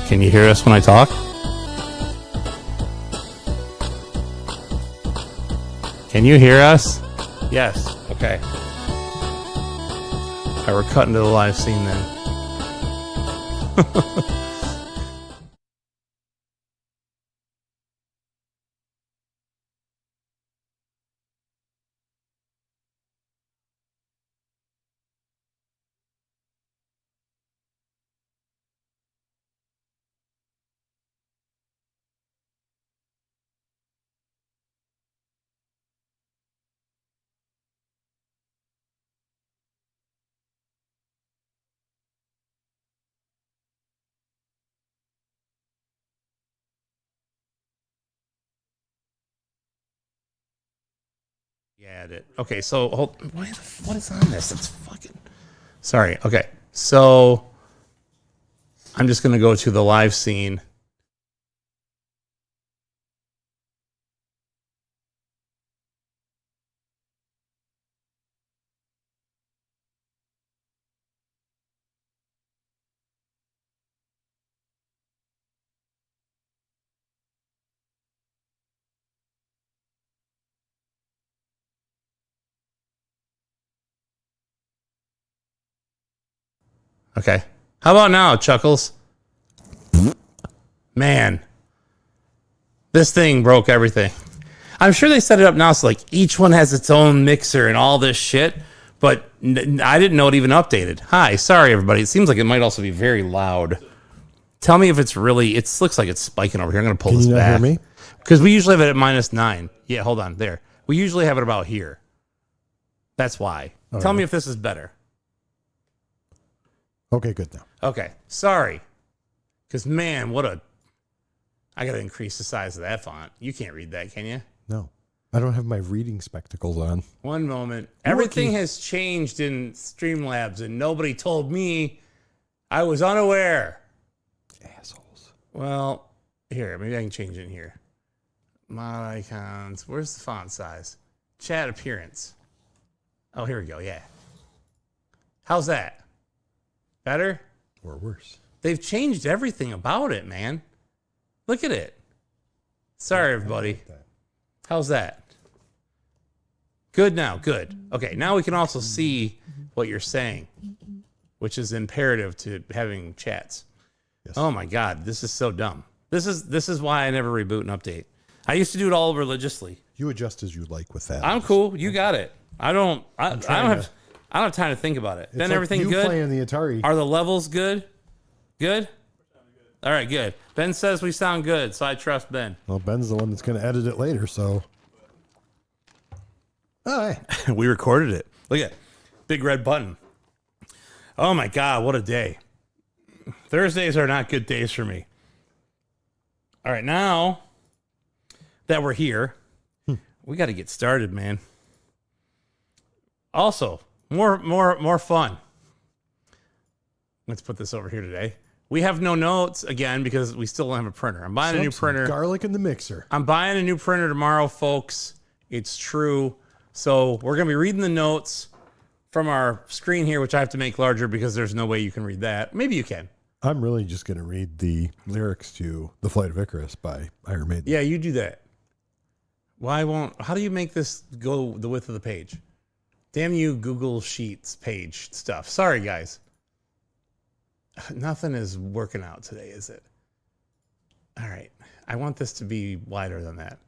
Can you hear us when I talk? Can you hear us? Yes. Okay. All right, we're cutting to the live scene then. Yeah, it. Okay, so what is on this? It's fucking. Sorry. Okay, so I'm just gonna go to the live scene. Okay. How about now, Chuckles? Man, this thing broke everything. I'm sure they set it up now so like each one has its own mixer and all this shit, but I didn't know it even updated. Hi, sorry everybody. It seems like it might also be very loud. Tell me if it's really. It looks like it's spiking over here. I'm gonna pull this back. Can you not hear me? Because we usually have it at -9. Yeah, hold on. There. We usually have it about here. That's why. All Tell right. me if this is better. Okay, good now. Okay, sorry. Because, man, I got to increase the size of that font. You can't read that, can you? No, I don't have my reading spectacles on. One moment. Everything has changed in Streamlabs, and nobody told me. I was unaware. Assholes. Well, here, maybe I can change it in here. Mod icons. Where's the font size? Chat appearance. Oh, here we go. Yeah. How's that? Better? Or worse. They've changed everything about it, man. Look at it. Sorry, everybody. How's that? Good now. Good. Okay, now we can also see what you're saying, which is imperative to having chats. Yes. Oh my God, this is so dumb. This is why I never reboot and update. I used to do it all religiously. You adjust as you like with that. I'm cool. You got it. I don't have time to think about it. Then like everything you good? playing the Atari. Are the levels good? Good? All right, good. Ben says we sound good, so I trust Ben. Well, Ben's the one that's going to edit it later, so. Hi. We recorded it. Look at big red button. Oh my God, what a day. Thursdays are not good days for me. All right, now that we're here, we got to get started, man. Also, more fun. Let's put this over here today. We have no notes again because we still don't have a printer. I'm buying a new printer. Garlic in the mixer. I'm buying a new printer tomorrow, folks. It's true. So we're going to be reading the notes from our screen here, which I have to make larger because there's no way you can read that. Maybe you can. I'm really just going to read the lyrics to The Flight of Icarus by Iron Maiden. Yeah, you do that. How do you make this go the width of the page? Damn you, Google Sheets page stuff. Sorry, guys. Nothing is working out today, is it? All right. I want this to be wider than that.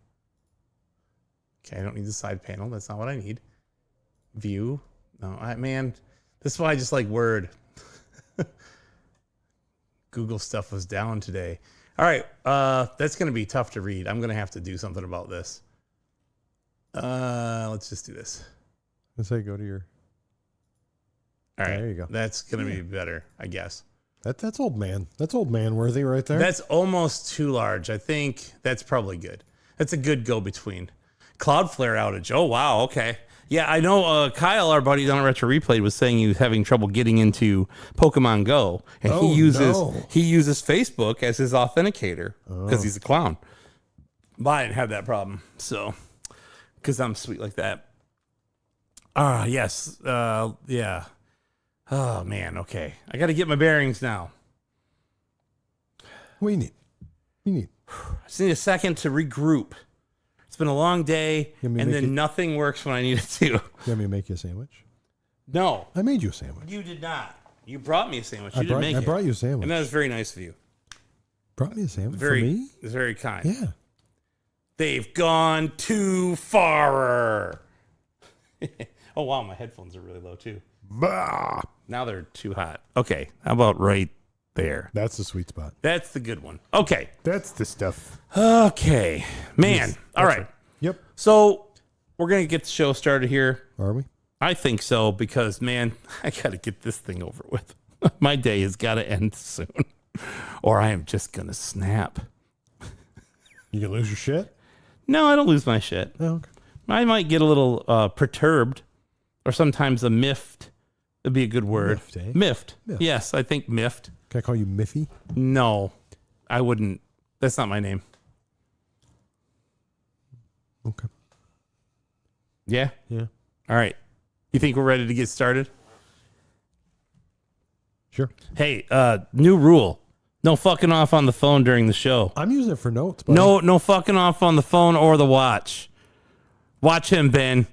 Okay, I don't need the side panel. That's not what I need. View. No, man, this is why I just like Word. Google stuff was down today. All right, that's going to be tough to read. I'm going to have to do something about this. Let's just do this. Let's say go to your... All right, there you go. That's going to be better, I guess. That's old man. That's old man worthy right there. That's almost too large. I think that's probably good. That's a good go-between. Cloudflare outage. Oh, wow. Okay. Yeah, I know Kyle, our buddy down at Retro Replayed, was saying he was having trouble getting into Pokemon Go. And he uses Facebook as his authenticator because he's a clown. But I didn't have that problem. So, because I'm sweet like that. Yes. Yeah. Oh, man. Okay. I got to get my bearings now. What do you need? You need. I just need a second to regroup. It's been a long day, You want me to and make then nothing works when I need it to. You want me to make you a sandwich? No, I made you a sandwich. you did not. You brought me a sandwich. You I didn't make it. brought you a sandwich. And that was very nice of you. Brought me a sandwich Very, for me? it's very kind. Yeah. They've gone too far. Oh, wow. My headphones are really low, too. Bah! Now they're too hot. Okay. How about right there? That's the sweet spot. That's the good one. Okay. That's the stuff. Okay. Man. Yes, All that's right. Yep. So we're going to get the show started here. Are we? I think so because, man, I got to get this thing over with. My day has got to end soon or I am just going to snap. You can lose your shit? No, I don't lose my shit. Oh, okay. I might get a little perturbed or sometimes a miffed. Would be a good word. Miffed, eh? Miffed. Miffed. Yes, I think miffed. Can I call you Miffy? No, I wouldn't. That's not my name. Okay. Yeah? Yeah. All right. You think we're ready to get started? Sure. Hey, new rule. No fucking off on the phone during the show. I'm using it for notes. Buddy. No fucking off on the phone or the watch. Watch him, Ben.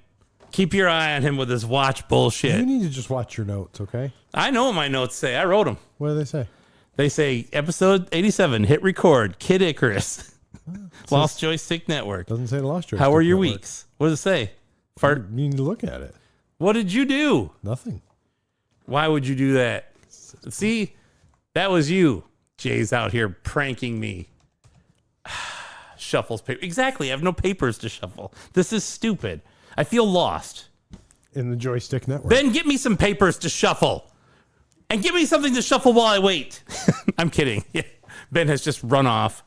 Keep your eye on him with his watch bullshit. You need to just watch your notes, okay? I know what my notes say. I wrote them. What do they say? They say episode 87, hit record, Kid Icarus, Lost Joystick Network. Doesn't say the Lost Joystick How were your Network. weeks? What does it say? Fart. You need to look at it. What did you do? Nothing. Why would you do that? See, that was you. Jay's out here pranking me. Shuffles paper. Exactly. I have no papers to shuffle. This is stupid. I feel lost. In the Joystick Network. Ben, get me some papers to shuffle. And give me something to shuffle while I wait. I'm kidding. Yeah. Ben has just run off.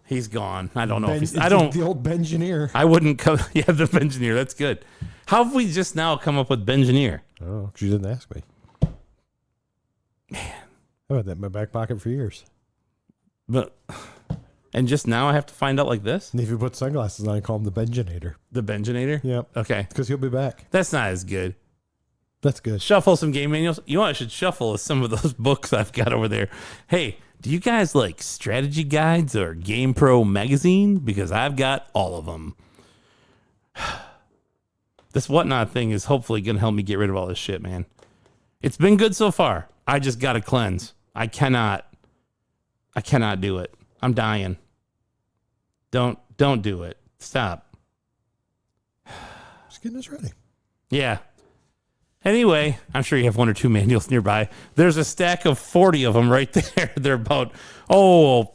He's gone. I don't know if he's... I don't... The old Bengineer. I wouldn't come... Yeah, the Bengineer. That's good. How have we just now come up with Bengineer? Oh, because you didn't ask me. Man. I've had that in my back pocket for years. But... And just now I have to find out like this? And if you put sunglasses on, I call him the Benjinator. The Benjinator? Yep. Okay. Because he'll be back. That's not as good. That's good. Shuffle some game manuals. You know what I should shuffle is some of those books I've got over there. Hey, do you guys like strategy guides or Game Pro magazine? Because I've got all of them. This whatnot thing is hopefully going to help me get rid of all this shit, man. It's been good so far. I just got to cleanse. I cannot do it. I'm dying. Don't do it. Stop. Just getting us ready. Yeah. Anyway, I'm sure you have one or two manuals nearby. There's a stack of 40 of them right there. They're about,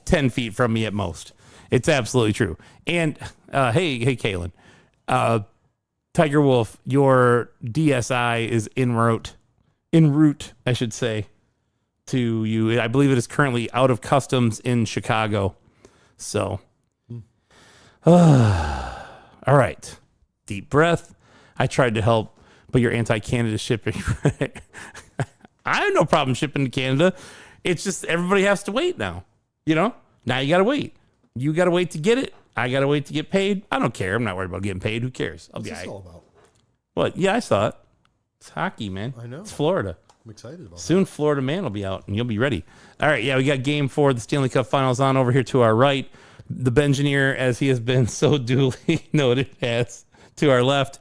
10 feet from me at most. It's absolutely true. And, hey, Kaylin, Tiger Wolf, your DSI is en route, I should say, to you. I believe it is currently out of customs in Chicago. So, all right. Deep breath. I tried to help, but your anti-Canada shipping. I have no problem shipping to Canada. It's just everybody has to wait now. You know? Now you got to wait. You got to wait to get it. I got to wait to get paid. I don't care. I'm not worried about getting paid. Who cares? I'll What's be this all all right. about? What? Yeah, I saw it. It's hockey, man. I know. It's Florida. I'm excited about Soon Florida man will be out and you'll be ready. All right, yeah, we got game 4 of the Stanley Cup Finals on over here to our right. The Bengineer, as he has been so duly noted, has to our left.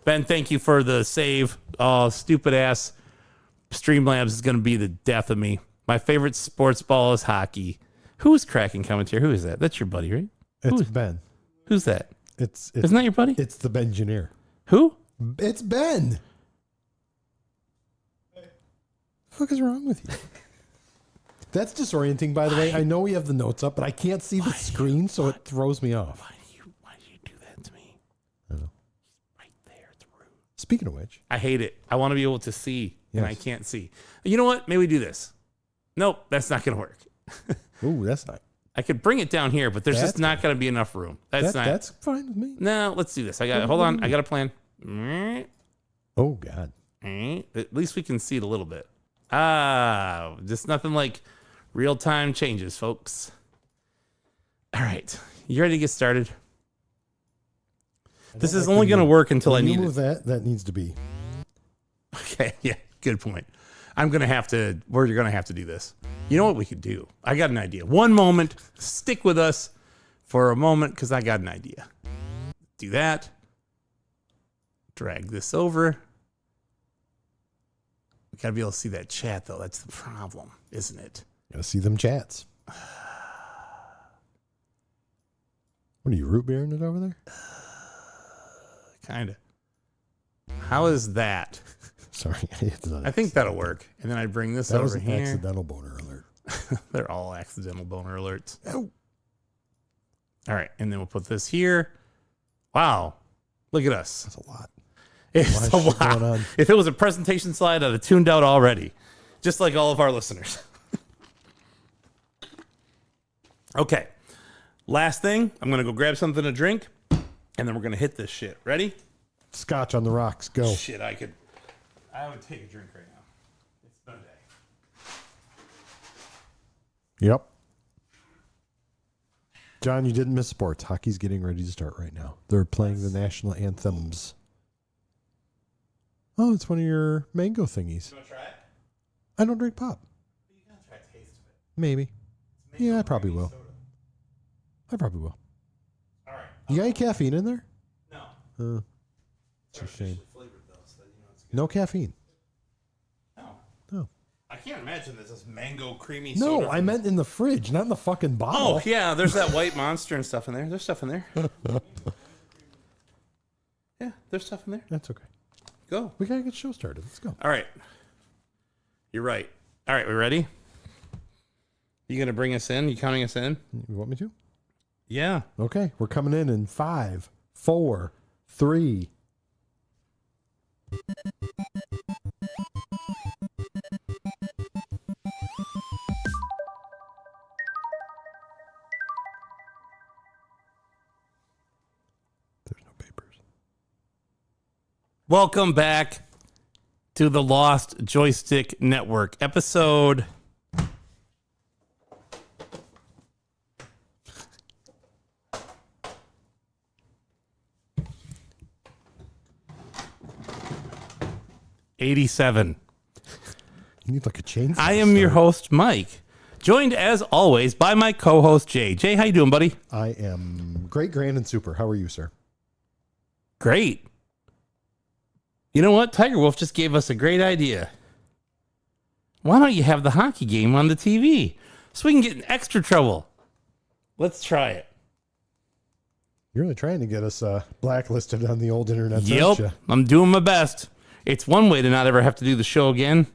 Ben, thank you for the save. Oh, stupid ass Streamlabs is going to be the death of me. My favorite sports ball is hockey. Who's cracking commentary? Who is that? That's your buddy, right? that. It's Ben. Who's that? It's Isn't that your buddy? It's the Bengineer. Who? It's Ben. What the fuck is wrong with you? That's disorienting, by the way. I know we have the notes up, but I can't see the screen, so it throws me off. Why do you do that to me? I don't know. Right there. It's rude. Speaking of which, I hate it. I want to be able to see, and I Yes. can't see. You know what? Maybe we do this. Nope, that's not going to work. ooh, that's not. I could bring it down here, but there's just That's not going to be enough room. That's not. That's fine with me. No, let's do this. Hold on. I got a plan. Oh God. At least we can see it a little bit. Ah, just nothing like real-time changes, folks. All right. You ready to get started? This is only going to work until I When need you it. move that needs to be. Okay, yeah, good point. We're going to have to do this. You know what we could do? I got an idea. One moment. Stick with us for a moment because I got an idea. Do that. Drag this over. We got to be able to see that chat, though. That's the problem, isn't it? Gotta see them chats. What are you, root beering it over there? Kind of. How is that? Sorry. I think that'll work. And then I bring this that over was an here. accidental boner alert. They're all accidental boner alerts. Oh. All right. And then we'll put this here. Wow. Look at us. That's a lot. It's a Going lot. on. If it was a presentation slide, I'd have tuned out already. Just like all of our listeners. Okay. Last thing. I'm going to go grab something to drink. And then we're going to hit this shit. Ready? Scotch on the rocks. Go. Shit, I would take a drink right now. It's been a day. Yep. John, you didn't miss sports. Hockey's getting ready to start right now. They're playing the national anthems. Oh, it's one of your mango thingies. You want to try it? I don't drink pop. You got to try a taste of it. Maybe. Yeah, I probably will. Soda. I probably will. All right. You got any caffeine in there? No. It's a shame. Flavored, though, so it's good. No caffeine. No. No. I can't imagine this mango creamy No, soda. I meant in the fridge, not in the fucking bottle. Oh, yeah, there's that white monster and stuff in there. There's stuff in there. Yeah, there's stuff in there. That's okay. Go. We got to get the show started. Let's go. All right. You're right. All right, we ready? You going to bring us in? You counting us in? You want me to? Yeah. Okay, we're coming in 5, 4, 3. There's no papers. Welcome back to the Lost Joystick Network, episode 87. You need like a chainsaw. I am your host, Mike, joined as always by my co-host, Jay. Jay, how you doing, buddy? I am great, grand, and super. How are you, sir? Great. You know what? Tiger Wolf just gave us a great idea. Why don't you have the hockey game on the TV so we can get in extra trouble? Let's try it. You're really trying to get us blacklisted on the old internet, aren't you? Yep, I'm doing my best. It's one way to not ever have to do the show again.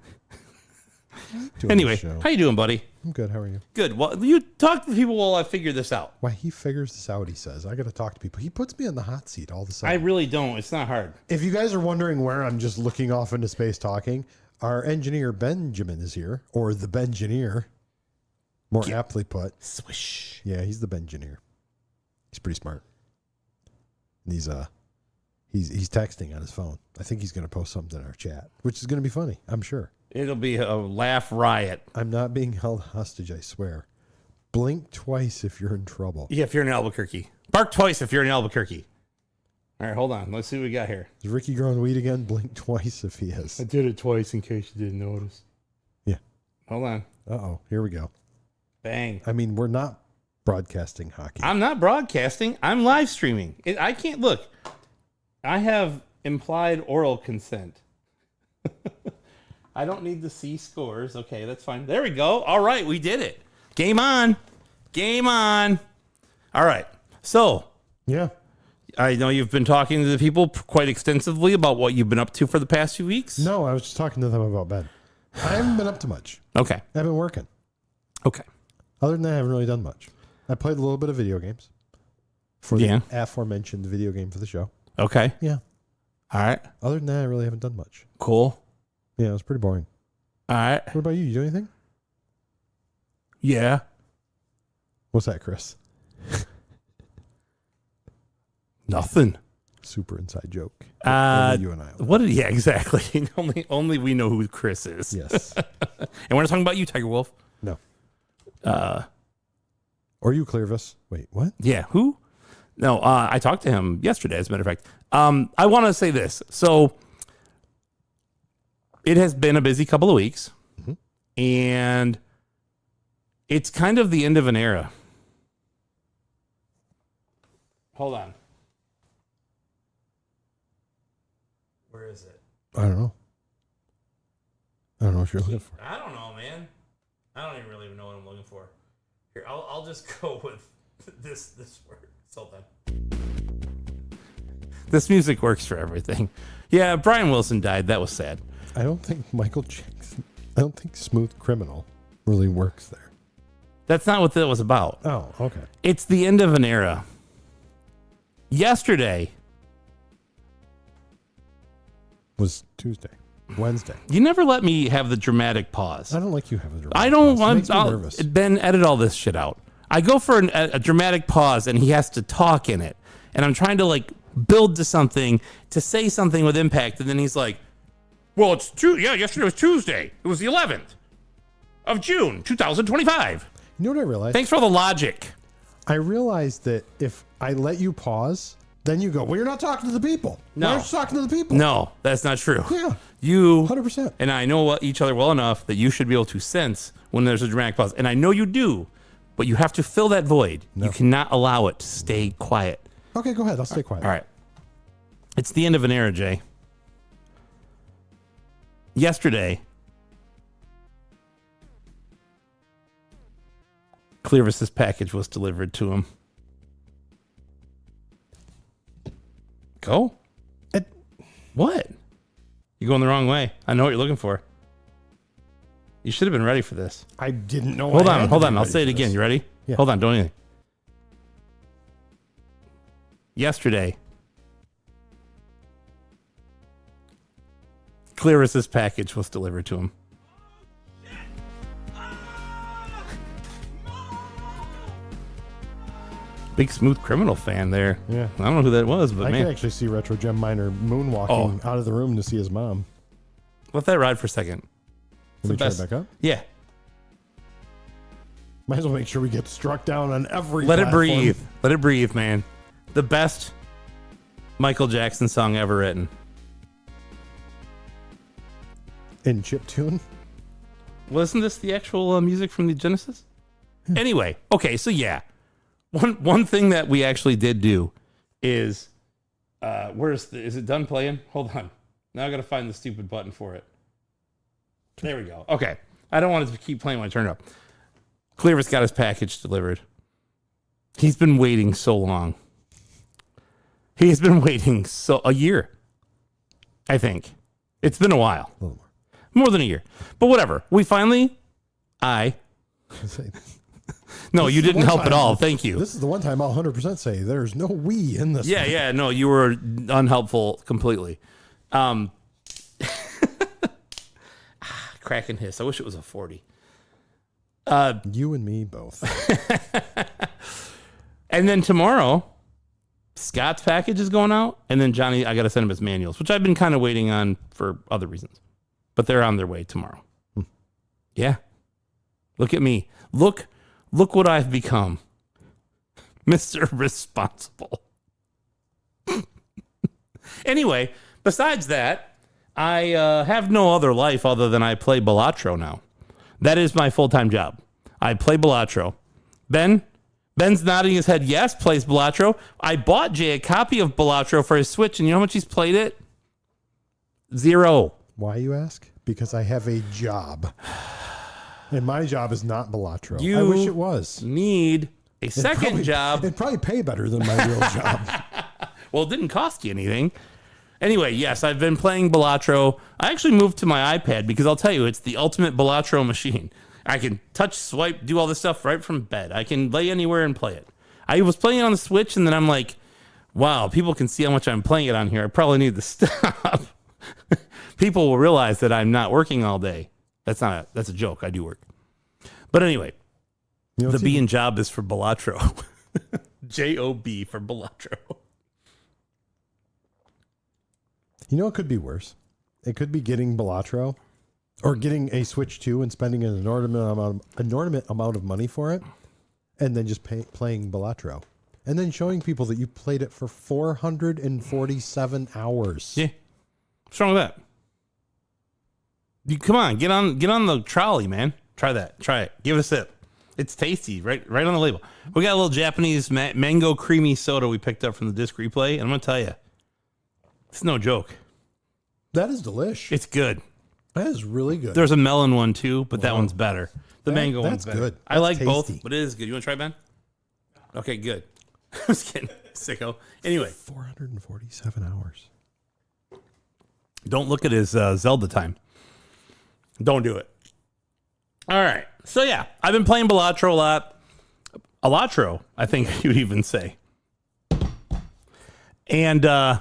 Anyway, how you doing, buddy? I'm good. How are you? Good. Well, you talk to people while I figure this out. Why, he figures this out, he says. I got to talk to people. He puts me on the hot seat all the time. I really don't. It's not hard. If you guys are wondering where I'm just looking off into space talking, our engineer Benjamin is here, or the Bengineer, more aptly put. Swish. Yeah, he's the Bengineer. He's pretty smart. And he's texting on his phone. I think he's going to post something in our chat, which is going to be funny, I'm sure. It'll be a laugh riot. I'm not being held hostage, I swear. Blink twice if you're in trouble. Yeah, if you're in Albuquerque. Bark twice if you're in Albuquerque. All right, hold on. Let's see what we got here. Is Ricky growing weed again? Blink twice if he is. I did it twice in case you didn't notice. Yeah. Hold on. Uh-oh. Here we go. Bang. I mean, we're not broadcasting hockey. I'm not broadcasting. I'm live streaming. I can't look. I have implied oral consent. I don't need to see scores. Okay, that's fine. There we go. All right, we did it. Game on. Game on. All right. So, Yeah. I know you've been talking to the people quite extensively about what you've been up to for the past few weeks. No, I was just talking to them about Ben. I haven't been up to much. Okay. I've been working. Okay. Other than that, I haven't really done much. I played a little bit of video games for the aforementioned video game for the show. Okay. Yeah. All right. Other than that, I really haven't done much. Cool. Yeah, it was pretty boring. All right. What about you? You do anything? Yeah. What's that, Chris? Nothing. Super inside joke. Only you and I. What? Yeah, exactly. only we know who Chris is. Yes. And we're not talking about you, Tiger Wolf. No. Or you, Clearvis. Wait, what? Yeah. Who? No. I talked to him yesterday. As a matter of fact, I want to say this. So it has been a busy couple of weeks, and It's kind of the end of an era. Hold on. Where is it? I don't know. I don't know what you're looking for. I don't know, man. I don't even really know what I'm looking for. Here, I'll just go with this word. Hold on. This music works for everything. Yeah, Brian Wilson died. That was sad. I don't think Michael Jackson. I don't think Smooth Criminal really works there. That's not what that was about. Oh, okay. It's the end of an era. Yesterday Was Tuesday, Wednesday. You never let me have the dramatic pause. I don't like you having a dramatic I don't pause. It want. makes me nervous. Ben, edit all this shit out. I go for a dramatic pause, and he has to talk in it, and I'm trying to like build to something, to say something with impact, and then he's like, "Well, it's yeah. Yesterday was Tuesday. It was the 11th of June, 2025." You know what I realized? Thanks for the logic. I realized that if I let you pause, then you go, well, you're not talking to the people. No. You're talking to the people. No, that's not true. Yeah. You 100%. and I know each other well enough that you should be able to sense when there's a dramatic pause. And I know you do, but you have to fill that void. No. You cannot allow it to stay quiet. Okay, go ahead. I'll stay quiet. All right. It's the end of an era, Jay. Yesterday, Clearvis's package was delivered to him. Go? What? You're going the wrong way. I know what you're looking for. You should have been ready for this. I didn't know. Hold on. I'll say it again. You ready? Yeah. Hold on. Don't anything. Yesterday, Clearvis's package was delivered to him. Big Smooth Criminal fan there. Yeah. I don't know who that was, but I man. can actually see Retro Gem Miner moonwalking out of the room to see his mom. Let that ride for a second. Let me try it back up. Yeah. Might as well make sure we get struck down on every Let platform. it breathe. Let it breathe, man. The best Michael Jackson song ever written. In chiptune? Wasn't this the actual music from the Genesis? Anyway, okay, so yeah. One thing that we actually did do is is it done playing? Hold on. Now I gotta find the stupid button for it. There we go. Okay. I don't want it to keep playing when I turn it up. Clearvis got his package delivered. He's been waiting so long. He's been waiting a year. I think. It's been a while. A little more. More than a year. But whatever. We finally No, you didn't help at all. Thank you. This is the one time I'll 100% say there's no we in this. Yeah, no, you were unhelpful completely. Crack and hiss. I wish it was a 40. You and me both. And then tomorrow, Scott's package is going out, and then Johnny, I got to send him his manuals, which I've been kind of waiting on for other reasons. But they're on their way tomorrow. Yeah. Look at me. Look what I've become. Mr. Responsible. Anyway, besides that, I have no other life other than I play Balatro now. That is my full-time job. I play Balatro. Ben's nodding his head yes, plays Balatro. I bought Jay a copy of Balatro for his Switch, and you know how much he's played it? 0. Why, you ask? Because I have a job. And my job is not Balatro. You I wish it was. Need a second job. It'd probably pay better than my real job. Well, it didn't cost you anything. Anyway, yes, I've been playing Balatro. I actually moved to my iPad because I'll tell you, it's the ultimate Balatro machine. I can touch, swipe, do all this stuff right from bed. I can lay anywhere and play it. I was playing it on the Switch, and then I'm like, wow, people can see how much I'm playing it on here. I probably need to stop. People will realize that I'm not working all day. That's a joke. I do work. But anyway, the B in job is for Balatro. J-O-B for Balatro. You know, it could be worse. It could be getting Balatro or getting a Switch 2 and spending an inordinate amount of money for it and then just playing Balatro. And then showing people that you played it for 447 hours. Yeah. What's wrong with that? You come on, get on the trolley, man. Try that. Try it. Give it a sip. It's tasty, right on the label. We got a little Japanese mango creamy soda we picked up from the disc replay, and I'm gonna tell you, it's no joke. That is delish. It's good. That is really good. There's a melon one too, but that one's better. The mango one's better. Good. I like tasty. both, but it is good. You want to try, Ben? Okay, good. I was kidding, sicko. Anyway, 447 hours. don't look at his Zelda time. Don't do it. All right. So yeah, I've been playing Balatro a lot. Alatro, I think you'd even say. And I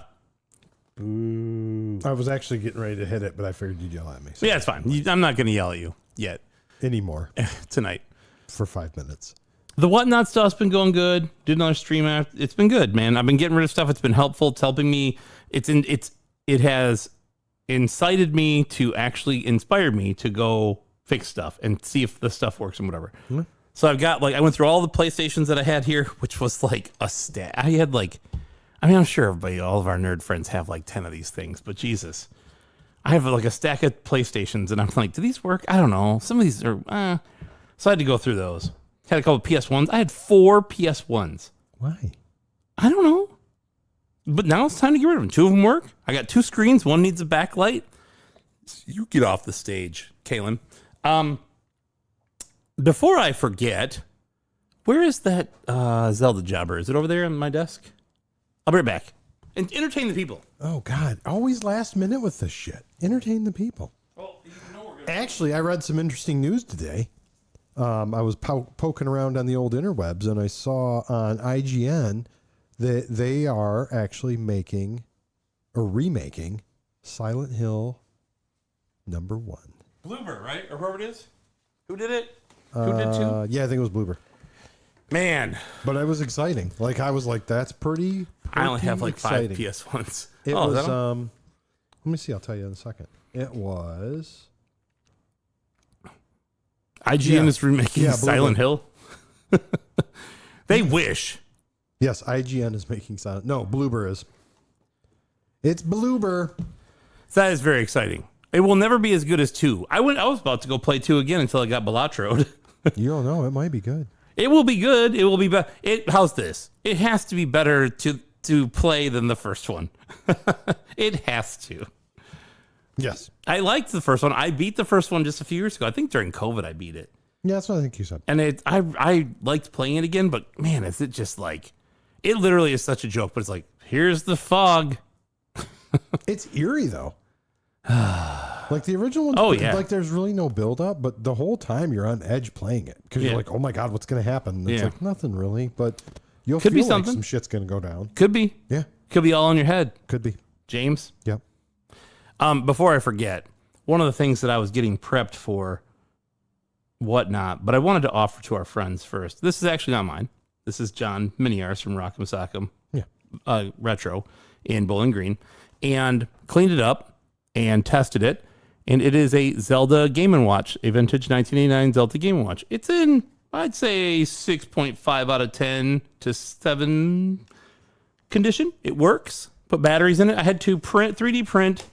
was actually getting ready to hit it, but I figured you'd yell at me. So yeah, it's fine. I'm not going to yell at you yet anymore tonight. For 5 minutes. The whatnot stuff's been going good. Did another stream after. It's been good, man. I've been getting rid of stuff. It's been helpful. It's helping me. It has incited me to actually inspire me to go fix stuff and see if the stuff works and whatever. Mm-hmm. So I've got I went through all the PlayStations that I had here, which was like a stat. I had I'm sure everybody, all of our nerd friends have 10 of these things, but Jesus, I have a stack of PlayStations and I'm like, do these work? I don't know. Some of these are, so I had to go through those. Had a couple of PS1s. I had 4 PS1s. Why? I don't know. But now it's time to get rid of them. 2 of them work. I got 2 screens. One needs a backlight. You get off the stage, Kalen. Before I forget, where is that Zelda jobber? Is it over there on my desk? I'll be right back. And entertain the people. Oh, God. Always last minute with this shit. Entertain the people. Well, Actually, I read some interesting news today. I was poking around on the old interwebs, and I saw on IGN that they are actually making or remaking Silent Hill #1. Bloober, right? Or whoever it is? Who did it? Who did 2? Yeah, I think it was Bloober. Man. But it was exciting. I was like, that's pretty I only have exciting. 5 PS1s. It was, let me see, I'll tell you in a second. It was... IGN is remaking Silent Hill. They wish. Yes, IGN is making Silent... No, Bloober is. It's Bloober. That is very exciting. It will never be as good as 2. I was about to go play 2 again until I got Balatroed. You don't know. It might be good. It will be good. It will be better. How's this? It has to be better to play than the first one. It has to. Yes. I liked the first one. I beat the first one just a few years ago. I think during COVID I beat it. Yeah, that's what I think you said. And I liked playing it again, but man, is it just it literally is such a joke, but it's here's the fog. It's eerie though. The original one. Oh yeah. There's really no build up, but the whole time you're on edge playing it because you're oh my God, what's going to happen? It's nothing really, but you'll Could feel be something. some shit's going to go down. Could be. Yeah. Could be all in your head. Could be. James? Yep. Before I forget, one of the things that I was getting prepped for whatnot, but I wanted to offer to our friends first. This is actually not mine. This is John Miniars from Rock'em Sock'em Retro in Bowling Green, and cleaned it up and tested it. And it is a Zelda Game & Watch, a vintage 1989 Zelda Game & Watch. It's in, I'd say, 6.5 out of 10 to 7 condition. It works. Put batteries in it. I had to 3D print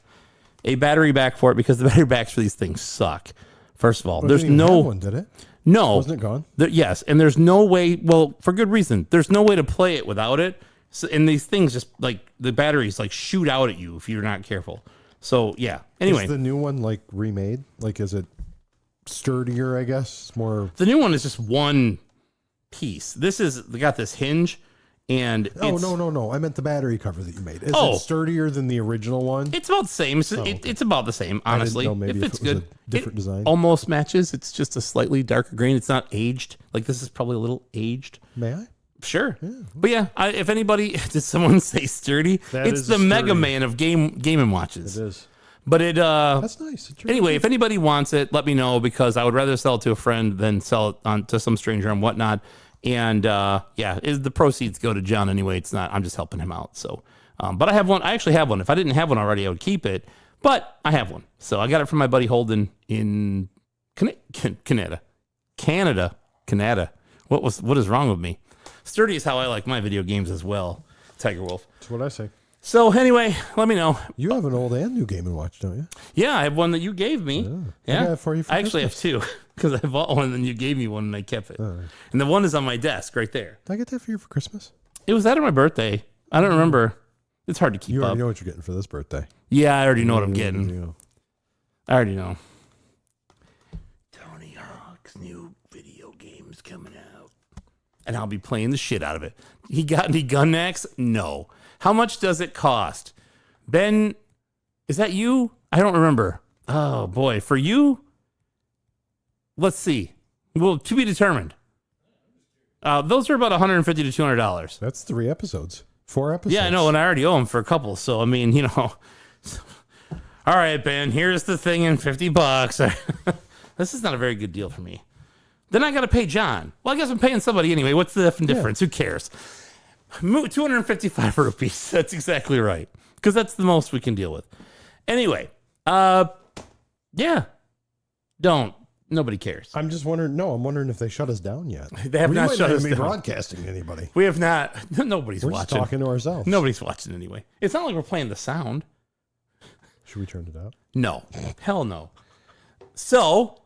a battery back for it because the battery backs for these things suck. First of all, there's no one, did it? No. Wasn't it gone? Yes, and there's no way, well, for good reason. There's no way to play it without it. So, and these things just the batteries shoot out at you if you're not careful. So, yeah. Anyway. Is the new one remade? Is it sturdier, I guess? More. The new one is just one piece. They got this hinge and no. I meant the battery cover that you made. Is it sturdier than the original one? It's about the same. It's about the same, honestly. I didn't know maybe if it's good. Different design. Almost matches. It's just a slightly darker green. It's not aged. This is probably a little aged. May I? Sure. Yeah. But yeah, if anybody, did someone say sturdy? It's the Mega Man of Game & Watches. It is. But that's nice. Anyway, if anybody wants it, let me know because I would rather sell it to a friend than sell it to some stranger and whatnot. And the proceeds go to John anyway. It's not. I'm just helping him out. So, but I have one. I actually have one. If I didn't have one already, I would keep it. But I have one. So I got it from my buddy Holden in Canada. What is wrong with me? Sturdy is how I like my video games as well. Tiger Wolf. That's what I say. So anyway, let me know. You have an old and new Game & Watch, don't you? Yeah, I have one that you gave me. I got it for you for I actually have Christmas. two because I bought one and then you gave me one and I kept it. And the one is on my desk right there. Did I get that for you for Christmas? It was that on my birthday. I don't remember. It's hard to keep You up. already know what you're getting for this birthday. Yeah, I already know what I'm getting. You I already know. Tony Hawk's new video game's coming out. And I'll be playing the shit out of it. He got any gun necks? No. How much does it cost? Ben, is that you? I don't remember. Oh, boy. For you? Let's see. Well, to be determined. Those are about $150 to $200. That's 3 episodes. 4 episodes. Yeah, I know, and I already owe him for a couple. So, I mean, you know. All right, Ben, here's the thing in $50. This is not a very good deal for me. Then I got to pay John. Well, I guess I'm paying somebody anyway. What's the difference? Who cares? 255 rupees. That's exactly right. Because that's the most we can deal with. Anyway, yeah. Don't. Nobody cares. I'm just wondering. No, I'm wondering if they shut us down yet. They have not shut us down. Broadcasting to anybody. We have not. Nobody's We're just watching. talking to ourselves. Nobody's watching anyway. It's not like we're playing the sound. Should we turn it up? No. Hell no. So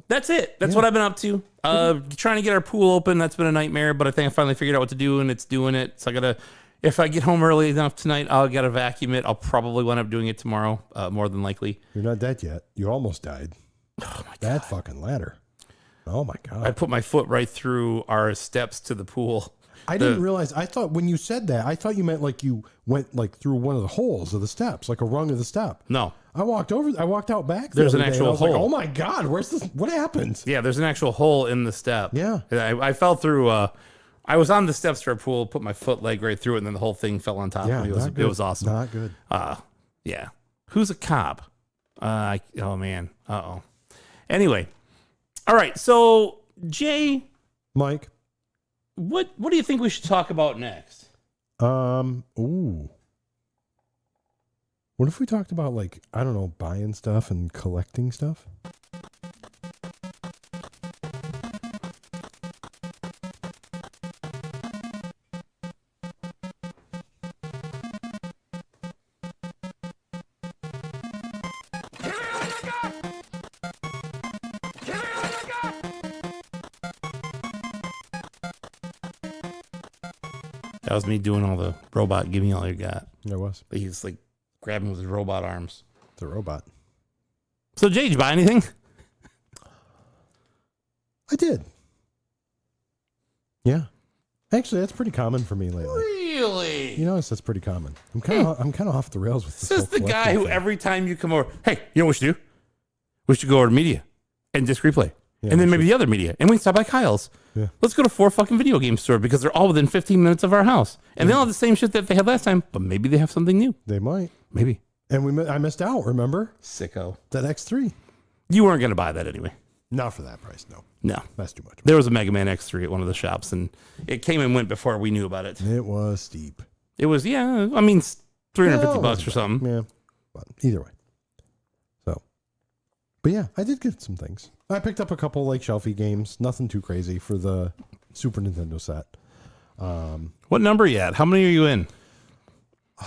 that's it. That's what I've been up to. Trying to get our pool open. That's been a nightmare, but I think I finally figured out what to do, and it's doing it. So I gotta. If I get home early enough tonight, I'll gotta vacuum it. I'll probably wind up doing it tomorrow, more than likely. You're not dead yet. You almost died. Oh my God. That fucking ladder. Oh my God. I put my foot right through our steps to the pool. I didn't realize. I thought when you said that, I thought you meant like you went like through one of the holes of the steps, like a rung of the step. No. I walked out back. There's an other day, actual and I was hole. like, oh my God, where's this? What happened? Yeah, there's an actual hole in the step. Yeah. I fell through. I was on the steps for a pool, put my foot leg right through it, and then the whole thing fell on top Yeah, of me. It was awesome. Not good. Yeah. Who's a cop? Oh, man. Uh-oh. Anyway. All right. So, Jay. Mike. What do you think we should talk about next? Ooh. What if we talked about, like, I don't know, buying stuff and collecting stuff? That was me doing all the robot, give me all you got. There was. He's like grabbing with his robot arms. The robot. So, Jay, did you buy anything? I did. Yeah. Actually, that's pretty common for me lately. Really? You notice that's pretty common. I'm kind of off the rails with this. This is whole the guy collecting who thing. every time you come over, hey, you know what we should do? We should go over to media and disc replay. Yeah, and then we maybe the other media. And we can stop by Kyle's. Yeah. Let's go to 4 fucking video game store because they're all within 15 minutes of our house. And they all have the same shit that they had last time, but maybe they have something new. They might. Maybe. And I missed out, remember? Sicko. That X3. You weren't going to buy that anyway. Not for that price, no. No. That's too much. There was a Mega Man X3 at one of the shops, and it came and went before we knew about it. It was steep. It was, yeah, I mean, $350 Well, or something. Yeah. But either way. So. But yeah, I did get some things. I picked up a couple like shelfie games. Nothing too crazy for the Super Nintendo set. What number are you at? How many are you in? I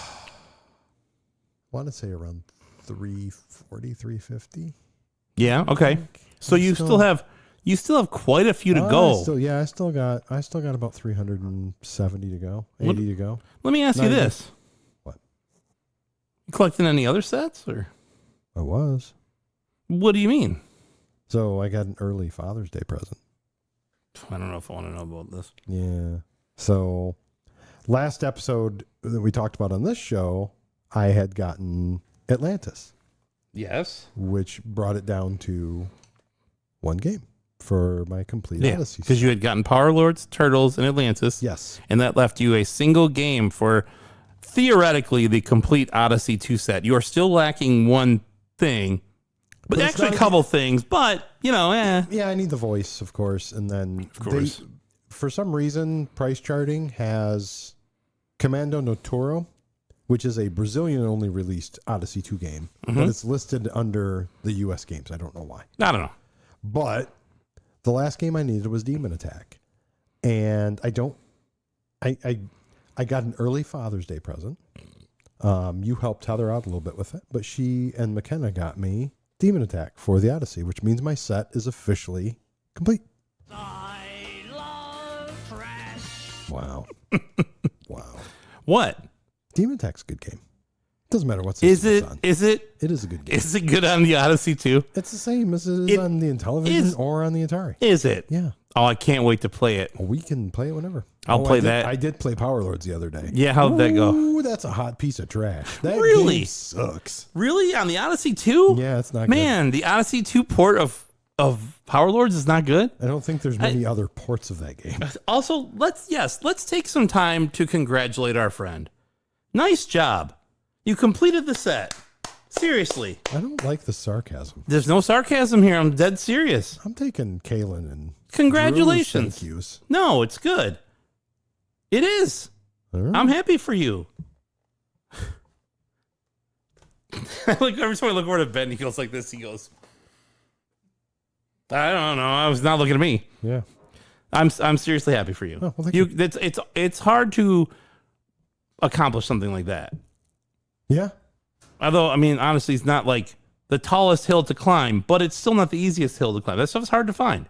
want to say around 340, 350. Yeah, okay. So you still have quite a few to go. I still got about 370 to go, 80 to go. Let me ask you 90. this. What? You collecting any other sets or I was. what do you mean? So I got an early Father's Day present. I don't know if I want to know about this. Yeah. So last episode that we talked about on this show, I had gotten Atlantis, Yes. which brought it down to one game for my complete Yeah, Odyssey. because you had gotten Power Lords, Turtles, and Atlantis. Yes. And that left you a single game for theoretically the complete Odyssey 2 set. You are still lacking one thing, but it's actually a not- couple things, but, Yeah, I need the voice, of course. And then, Of course. for some reason, price charting has Commando Notoro, which is a Brazilian-only released Odyssey 2 game, but it's listed under the U.S. games. I don't know why. I don't know. But the last game I needed was Demon Attack. And I got an early Father's Day present. You helped Heather out a little bit with it, but she and McKenna got me Demon Attack for the Odyssey, which means my set is officially complete. I love trash. Wow. Wow. What? Demon Attack's a good game. Doesn't matter what Is system it? it's on. Is it? It is a good game. Is it good on the Odyssey too? It's the same as it is on the Intellivision or on the Atari. Is it? Yeah. Oh, I can't wait to play it. Well, we can play it whenever. I'll play that. I did play Power Lords the other day. Yeah, how'd that go? Ooh, that's a hot piece of trash. That Really? game sucks. Really? On the Odyssey 2? Yeah, it's not Man, the Odyssey 2 port of Power Lords is not good. good. I don't think there's many other ports of that game. Also, let's take some time to congratulate our friend. Nice job. You completed the set. Seriously. I don't like the sarcasm. There's no sarcasm here. I'm dead serious. I'm taking Kalen and Congratulations. Drew's thank yous. No, it's good. It is. All right. I'm happy for you. Like every time I look over to Ben, he goes like this. He goes, I don't know. I was not looking at me. Yeah. I'm seriously happy for you. Oh, well, thank you. It's hard to accomplish something like that. Yeah. Although, I mean, honestly, it's not like the tallest hill to climb, but it's still not the easiest hill to climb. That stuff's hard to find.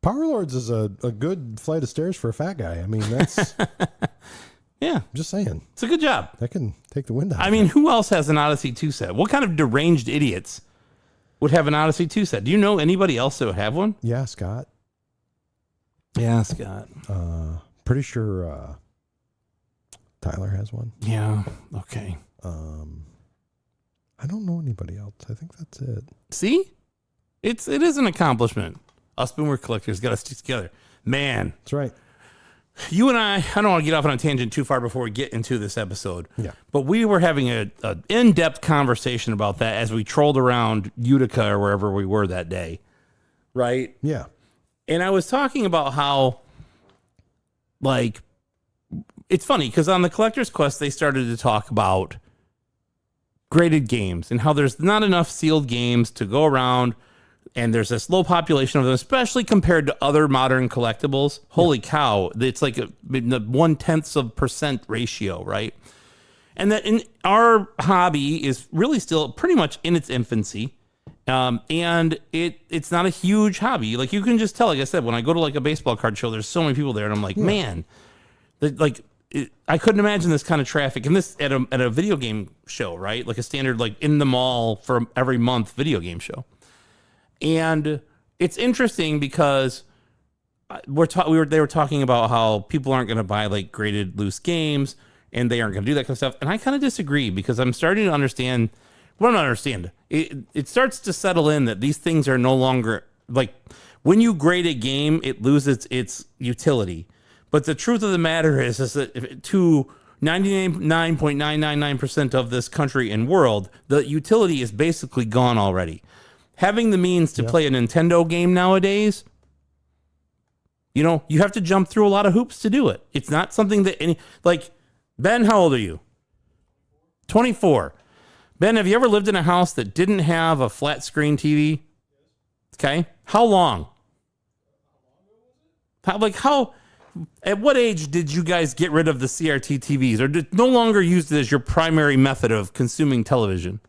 Power Lords is a good flight of stairs for a fat guy. I mean, that's Yeah, I'm just saying. it's a good job. That can take the wind out. I mean, who else has an Odyssey 2 set? What kind of deranged idiots would have an Odyssey 2 set? Do you know anybody else that would have one? Yeah, Scott. Yeah, Scott. Pretty sure Tyler has one. Yeah, okay. I don't know anybody else. I think that's it. See? It is an accomplishment. Us Boomer collectors got to stick together. Man, That's right. you and I don't want to get off on a tangent too far before we get into this episode. Yeah. But we were having a in-depth conversation about that as we trolled around Utica or wherever we were that day. Right? Yeah. And I was talking about how, like, it's funny because on the Collector's Quest, they started to talk about graded games and how there's not enough sealed games to go around. And there's this low population of them, especially compared to other modern collectibles. Holy cow. It's like a 0.1% ratio, right? And that in our hobby is really still pretty much in its infancy. And it's not a huge hobby. Like you can just tell, like I said, when I go to like a baseball card show, there's so many people there and I'm like, man, I couldn't imagine this kind of traffic and this at a video game show, right? Like a standard, like in the mall for every month video game show. And it's interesting because they were talking about how people aren't going to buy like graded loose games and they aren't going to do that kind of stuff. And I kind of disagree because I'm starting to understand. Well, not understand. It starts to settle in that these things are no longer like when you grade a game, it loses its utility. But the truth of the matter is that to 99.999% of this country and world, the utility is basically gone already. Having the means to play a Nintendo game nowadays, you know, you have to jump through a lot of hoops to do it. It's not something that like, Ben, how old are you? 24. Ben, have you ever lived in a house that didn't have a flat screen TV? Okay. How long? At what age did you guys get rid of the CRT TVs or did no longer use it as your primary method of consuming television?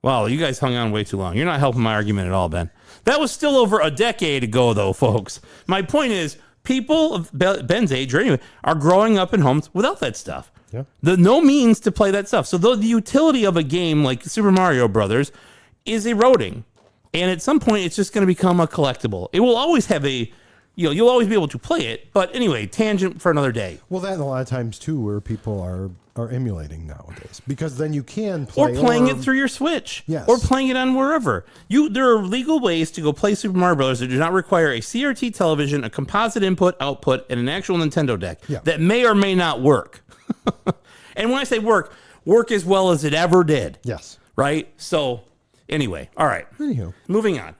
Wow, you guys hung on way too long. You're not helping my argument at all, Ben. That was still over a decade ago, though, folks. My point is, people of Ben's age, or anyway, are growing up in homes without that stuff. Yeah. No means to play that stuff. So the utility of a game like Super Mario Brothers is eroding. And at some point, it's just going to become a collectible. It will always have you'll always be able to play it. But anyway, tangent for another day. Well, that and a lot of times, too, where people are emulating nowadays. Because then you can play. Or playing it through your Switch. Yes. Or playing it on wherever. There are legal ways to go play Super Mario Brothers that do not require a CRT television, a composite input, output, and an actual Nintendo deck that may or may not work. And when I say work as well as it ever did. Yes. Right? So, anyway. All right. Anywho. Moving on.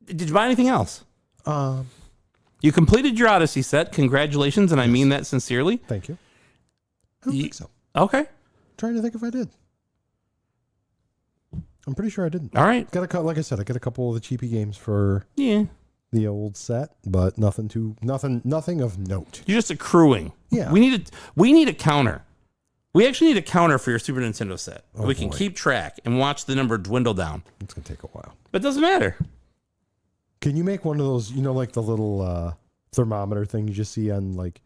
Did you buy anything else? You completed your Odyssey set. Congratulations, and I mean that sincerely. Thank you. I don't think so. Okay. Trying to think if I did. I'm pretty sure I didn't. All right. Like I said, I got a couple of the cheapy games for Yeah. the old set, but nothing of note. You're just accruing. Yeah. We need a counter. We actually need a counter for your Super Nintendo set. We can keep track and watch the number dwindle down. It's going to take a while. But it doesn't matter. Can you make one of those, like the little thermometer thing you just see on like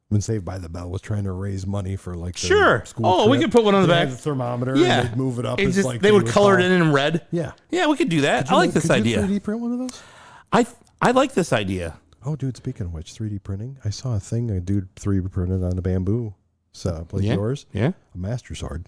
when Saved by the Bell was trying to raise money for like sure. school We could put one on the They back. had the thermometer Yeah. and they'd move it up. It's they would color it in red. Yeah. Yeah, we could do that. I like this idea. Could you 3D print one of those? I like this idea. Oh, dude, speaking of which, 3D printing. I saw a thing a dude 3D printed on a bamboo setup like yours. Yeah. A Master Sword.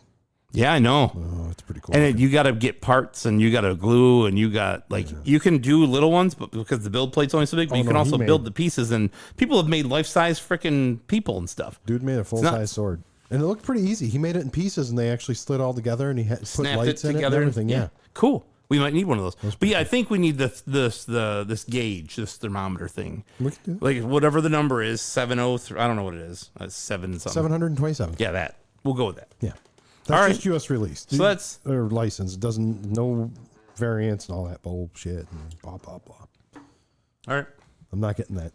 Yeah, I know. Oh, it's pretty cool. And you got to get parts and you got to glue and you got you can do little ones, but because the build plate's only so big, but you can also build the pieces. And people have made life size freaking people and stuff. Dude made a full size sword, and it looked pretty easy. He made it in pieces, and they actually slid all together, and he had put lights in it and everything. Yeah, cool. We might need one of those. But yeah, I think we need this gauge, this thermometer thing. We can do it. Like whatever the number is, 703. I don't know what it is. 727. Yeah, that. We'll go with that. Yeah. That's all right. just U.S. released. So that's or license. It doesn't no variants and all that bullshit and blah blah blah. All right. I'm not getting that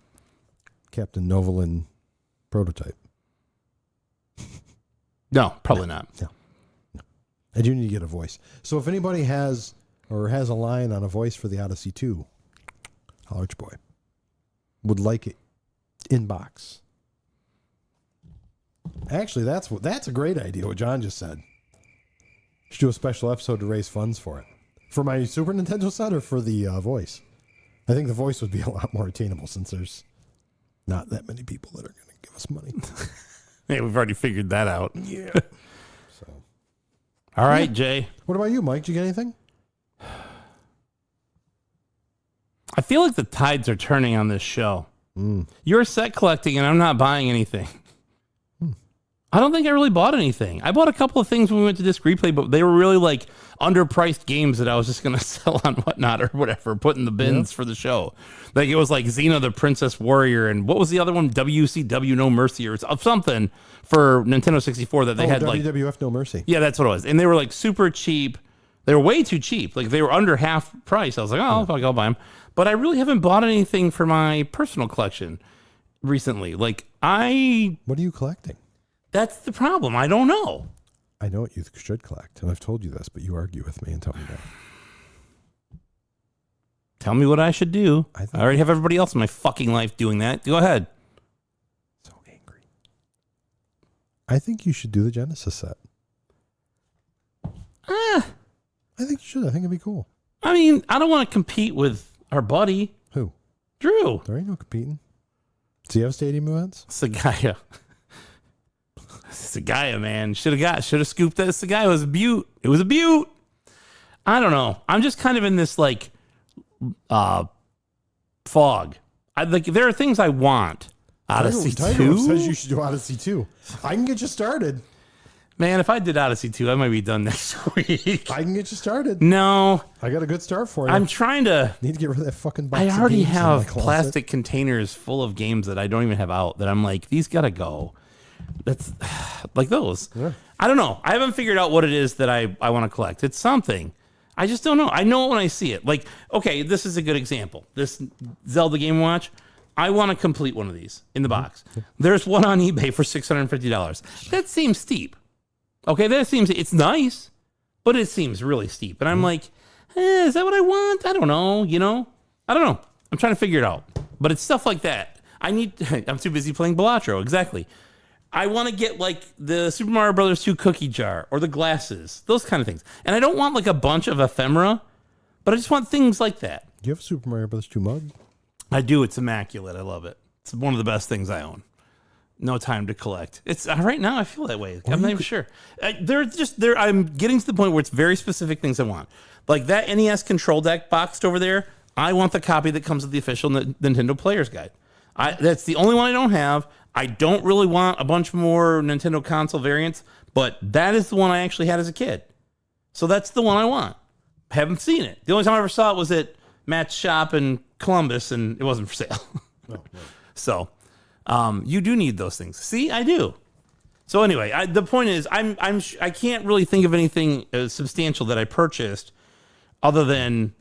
Captain Novolin prototype. No, probably not. No. I do need to get a voice. So if anybody has a line on a voice for the Odyssey 2, holler at your boy. Would like it inbox. Actually, that's a great idea. What John just said. Should do a special episode to raise funds for it. For my Super Nintendo set or for the voice? I think the voice would be a lot more attainable since there's not that many people that are going to give us money. Yeah, we've already figured that out. Yeah. So, all right, Jay. What about you, Mike? Did you get anything? I feel like the tides are turning on this show. You're set collecting, and I'm not buying anything. I don't think I really bought anything. I bought a couple of things when we went to Disc Replay, but they were really like underpriced games that I was just going to sell on Whatnot or whatever, put in the bins for the show. Like it was like Xena the Princess Warrior, and what was the other one? WCW No Mercy or something for Nintendo 64 that they had WWF No Mercy. Yeah, that's what it was. And they were like super cheap. They were way too cheap. Like they were under half price. I was like, oh, fuck, I'll buy them. But I really haven't bought anything for my personal collection recently. Like What are you collecting? That's the problem. I don't know. I know what you should collect, and I've told you this, but you argue with me and tell me that. Tell me what I should do. I already have everybody else in my fucking life doing that. Go ahead. So angry. I think you should do the Genesis set. I think you should. I think it'd be cool. I mean, I don't want to compete with our buddy. Who? Drew. There ain't no competing. Does he have stadium events? Sagaya. Sagaya, man. Should have scooped that. Sagaya. It was a beaut. It was a beaut. I don't know. I'm just kind of in this like fog. There are things I want. Odyssey 2 says you should do Odyssey 2. I can get you started. Man, if I did Odyssey 2, I might be done next week. I can get you started. No. I got a good start for you. I'm trying to... Need to get rid of that fucking box. I already have plastic containers full of games that I don't even have out that I'm like, these got to go. That's like those. Yeah. I don't know. I haven't figured out what it is that I want to collect. It's something. I just don't know. I know it when I see it. Like, okay, this is a good example. This Zelda Game & Watch. I want to complete one of these in the box. There's one on eBay for $650. That seems steep. Okay, it's nice, but it seems really steep. And I'm like, is that what I want? I don't know, I don't know. I'm trying to figure it out. But it's stuff like that. I'm too busy playing Balatro, exactly. I want to get like the Super Mario Brothers 2 cookie jar or the glasses, those kind of things. And I don't want like a bunch of ephemera, but I just want things like that. Do you have a Super Mario Brothers 2 mug? I do. It's immaculate. I love it. It's one of the best things I own. No time to collect. It's right now. I feel that way. I'm not even sure. I'm getting to the point where it's very specific things I want. Like that NES control deck boxed over there. I want the copy that comes with the official Nintendo Player's Guide. That's the only one I don't have. I don't really want a bunch more Nintendo console variants, but that is the one I actually had as a kid. So that's the one I want. Haven't seen it. The only time I ever saw it was at Matt's shop in Columbus, and it wasn't for sale. No. So. You do need those things. See, I do. So anyway, the point is, I can't really think of anything substantial that I purchased, other than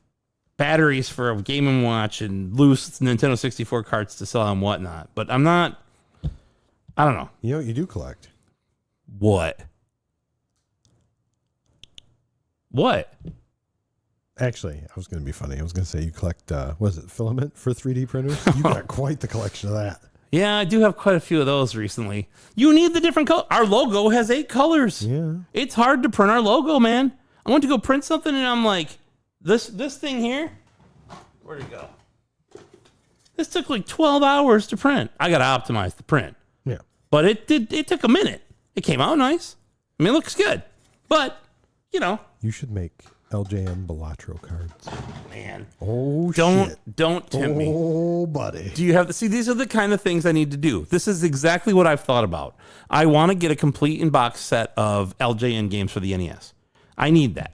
batteries for a Game & Watch and loose Nintendo 64 carts to sell and whatnot. But I'm not. I don't know. You know what you do collect? What? What? Actually, I was going to be funny. I was going to say you collect, was it filament for 3D printers? You got quite the collection of that. Yeah, I do have quite a few of those recently. You need the different color. Our logo has 8 colors. Yeah. It's hard to print our logo, man. I went to go print something and I'm like, this thing here, where'd it go? This took like 12 hours to print. I got to optimize the print. Yeah. But it took a minute. It came out nice. I mean, it looks good. But, you know. You should make LJN Balatro cards. Man. Oh, Don't tempt me. Oh, buddy. Do you have to see? These are the kind of things I need to do. This is exactly what I've thought about. I want to get a complete in-box set of LJN games for the NES. I need that.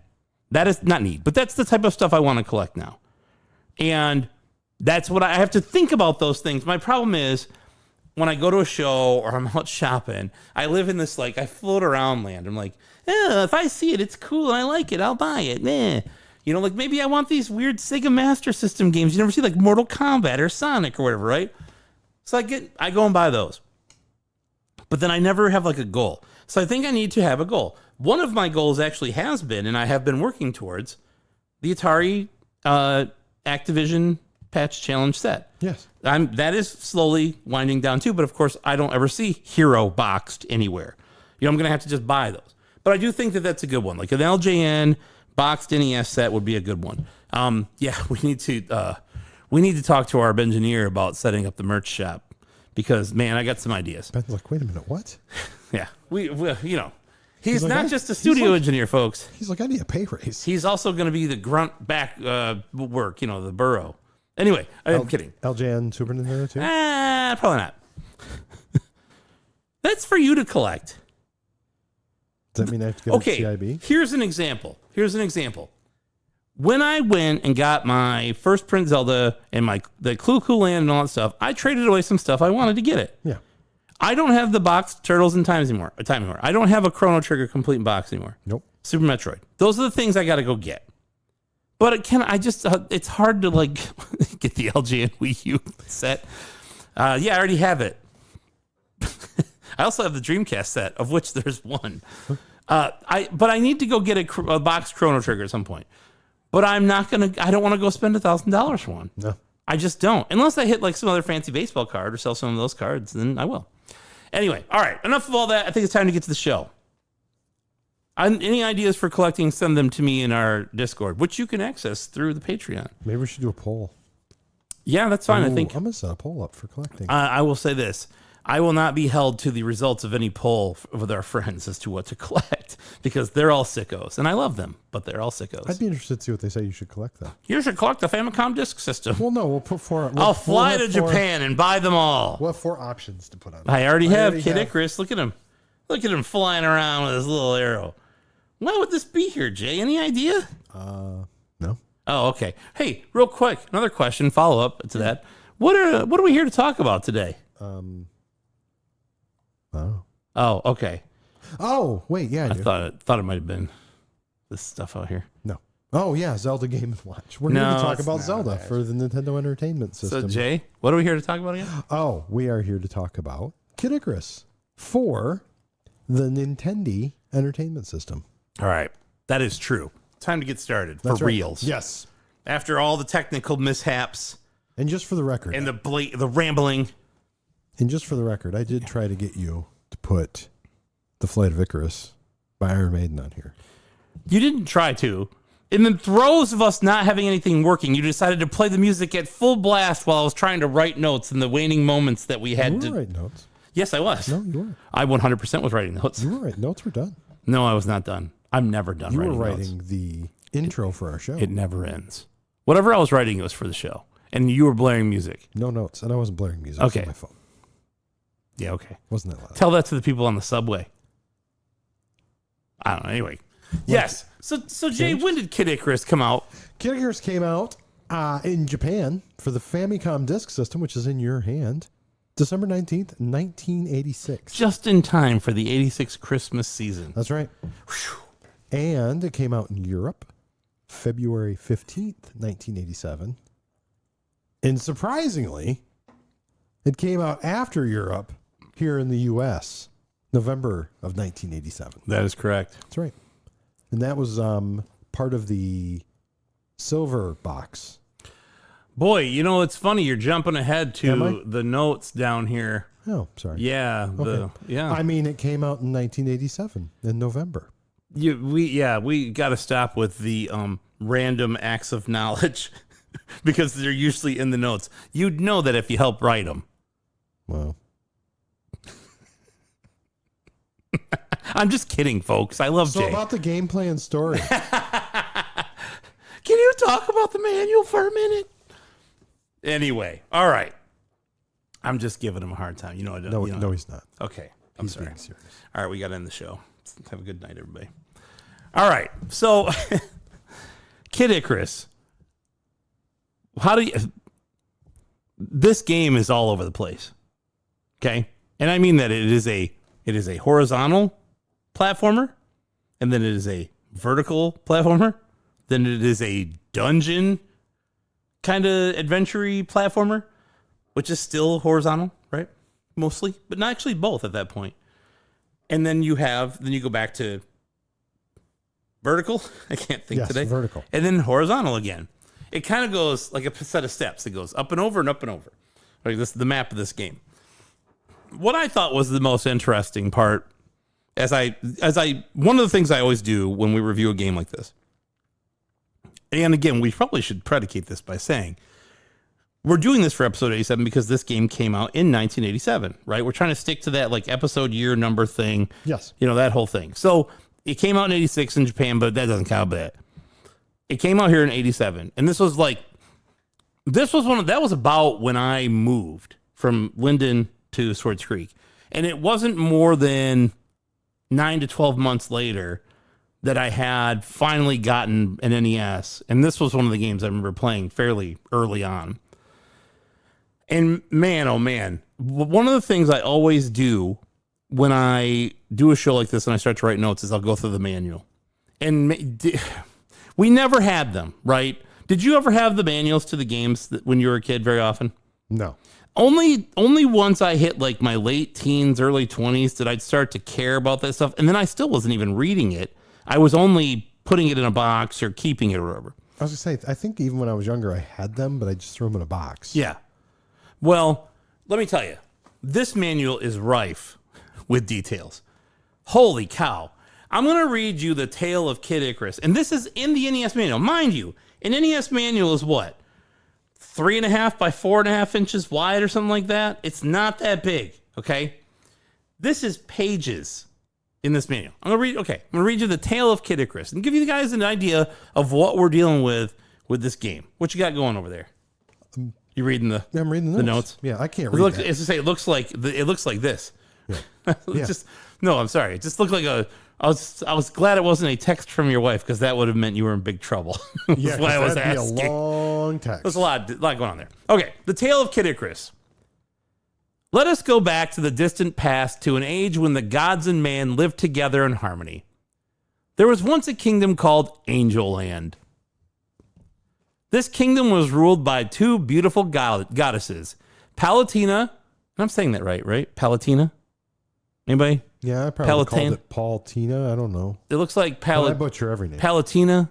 That is not need, but that's the type of stuff I want to collect now. And that's what I have to think about those things. My problem is when I go to a show or I'm out shopping, I live in this, like, I float around land. I'm like, if I see it, it's cool and I like it, I'll buy it. You know, like maybe I want these weird Sega Master System games. You never see, like Mortal Kombat or Sonic or whatever, right? So I go and buy those. But then I never have like a goal. So I think I need to have a goal. One of my goals actually has been, and I have been working towards, the Atari Activision Patch Challenge set. Yes. That is slowly winding down too, but of course I don't ever see Hero boxed anywhere. You know, I'm going to have to just buy those. But I do think that that's a good one. Like an LJN boxed NES set would be a good one. Yeah, we need to talk to our engineer about setting up the merch shop because, man, I got some ideas. Ben's like, wait a minute, what? Yeah, we you know, he's like, not just a studio engineer, folks. He's like, I need a pay raise. He's also going to be the grunt back work, you know, the burrow. Anyway, I'm kidding. LJN Super Nintendo too? Probably not. That's for you to collect. Does that mean I have to get a CIB? Here's an example. When I went and got my first print Zelda and the Clue Land and all that stuff, I traded away some stuff I wanted to get it. Yeah. I don't have the boxed Turtles in Time anymore. I don't have a Chrono Trigger complete box anymore. Nope. Super Metroid. Those are the things I got to go get. But it's hard to like get the LG and Wii U set. Yeah, I already have it. I also have the Dreamcast set, of which there's one. But I need to go get a boxed Chrono Trigger at some point. But I don't want to go spend $1,000 for one. No. I just don't. Unless I hit like some other fancy baseball card or sell some of those cards, then I will. Anyway, all right, enough of all that. I think it's time to get to the show. Any ideas for collecting, send them to me in our Discord, which you can access through the Patreon. Maybe we should do a poll. Yeah, that's fine. Ooh, I think I'm going to set a poll up for collecting. I will say this. I will not be held to the results of any poll with our friends as to what to collect because they're all sickos. And I love them, but they're all sickos. I'd be interested to see what they say you should collect, though. You should collect the Famicom Disk System. Well, no, we'll put 4. I'll fly to Japan and buy them all. We'll have 4 options to put on. I already have Kid Icarus. Look at him. Look at him flying around with his little arrow. Why would this be here, Jay? Any idea? No. Oh, okay. Hey, real quick, another question, follow up to that. What are we here to talk about today? Oh, okay. Oh, wait, yeah. I thought it might have been this stuff out here. No. Oh, yeah, Zelda Game & Watch. We're here to talk about Zelda for the Nintendo Entertainment System. So, Jay, what are we here to talk about again? Oh, we are here to talk about Kid Icarus for the Nintendo Entertainment System. All right. That is true. Time to get started for reals. Yes. After all the technical mishaps. And just for the record. And the rambling. And just for the record, I did try to get you to put The Flight of Icarus by Iron Maiden on here. You didn't try to. In the throes of us not having anything working, you decided to play the music at full blast while I was trying to write notes in the waning moments that we had to write notes. Yes, I was. No, you weren't. I 100% was writing notes. You were right. Notes were done. No, I was not done. I'm never done writing notes. You were writing the intro for our show. It never ends. Whatever I was writing, it was for the show. And you were blaring music. No notes. And I wasn't blaring music. Okay. It was on my phone. Yeah, okay. Wasn't that loud? Tell that to the people on the subway. I don't know. Anyway. Yes. So Jay, when did Kid Icarus come out? Kid Icarus came out in Japan for the Famicom Disk System, which is in your hand, December 19th, 1986. Just in time for the 86 Christmas season. That's right. Whew. And it came out in Europe, February 15th, 1987. And surprisingly, it came out after Europe here in the U.S., November of 1987. That is correct. That's right. And that was part of the silver box. Boy, you know, it's funny. You're jumping ahead Am I? to the notes down here. Oh, sorry. Yeah. Okay. I mean, it came out in 1987 in November. We got to stop with the random acts of knowledge because they're usually in the notes. You'd know that if you help write them. Wow. I'm just kidding, folks. I love So Jay. about the gameplay and story. Can you talk about the manual for a minute? Anyway, all right. I'm just giving him a hard time. You know, No, he's not. Okay, I'm He's sorry. being serious. All right, we got to end the show. Have a good night, everybody. All right, so Kid Icarus. This game is all over the place. Okay, and I mean that it is a horizontal platformer, and then it is a vertical platformer, then it is a dungeon kind of adventure-y platformer, which is still horizontal, right? Mostly, but not actually both at that point. And then you go back to vertical. I can't think today. Vertical. And then horizontal again. It kind of goes like a set of steps. It goes up and over and up and over. Like this is the map of this game. What I thought was the most interesting part, one of the things I always do when we review a game like this, and again, we probably should predicate this by saying, we're doing this for episode 87 because this game came out in 1987, right? We're trying to stick to that like episode year number thing. Yes. You know, that whole thing. So it came out in 86 in Japan, but that doesn't count. But it came out here in 87. And that was about when I moved from Linden to Swords Creek. And it wasn't more than 9 to 12 months later that I had finally gotten an NES. And this was one of the games I remember playing fairly early on. And man, oh man, one of the things I always do when I do a show like this and I start to write notes is I'll go through the manual. And we never had them, right? Did you ever have the manuals to the games when you were a kid very often? No. Only once I hit like my late teens, early 20s did I start to care about that stuff. And then I still wasn't even reading it. I was only putting it in a box or keeping it or whatever. I was going to say, I think even when I was younger, I had them, but I just threw them in a box. Yeah. Well, let me tell you, this manual is rife with details. Holy cow. I'm going to read you the tale of Kid Icarus. And this is in the NES manual. Mind you, an NES manual is what? 3.5 by 4.5 inches wide or something like that? It's not that big, okay? This is pages in this manual. I'm going to read you the tale of Kid Icarus and give you guys an idea of what we're dealing with this game. What you got going over there? You reading the? Yeah, I'm reading the notes. Yeah, I can't read that. It's to say it looks like this. Yeah. I'm sorry. It just looked like I was glad it wasn't a text from your wife because that would have meant you were in big trouble. Yeah, why I was that'd asking. be a long text. There's a lot going on there. Okay, the tale of Kid Icarus. Let us go back to the distant past to an age when the gods and man lived together in harmony. There was once a kingdom called Angel Land. This kingdom was ruled by two beautiful goddesses, Palutena. And I'm saying that right? Palutena? Anybody? Yeah, I probably called it Palutena. I don't know. It looks like I butcher every name. Palutena.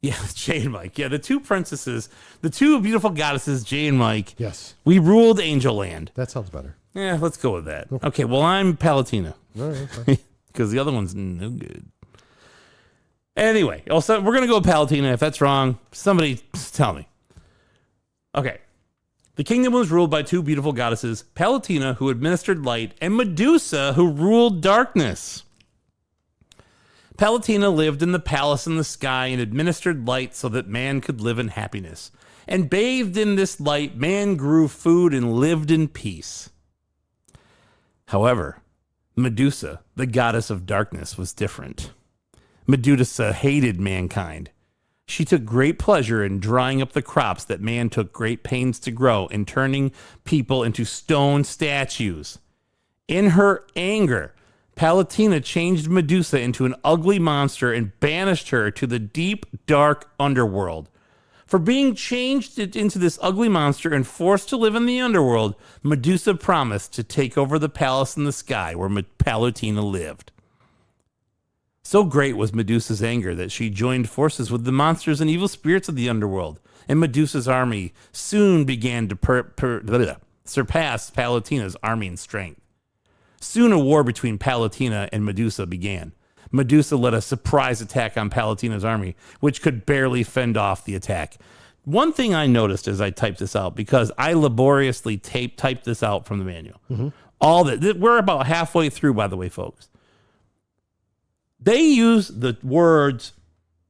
Yeah, Jay and Mike. Yeah, the two princesses, the two beautiful goddesses, Jay and Mike. Yes. We ruled Angel Land. That sounds better. Yeah, let's go with that. Okay, well, I'm Palutena. All right, okay. Because the other one's no good. Anyway, also, we're going to go with Palutena. If that's wrong, somebody tell me. Okay. The kingdom was ruled by two beautiful goddesses, Palutena, who administered light, and Medusa, who ruled darkness. Palutena lived in the palace in the sky and administered light so that man could live in happiness. And bathed in this light, man grew food and lived in peace. However, Medusa, the goddess of darkness, was different. Medusa hated mankind. She took great pleasure in drying up the crops that man took great pains to grow and turning people into stone statues. In her anger, Palutena changed Medusa into an ugly monster and banished her to the deep, dark underworld. For being changed into this ugly monster and forced to live in the underworld, Medusa promised to take over the palace in the sky where Palutena lived. So great was Medusa's anger that she joined forces with the monsters and evil spirits of the underworld, and Medusa's army soon began to surpass Palutena's army in strength. Soon a war between Palutena and Medusa began. Medusa led a surprise attack on Palutena's army, which could barely fend off the attack. One thing I noticed as I typed this out, because I laboriously typed this out from the manual. All that we're about halfway through, by the way, folks. They use the words,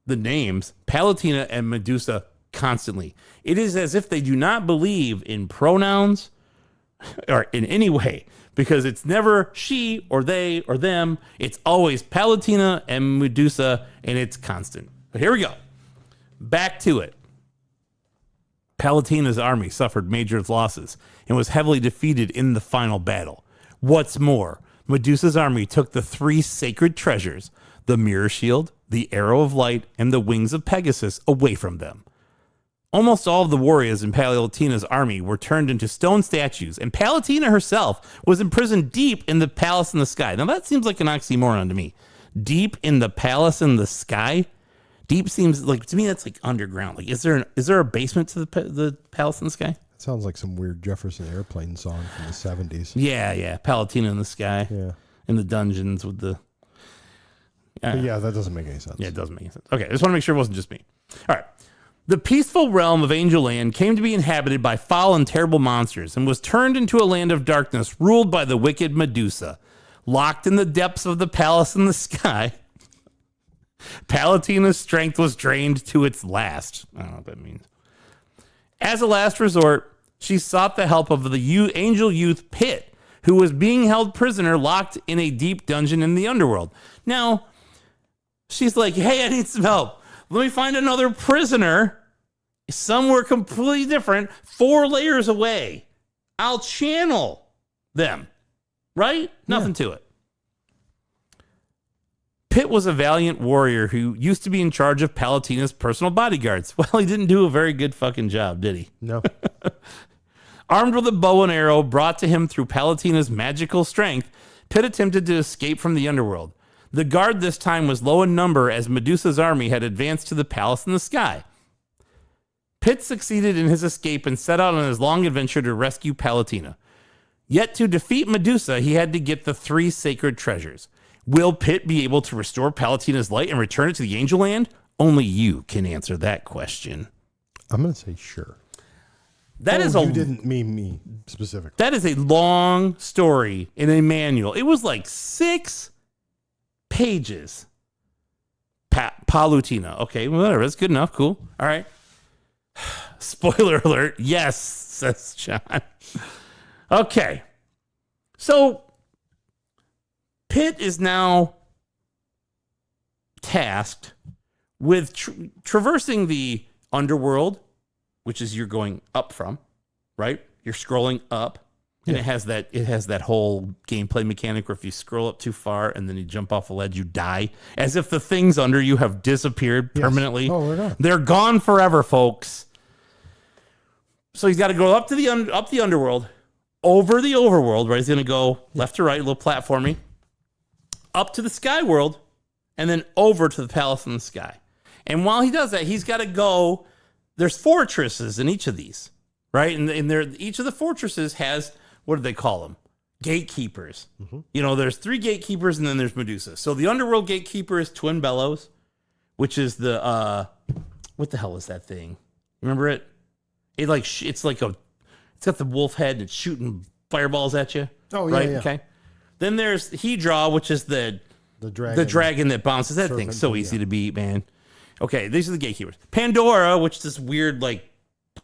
the names, Palutena and Medusa constantly. It is as if they do not believe in pronouns or in any way, because it's never she or they or them. It's always Palutena and Medusa, and it's constant. But here we go. Back to it. Palutena's army suffered major losses and was heavily defeated in the final battle. What's more, Medusa's army took the 3 sacred treasures, the mirror shield, the arrow of light, and the wings of Pegasus, away from them. Almost all of the warriors in Palutena's army were turned into stone statues, and Palutena herself was imprisoned deep in the palace in the sky. Now that seems like an oxymoron to me. Deep in the palace in the sky? Deep seems like, to me, that's like underground. Like, is there a basement to the palace in the sky? It sounds like some weird Jefferson Airplane song from the 70s. Yeah. Palutena in the sky. Yeah. In the dungeons with the... But yeah, that doesn't make any sense. Yeah, it doesn't make any sense. Okay, I just want to make sure it wasn't just me. All right. The peaceful realm of Angel Land came to be inhabited by foul and terrible monsters and was turned into a land of darkness ruled by the wicked Medusa. Locked in the depths of the palace in the sky, Palutena's strength was drained to its last. I don't know what that means. As a last resort, she sought the help of the angel youth Pit, who was being held prisoner locked in a deep dungeon in the underworld. Now, she's like, hey, I need some help. Let me find another prisoner somewhere completely different, 4 layers away. I'll channel them. Right? Nothing to it. Pitt was a valiant warrior who used to be in charge of Palutena's personal bodyguards. Well, he didn't do a very good fucking job, did he? No. Armed with a bow and arrow brought to him through Palutena's magical strength, Pitt attempted to escape from the underworld. The guard this time was low in number as Medusa's army had advanced to the palace in the sky. Pitt succeeded in his escape and set out on his long adventure to rescue Palutena. Yet to defeat Medusa, he had to get the 3 sacred treasures. Will Pitt be able to restore Palutena's light and return it to the Angel Land? Only you can answer that question. I'm going to say sure. You didn't mean me specifically. That is a long story in a manual. It was like 6 pages. Palutena. Okay, whatever. That's good enough. Cool. All right. Spoiler alert. Yes, says John. Okay. So, Pitt is now tasked with traversing the underworld, which is you're going up from, right? You're scrolling up. And it has that whole gameplay mechanic where if you scroll up too far and then you jump off a ledge, you die. As if the things under you have disappeared permanently. Oh, they're gone. They're gone forever, folks. So he's got to go up to up the underworld, over the overworld, right? He's going to go left to right, a little platforming, up to the sky world, and then over to the palace in the sky. And while he does that, he's got to go. There's fortresses in each of these, right? And each of the fortresses has, what do they call them? Gatekeepers. Mm-hmm. You know, there's 3 gatekeepers, and then there's Medusa. So the underworld gatekeeper is Twin Bellows, which is the what the hell is that thing? Remember it? It's got the wolf head and it's shooting fireballs at you. Oh yeah, right? yeah. Okay. Then there's Hedra, which is the dragon that bounces. That thing's so easy to beat, man. Okay, these are the gatekeepers. Pandora, which is this weird like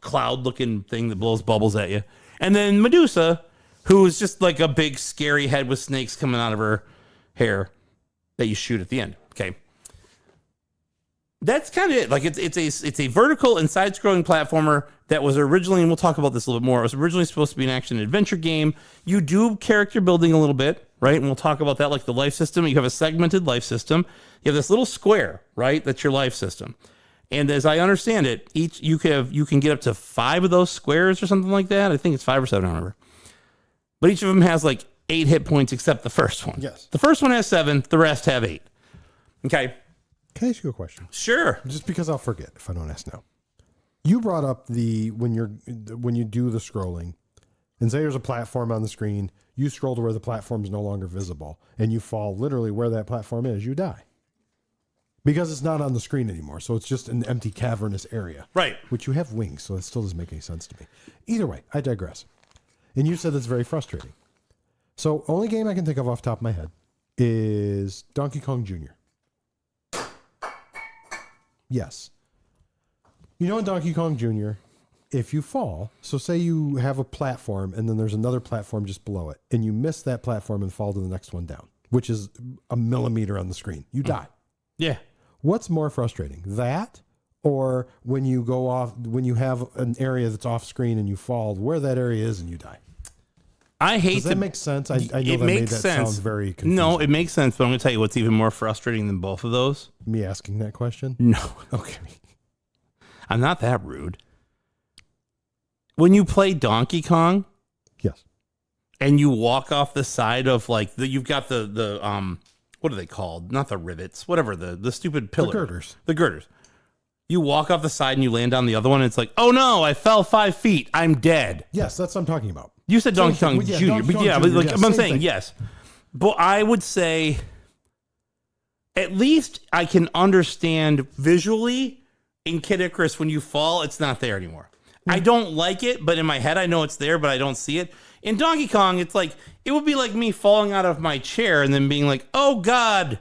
cloud-looking thing that blows bubbles at you, and then Medusa, who is just like a big scary head with snakes coming out of her hair that you shoot at the end. Okay. That's kind of it. Like it's a vertical and side-scrolling platformer that was originally, and we'll talk about this a little bit more, it was originally supposed to be an action adventure game. You do character building a little bit. right? And we'll talk about that, like the life system. You have a segmented life system. You have this little square, right? That's your life system. And as I understand it, you can get up to 5 of those squares or something like that. I think it's 5 or 7, I don't remember. But each of them has like 8 hit points except the first one. Yes. The first one has 7. The rest have 8. Okay. Can I ask you a question? Sure. Just because I'll forget if I don't ask now. You brought up when you do the scrolling, and say there's a platform on the screen, you scroll to where the platform is no longer visible, and you fall literally where that platform is, you die. Because it's not on the screen anymore, so it's just an empty cavernous area. Right. Which you have wings, so that still doesn't make any sense to me. Either way, I digress. And you said it's very frustrating. So only game I can think of off the top of my head is Donkey Kong Jr. Yes. You know in Donkey Kong Jr., if you fall, so say you have a platform and then there's another platform just below it, and you miss that platform and fall to the next one down, which is a millimeter on the screen, you die. Yeah. What's more frustrating, that or when you go off, when you have an area that's off screen and you fall where that area is and you die? I hate Does that make sense? I know that it made makes that sense. sound very confusing. No, it makes sense, but I'm going to tell you what's even more frustrating than both of those. Me asking that question? No. Okay. I'm not that rude. When you play Donkey Kong Yes. and you walk off the side of like you've got the what are they called? Not the rivets, whatever, the stupid pillar. The girders. The girders. You walk off the side and you land on the other one and it's like, oh no, I fell 5 feet. I'm dead. Yes, that's what I'm talking about. You said Donkey Kong Yeah, Jr. Donkey But Kong yeah, Jr., but like yeah, I'm same saying, thing. yes. But I would say at least I can understand visually in Kid Icarus when you fall, it's not there anymore. I don't like it, but in my head I know it's there, but I don't see it. In Donkey Kong, it's like it would be like me falling out of my chair and then being like, "Oh God,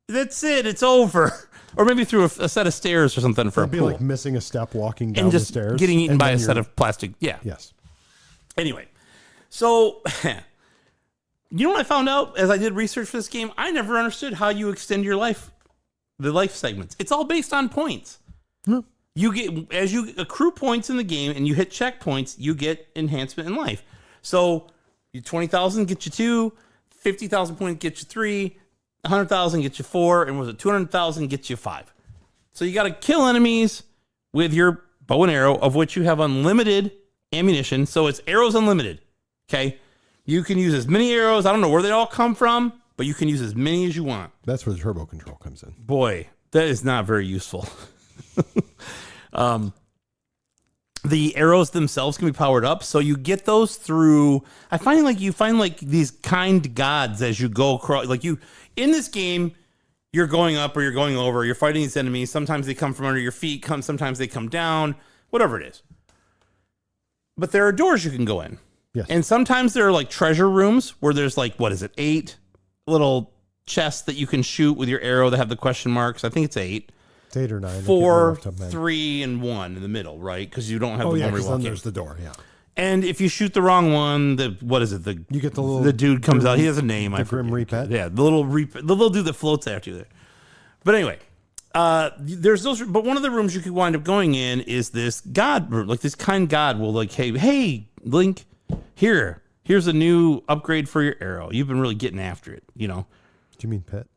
that's it, it's over." Or maybe through a set of stairs or something for It'd a be pool. like missing a step walking down and the just stairs. getting eaten and by then a set you're- of plastic. Yeah. Yes. Anyway, so you know what I found out as I did research for this game? I never understood how you extend your life, the life segments. It's all based on points. No. You get, as you accrue points in the game and you hit checkpoints, you get enhancement in life. So 20,000 gets you 2, 50,000 points gets you 3, 100,000 gets you 4, and was it 200,000 gets you 5. So you got to kill enemies with your bow and arrow, of which you have unlimited ammunition. So it's arrows unlimited. Okay. You can use as many arrows. I don't know where they all come from, but you can use as many as you want. That's where the turbo control comes in. Boy, that is not very useful. The arrows themselves can be powered up, so you get those through. I find like you find like these kind gods as you go across. Like you in this game, you're going up or you're going over. You're fighting these enemies. Sometimes they come from under your feet. Sometimes they come down. Whatever it is. But there are doors you can go in. Yes. And sometimes there are like treasure rooms where there's like, what is it, 8 little chests that you can shoot with your arrow that have the question marks. I think it's 8. It's 8 or 9. I can't 4, remember off the top of my head. 3, and 1 in the middle, right? Because you don't have Oh, the yeah, one where because you walk then in. there's the door, yeah. And if you shoot the wrong one, what is it? You get the little... The dude comes out. He has a name. The Grim Reaper. Yeah, the little dude that floats after you there. But anyway, there's those. But one of the rooms you could wind up going in is this god room. Like this kind god will like, hey, Link, here's a new upgrade for your arrow. You've been really getting after it, you know. Do you mean pet?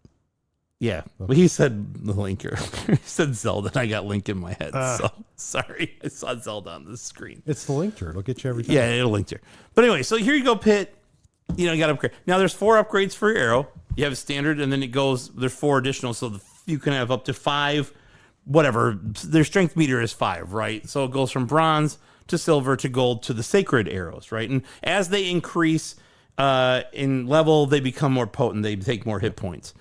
Yeah, but he said the Link he said Zelda, and I got Link in my head. So sorry, I saw Zelda on the screen. It's the link turd. It'll get you every time. Yeah, it'll link there. But anyway, so here you go, Pit. You know, you got to upgrade. Now there's 4 upgrades for your arrow. You have a standard, and then it goes. There's 4 additional, so you can have up to 5. Whatever their strength meter is 5, right? So it goes from bronze to silver to gold to the sacred arrows, right? And as they increase in level, they become more potent. They take more hit points.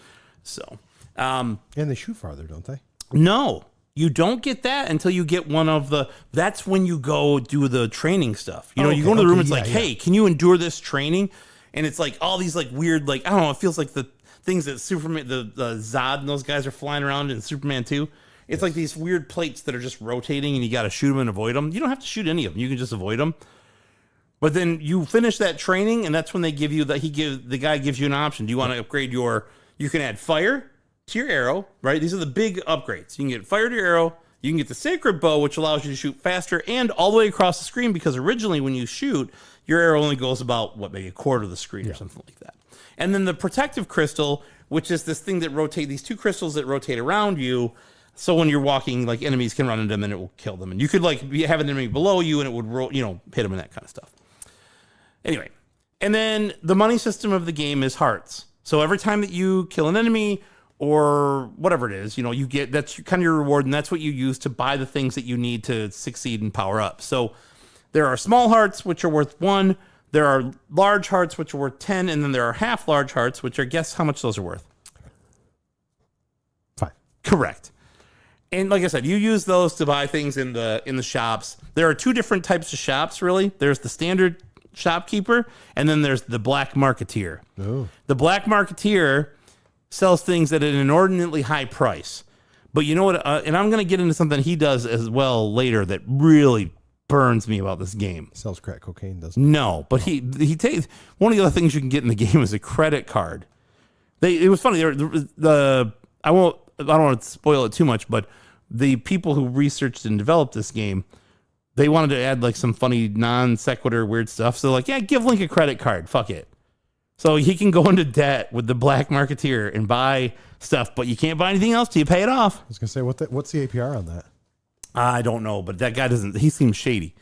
So. And they shoot farther, don't they? No, you don't get that until you get one of the. That's when you go do the training stuff. You know, you go into the room. It's like, hey, can you endure this training? And it's like all these like weird, like I don't know. It feels like the things that Superman, the Zod, and those guys are flying around in Superman 2. It's like these weird plates that are just rotating, and you got to shoot them and avoid them. You don't have to shoot any of them. You can just avoid them. But then you finish that training, and that's when they give you that. The guy gives you an option. Do you want to upgrade your? You can add fire to your arrow, right? These are the big upgrades. You can get fire to your arrow. You can get the sacred bow, which allows you to shoot faster and all the way across the screen, because originally when you shoot, your arrow only goes about, maybe a quarter of the screen or something like that. And then the protective crystal, which is this thing that rotate, these two crystals that rotate around you. So when you're walking, like enemies can run into them and it will kill them. And you could like have an enemy below you and it would hit them and that kind of stuff. Anyway, and then the money system of the game is hearts. So every time that you kill an enemy or whatever it is, you get, that's kind of your reward, and that's what you use to buy the things that you need to succeed and power up. So there are small hearts, which are worth 1. There are large hearts, which are worth 10, and then there are half large hearts, which are, guess how much those are worth? 5. Correct. And like I said, you use those to buy things in the shops. There are 2 different types of shops, really. There's the standard shopkeeper, and then there's the black marketeer. Oh. The black marketeer sells things at an inordinately high price. But you know what? And I'm going to get into something he does as well later that really burns me about this game. Sells crack cocaine, doesn't it? No, but he takes one of the other things you can get in the game is a credit card. It was funny. I don't want to spoil it too much, but the people who researched and developed this game, they wanted to add like some funny non sequitur weird stuff. So like, yeah, give Link a credit card. Fuck it. So he can go into debt with the black marketeer and buy stuff, but you can't buy anything else till you pay it off. I was gonna say, what's the APR on that? I don't know, but that guy he seems shady.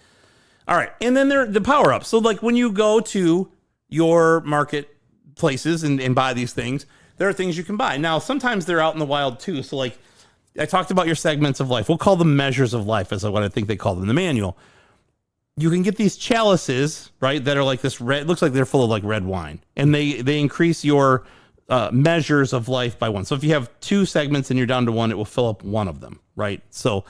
All right. And then there are the power ups. So like when you go to your market places and buy these things, there are things you can buy. Now, sometimes they're out in the wild too. So like I talked about your segments of life. We'll call them measures of life, is what I think they call them in the manual. You can get these chalices, right, that are like this red, looks like they're full of like red wine. And they increase your measures of life by 1. So if you have 2 segments and you're down to 1, it will fill up 1 of them, right? So,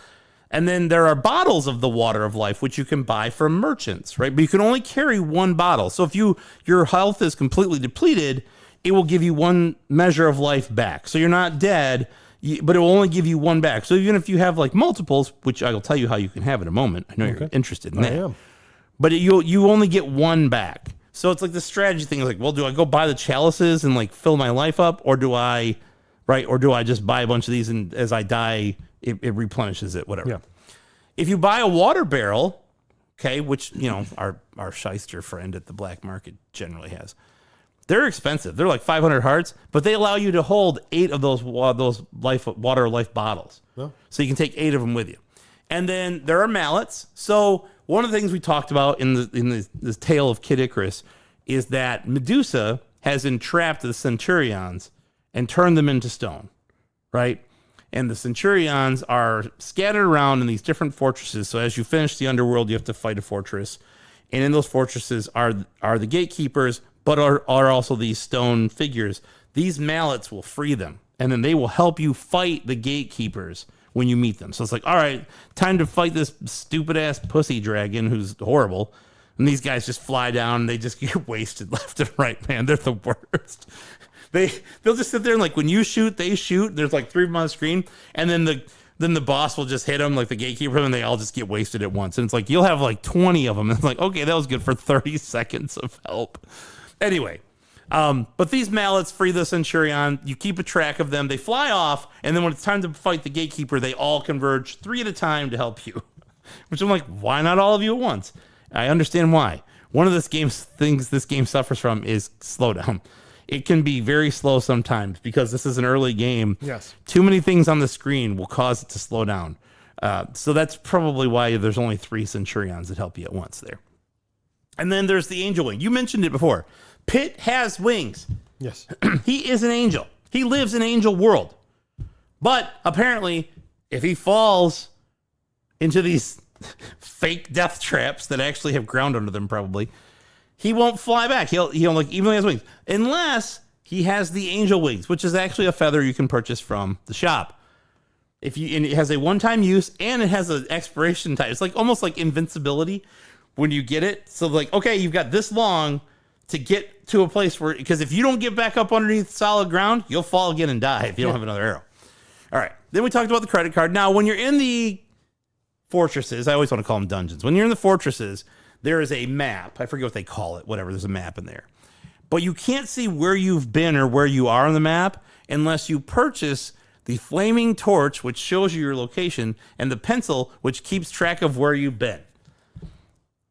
and then there are bottles of the water of life, which you can buy from merchants, right? But you can only carry 1 bottle. So if your health is completely depleted, it will give you 1 measure of life back. So you're not dead, but it will only give you 1 back. So even if you have like multiples, which I will tell you how you can have in a moment. I know you're interested in that. I am. But you only get 1 back. So it's like the strategy thing is like, well, do I go buy the chalices and like fill my life up, or do I just buy a bunch of these and as I die, it replenishes it, whatever. Yeah. If you buy a water barrel, okay, which our shyster friend at the black market generally has, they're expensive. They're like 500 hearts, but they allow you to hold 8 of those water life bottles. Oh. So you can take 8 of them with you. And then there are mallets. So one of the things we talked about in this tale of Kid Icarus is that Medusa has entrapped the Centurions and turned them into stone, right? And the Centurions are scattered around in these different fortresses. So as you finish the underworld, you have to fight a fortress. And in those fortresses are the gatekeepers, but are also these stone figures. These mallets will free them, and then they will help you fight the gatekeepers when you meet them. So it's like, all right, time to fight this stupid-ass pussy dragon who's horrible. And these guys just fly down, and they just get wasted left and right, man. They're the worst. They'll just sit there, and like when you shoot, they shoot. There's like 3 of them on the screen, and then the boss will just hit them, like the gatekeeper, and they all just get wasted at once. And it's like, you'll have like 20 of them. And it's like, okay, that was good for 30 seconds of help. Anyway, but these mallets free the Centurion. You keep a track of them. They fly off, and then when it's time to fight the gatekeeper, they all converge 3 at a time to help you. Which I'm like, why not all of you at once? I understand why. One of things this game suffers from is slowdown. It can be very slow sometimes because this is an early game. Yes. Too many things on the screen will cause it to slow down. So that's probably why there's only 3 Centurions that help you at once there. And then there's the angel wing. You mentioned it before. Pit has wings. Yes. He is an angel. He lives in angel world. But apparently, if he falls into these fake death traps that actually have ground under them probably, he won't fly back. He'll like, even though he has wings, unless he has the angel wings, which is actually a feather you can purchase from the shop. And it has a one-time use and it has an expiration time. It's like almost like invincibility when you get it. So like, okay, you've got this long to get to a place where, because if you don't get back up underneath solid ground, you'll fall again and die if you don't have another arrow. All right. Then we talked about the credit card. Now, when you're in the fortresses, I always want to call them dungeons. When you're in the fortresses, there is a map. I forget what they call it. Whatever. There's a map in there. But you can't see where you've been or where you are on the map unless you purchase the flaming torch, which shows you your location, and the pencil, which keeps track of where you've been.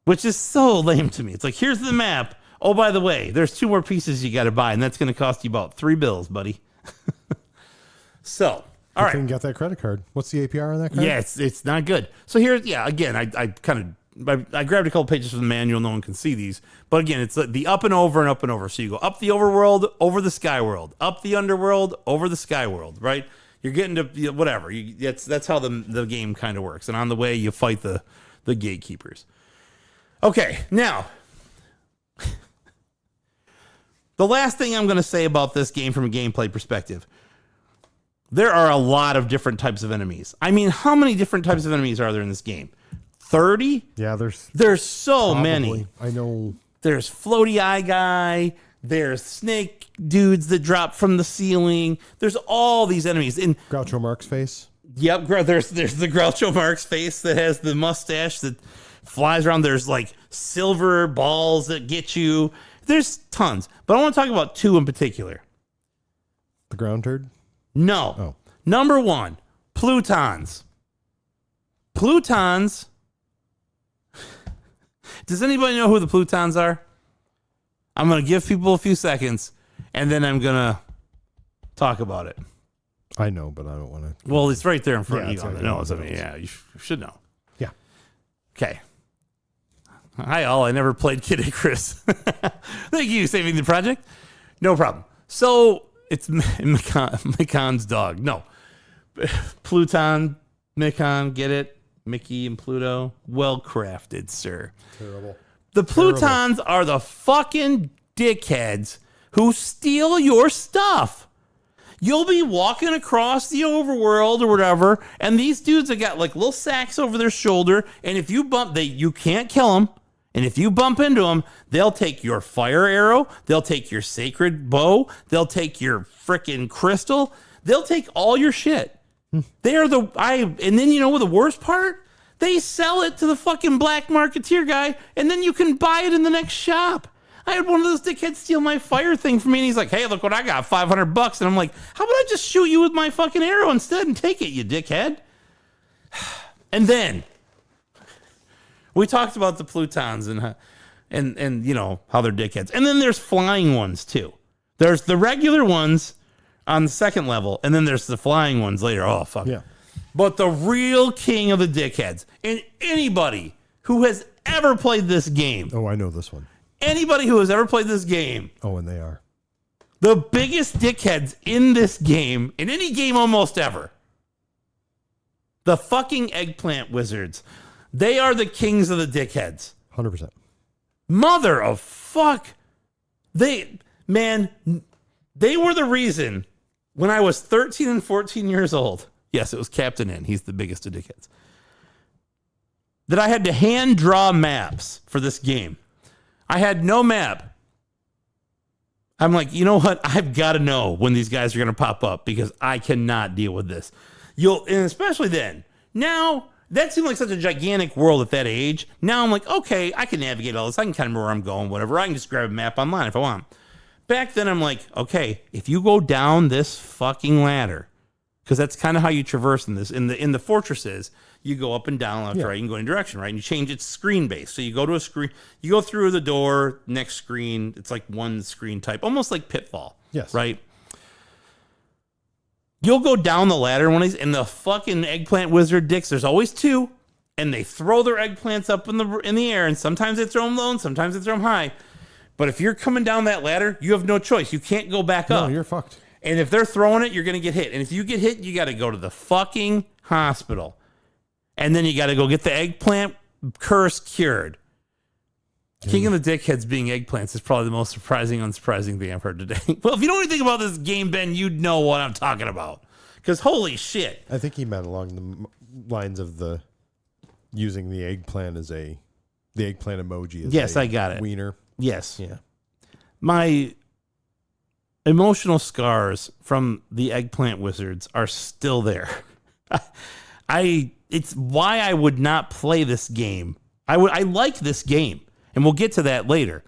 Which is so lame to me. It's like, here's the map. Oh, by the way, there's 2 more pieces you got to buy, and that's going to cost you about $3, buddy. So, all right. You can get that credit card. What's the APR on that card? Yeah, it's not good. So here, again, I grabbed a couple pages from the manual. No one can see these, but again, it's the up and over and up and over. So you go up the overworld, over the sky world, up the underworld, over the sky world. Right? You're getting to whatever. That's how the game kind of works. And on the way, you fight the gatekeepers. Okay, now the last thing I'm going to say about this game from a gameplay perspective. There are a lot of different types of enemies. I mean, how many different types of enemies are there in this game? 30? Yeah, there's so probably many. I know. There's floaty eye guy. There's snake dudes that drop from the ceiling. There's all these enemies. And Groucho Marx face. Yep, there's the Groucho Marx face that has the mustache that flies around. There's like silver balls that get you. There's tons. But I want to talk about 2 in particular. The ground turd? No. Oh. Number 1, Plutons. Plutons. Does anybody know who the Plutons are? I'm going to give people a few seconds, and then I'm going to talk about it. I know, but I don't want to. Well, it's right there in front of you. Right No, I mean, yeah, you should know. Yeah. Okay. Hi, all. I never played Kid Icarus. Thank you, saving the project. No problem. So it's Mikan's dog. No. Pluton, Mikan, get it? Mickey and Pluto. Well crafted, sir. Terrible. The Plutons are the fucking dickheads who steal your stuff. You'll be walking across the overworld or whatever, and these dudes have got like little sacks over their shoulder, and if you you can't kill them. And if you bump into them, they'll take your fire arrow, they'll take your sacred bow, they'll take your frickin' crystal, they'll take all your shit. They are and then you know what the worst part? They sell it to the fucking black marketeer guy, and then you can buy it in the next shop. I had one of those dickheads steal my fire thing from me, and he's like, "Hey, look what I got, $500." And I'm like, "How about I just shoot you with my fucking arrow instead and take it, you dickhead?" And then we talked about the Plutons and you know how they're dickheads. And then there's flying ones too. There's the regular ones on the second level, and then there's the flying ones later. Oh fuck. Yeah. But the real king of the dickheads, and anybody who has ever played this game. Oh, I know this one. Anybody who has ever played this game. Oh, and they are. The biggest dickheads in this game, in any game almost ever. The fucking eggplant wizards. They are the kings of the dickheads. 100%. Mother of fuck. They were the reason when I was 13 and 14 years old. Yes, it was Captain N. He's the biggest of dickheads. That I had to hand draw maps for this game. I had no map. I'm like, you know what? I've got to know when these guys are going to pop up because I cannot deal with this. And especially then. Now, that seemed like such a gigantic world at that age. Now I'm like, okay, I can navigate all this. I can kind of remember where I'm going, whatever. I can just grab a map online if I want. Back then, I'm like, okay, if you go down this fucking ladder, because that's kind of how you traverse in this. In the fortresses, you go up and down, left, right, you can go in direction, right? And you change its screen base. So you go to a screen, you go through the door, next screen. It's like one screen type, almost like Pitfall. Yes. Right? You'll go down the ladder and the fucking eggplant wizard dicks, there's always two, and they throw their eggplants up in the air, and sometimes they throw them low, and sometimes they throw them high. But if you're coming down that ladder, you have no choice. You can't go back up. No, you're fucked. And if they're throwing it, you're going to get hit. And if you get hit, you got to go to the fucking hospital. And then you got to go get the eggplant curse cured. King of the dickheads being eggplants is probably the most unsurprising thing I've heard today. Well, if you know anything about this game, Ben, you'd know what I'm talking about. Because holy shit. I think he meant along the lines of using the eggplant the eggplant emoji as yes, I got it. Wiener. Yes. Yeah. My emotional scars from the eggplant wizards are still there. It's why I would not play this game. I like this game, and we'll get to that later.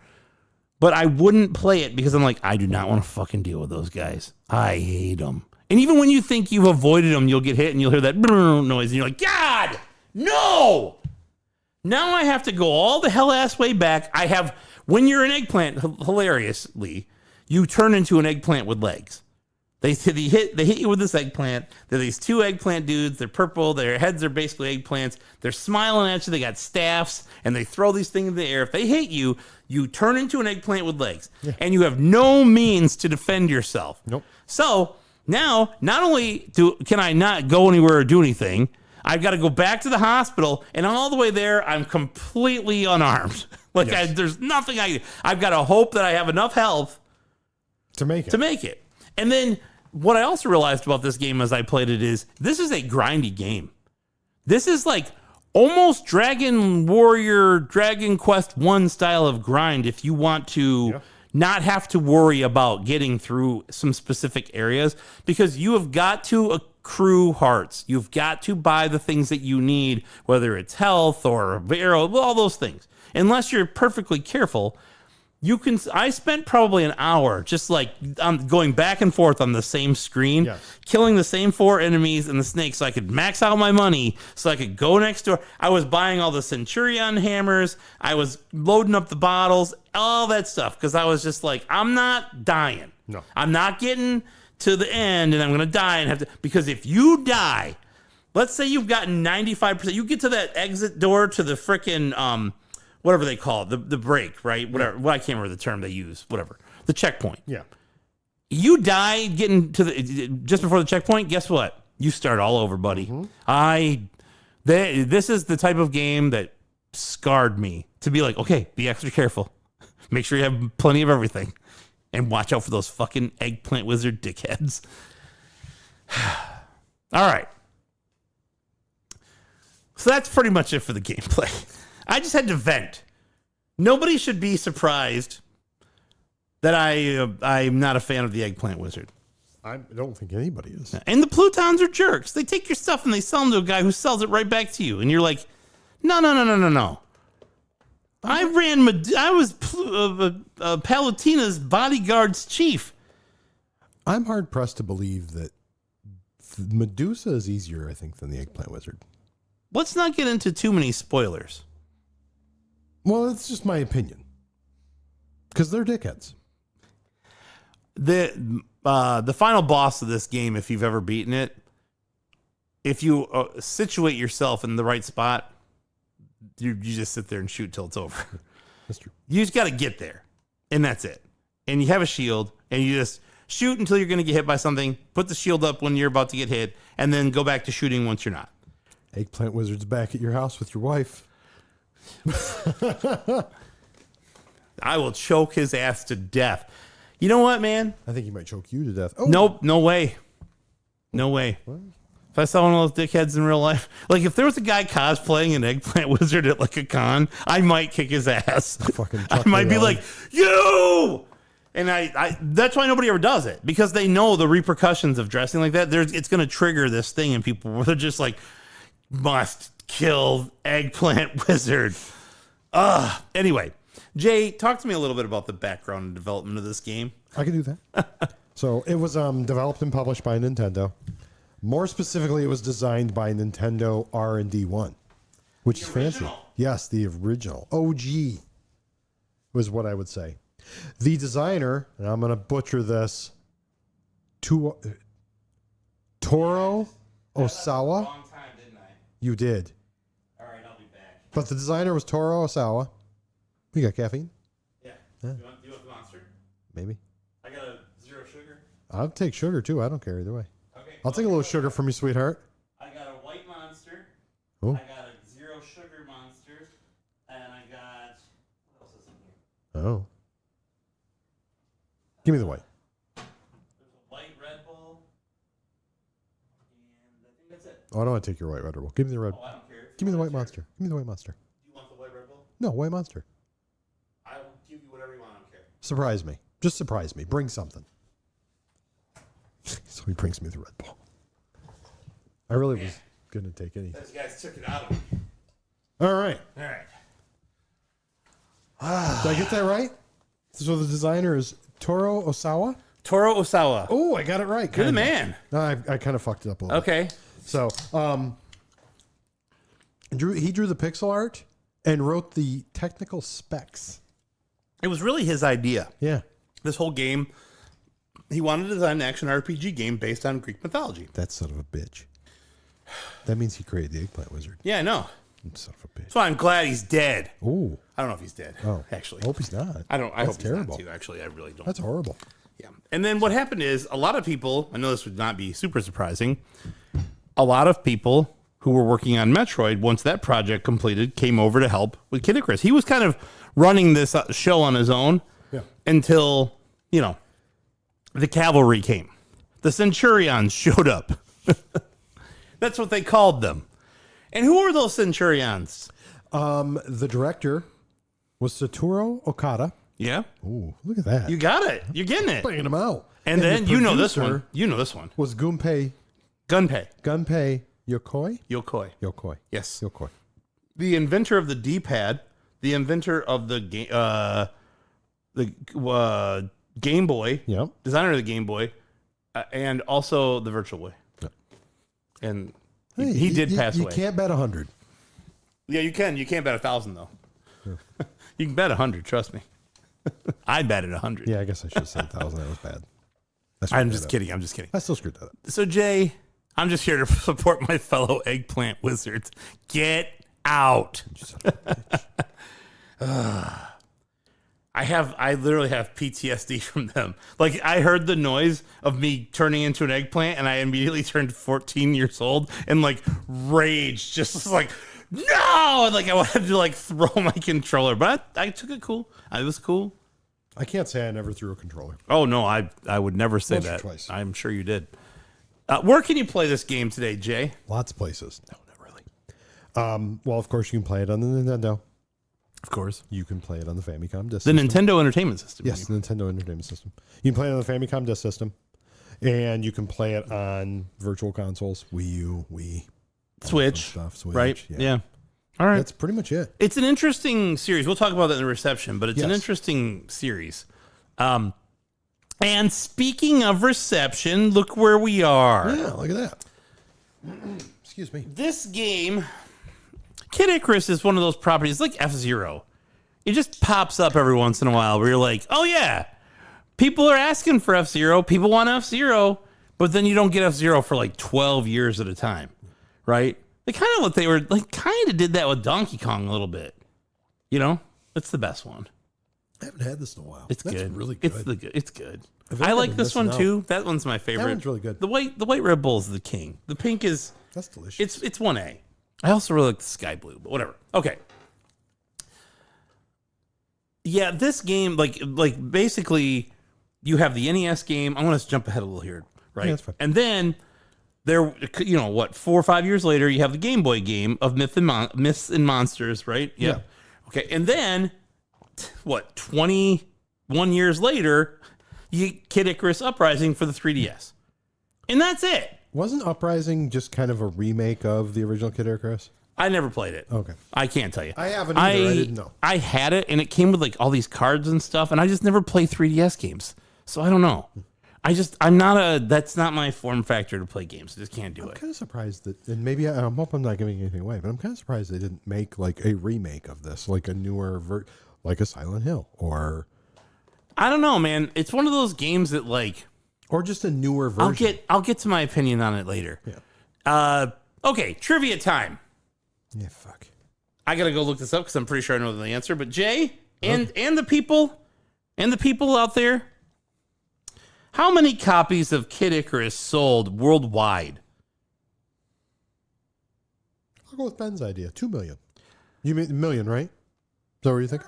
But I wouldn't play it because I'm like, I do not want to fucking deal with those guys. I hate them. And even when you think you've avoided them, you'll get hit and you'll hear that noise, and you're like, God, no! Now I have to go all the hell ass way back. I have, when you're an eggplant, hilariously, you turn into an eggplant with legs. They hit you with this eggplant. They're these two eggplant dudes. They're purple. Their heads are basically eggplants. They're smiling at you. They got staffs, and they throw these things in the air. If they hit you, you turn into an eggplant with legs, and you have no means to defend yourself. Nope. So now, not only can I not go anywhere or do anything, I've got to go back to the hospital, and all the way there, I'm completely unarmed. There's nothing I've got to hope that I have enough health to make it. And then what I also realized about this game as I played it is this is a grindy game. This is like almost Dragon Warrior, Dragon Quest 1 style of grind if you want to not have to worry about getting through some specific areas, because you have got to accrue hearts. You've got to buy the things that you need, whether it's health or arrow, all those things. Unless you're perfectly careful, I spent probably an hour just like going back and forth on the same screen, killing the same 4 enemies and the snake so I could max out my money so I could go next door. I was buying all the Centurion hammers. I was loading up the bottles, all that stuff, because I was just like, I'm not dying. No. I'm not getting to the end and I'm going to die and have to, because if you die, let's say you've gotten 95%, you get to that exit door to the frickin' whatever they call it, the break, right? Whatever. Well, I can't remember the term they use. Whatever. The checkpoint. Yeah. You die getting to just before the checkpoint. Guess what? You start all over, buddy. Mm-hmm. This is the type of game that scarred me to be like, okay, be extra careful. Make sure you have plenty of everything, and watch out for those fucking eggplant wizard dickheads. All right. So that's pretty much it for the gameplay. I just had to vent. Nobody should be surprised that I'm not a fan of the eggplant wizard. I don't think anybody is. And the Plutons are jerks. They take your stuff and they sell them to a guy who sells it right back to you. And you're like, no. I was Palutena's bodyguard's chief. I'm hard pressed to believe that Medusa is easier, I think, than the eggplant wizard. Let's not get into too many spoilers. Well, that's just my opinion. Because they're dickheads. The final boss of this game, if you've ever beaten it, if you situate yourself in the right spot, you just sit there and shoot till it's over. That's true. You just got to get there, and that's it. And you have a shield, and you just shoot until you're going to get hit by something, put the shield up when you're about to get hit, and then go back to shooting once you're not. Eggplant wizard's back at your house with your wife. I will choke his ass to death. You know what, man? I think he might choke you to death. Oh. Nope, no way. No way. What? If I saw one of those dickheads in real life, like if there was a guy cosplaying an eggplant wizard at like a con, I might kick his ass. I might be like, you! And I that's why nobody ever does it, because they know the repercussions of dressing like that. It's going to trigger this thing in people where they're just like, must kill eggplant wizard. Anyway, Jay, talk to me a little bit about the background and development of this game. I can do that. So it was developed and published by Nintendo. More specifically, it was designed by Nintendo R&D 1, which is fancy. Yes, the original. OG was what I would say. The designer, and I'm going to butcher this, Toro Osawa. Long time, didn't I? You did. All right, I'll be back. But the designer was Toro Osawa. You got caffeine? Yeah. Do you want the monster? Maybe. I got a 0 sugar. I'll take sugar too. I don't care either way. Okay. I'll take a little sugar from you, sweetheart. I got a white monster. Oh. I got a 0 sugar monster. And I got... What else is in here? Oh. Give me the white. There's a white Red Bull. And I think that's it. Oh, I don't want to take your white Red Bull. Give me the red. Oh, I don't care. Give me the white monster. Give me the white monster. Do you want the white Red Bull? No, white monster. I will give you whatever you want. I don't care. Surprise me. Just surprise me. Bring something. So he brings me the Red Bull. I really was going to take anything. Those guys took it out of me. All right. All right. Did I get that right? So the designer is Toro Osawa? Toro Osawa. Oh, I got it right. You're the man. No, I kind of fucked it up a little bit. Okay. So, he drew the pixel art, and wrote the technical specs. It was really his idea. Yeah. This whole game, he wanted to design an action RPG game based on Greek mythology. That son of a bitch. That means he created the Eggplant Wizard. Yeah, I know. Son of a bitch. So I'm glad he's dead. Ooh. I don't know if he's dead. Oh. Actually. I hope he's not. I hope he's terrible. not too. Actually, I really don't. That's horrible. Yeah. And then what happened is a lot of people, I know this would not be super surprising, a lot of people who were working on Metroid, once that project completed, came over to help with Kid Icarus. He was kind of running this show on his own until, the cavalry came. The Centurions showed up. That's what they called them. And who were those Centurions? The director was Satoru Okada. Yeah. Ooh, look at that. You got it. You're getting it. Banging him out. And then the you know this producer one. You know this one. Was Gunpei Gunpei Yokoi? Yokoi. Yes. Yokoi. The inventor of the D-pad, the inventor of the Game Boy, Yep. designer of the Game Boy, and also the Virtual Boy. Yep. And Hey, he did pass you away. You can't bet 100. Yeah, you can. You can't bet 1,000 though. You can bet 100. Trust me. I betted 100. Yeah, I guess I should have said 1,000. That was bad. I'm just kidding. I'm just kidding. I still screwed that up. So Jay, I'm just here to support my fellow eggplant wizards. Get out. I literally have PTSD from them. Like, I heard the noise of me turning into an eggplant, and I immediately turned 14 years old, and like rage, just like, no! And, like, I wanted to like throw my controller, but I took it cool. It was cool. I can't say I never threw a controller. Oh no, I would never say Once or that. twice. I'm sure you did. Where can you play this game today, Jay? Lots of places. No, not really. Well, of course, you can play it on the Nintendo. Of course. You can play it on the Famicom disk The system. Nintendo Entertainment System. Yes, the Nintendo Entertainment System. You can play it on the Famicom disk system. And you can play it on virtual consoles, Wii U, Wii. Switch. Switch. Right? Yeah. All right. That's pretty much it. It's an interesting series. We'll talk about that in the reception, but it's an Yes. interesting series. And speaking of reception, look where we are. Yeah, look at that. Excuse me. This game, Kid Icarus, is one of those properties like F-Zero. It just pops up every once in a while where you're like, oh yeah, people are asking for F-Zero. People want F-Zero, but then you don't get F-Zero for like 12 years at a time, right? They kind of did that with Donkey Kong a little bit. It's the best one. I haven't had this in a while. It's That's good. really good. It's good. feel I like like I've this been one missing too. That one's my favorite. That one's really good. The white Red Bull is the king. The pink is That's delicious. it's 1A. I also really like the sky blue, but whatever. Okay. Yeah, this game, like basically, you have the NES game. I want to jump ahead a little here, right? Yeah, that's fine. And then there, 4 or 5 years later, you have the Game Boy game of Myths and Monsters, right? Yeah. Okay, and then 21 years later, you get Kid Icarus Uprising for the 3DS, and that's it. Wasn't Uprising just kind of a remake of the original Kid Icarus? I never played it. Okay. I can't tell you. I haven't either. I didn't know. I had it, and it came with like all these cards and stuff, and I just never play 3DS games, so I don't know. That's not my form factor to play games. I just can't do I'm it. kind of surprised that, and maybe I hope I'm not giving anything away, but I'm kind of surprised they didn't make like a remake of this, like a newer, like a Silent Hill, or I don't know, man. It's one of those games that like or just a newer version. I'll get to my opinion on it later. Yeah. Okay, trivia time. Yeah, fuck. I gotta go look this up because I'm pretty sure I know the answer. But Jay and the people out there, how many copies of Kid Icarus sold worldwide? I'll go with Ben's idea. 2 million. You mean million, right? Is that what you think?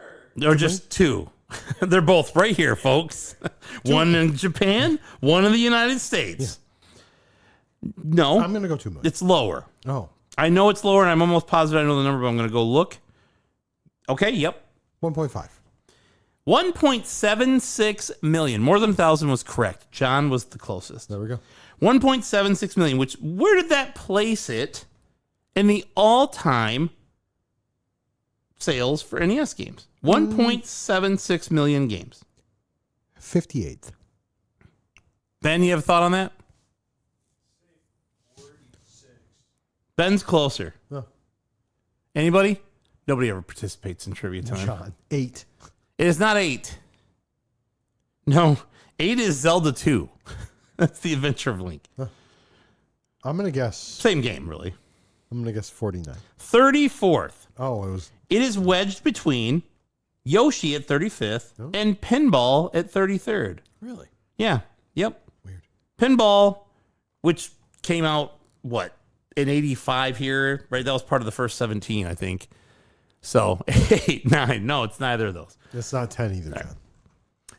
Or just two? They're both right here, folks. One in Japan, one in the United States. No, I'm going to go 2 million. it's lower. Oh, I know it's lower, and I'm almost positive I know the number, but I'm going to go look. Okay, yep. 1.5. 1.76 million. More than 1,000 was correct. John was the closest. There we go. 1.76 million, which, where did that place it in the all-time sales for NES games? 1.76 million games. 58th. Ben, you have a thought on that? Ben's closer. Oh. Anybody? Nobody ever participates in trivia time. John, 8. It is not 8. No, 8 is Zelda 2. That's the Adventure of Link. I'm going to guess. Same game, really. I'm going to guess 49. 34th. Oh, it was. It is wedged between Yoshi at 35th and Pinball at 33rd. Really? Yeah. Yep. Weird. Pinball, which came out, what, in 85 here, right? That was part of the first 17, I think. So 8, 9. No, it's neither of those. It's not 10 either, John.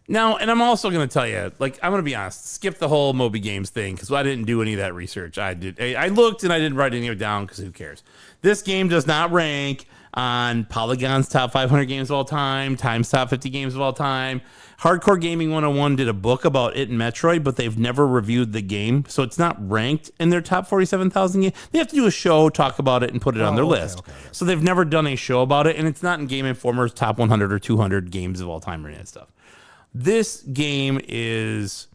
Now, and I'm also going to tell you, like, I'm going to be honest, skip the whole Moby Games thing because I didn't do any of that research. I looked and I didn't write any of it down because who cares? This game does not rank on Polygon's top 500 games of all time, Time's top 50 games of all time. Hardcore Gaming 101 did a book about it and Metroid, but they've never reviewed the game, so it's not ranked in their top 47,000 games. They have to do a show, talk about it, and put it on their list. Okay. So they've never done a show about it, and it's not in Game Informer's top 100 or 200 games of all time or any of that stuff. This game is,